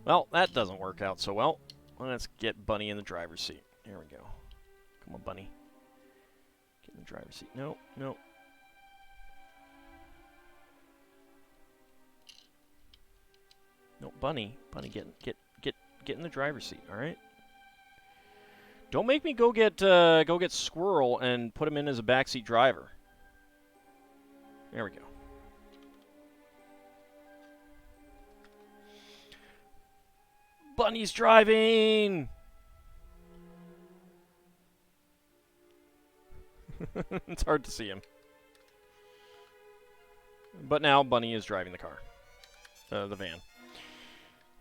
Well, that doesn't work out so well. Let's get Bunny in the driver's seat. Here we go. Come on, Bunny. Get in the driver's seat. No. No, Bunny. Bunny, get get in the driver's seat, all right? Don't make me go get Squirrel and put him in as a backseat driver. There we go. Bunny's driving! It's hard to see him. But now Bunny is driving the car. The van.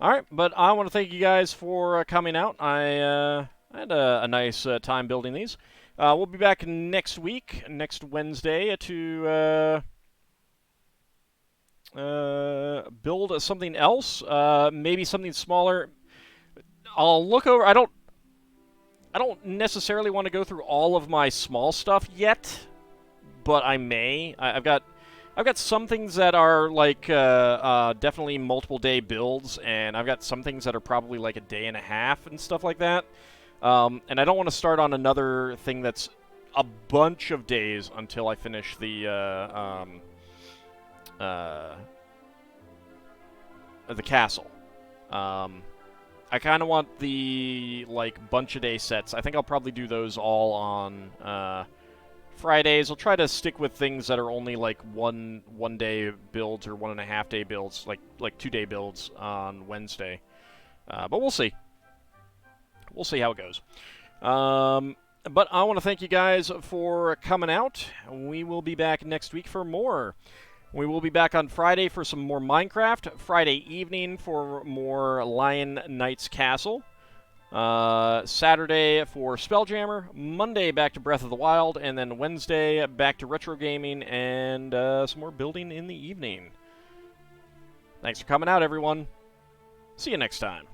Alright, but I want to thank you guys for coming out. I had a nice time building these. We'll be back next week, next Wednesday, to build something else. Maybe something smaller. I'll look over. I don't necessarily want to go through all of my small stuff yet, but I may. I've got some things that are like definitely multiple day builds, and I've got some things that are probably like a day and a half and stuff like that. And I don't want to start on another thing that's a bunch of days until I finish the castle. I kind of want the, like, bunch of day sets. I think I'll probably do those all on Fridays. I'll try to stick with things that are only, like, one day builds or 1.5 day builds, like 2 day builds on Wednesday. But we'll see. We'll see how it goes. But I want to thank you guys for coming out. We will be back next week for more. We will be back on Friday for some more Minecraft, Friday evening for more Lion Knight's Castle, Saturday for Spelljammer, Monday back to Breath of the Wild, and then Wednesday back to Retro Gaming and some more building in the evening. Thanks for coming out, everyone. See you next time.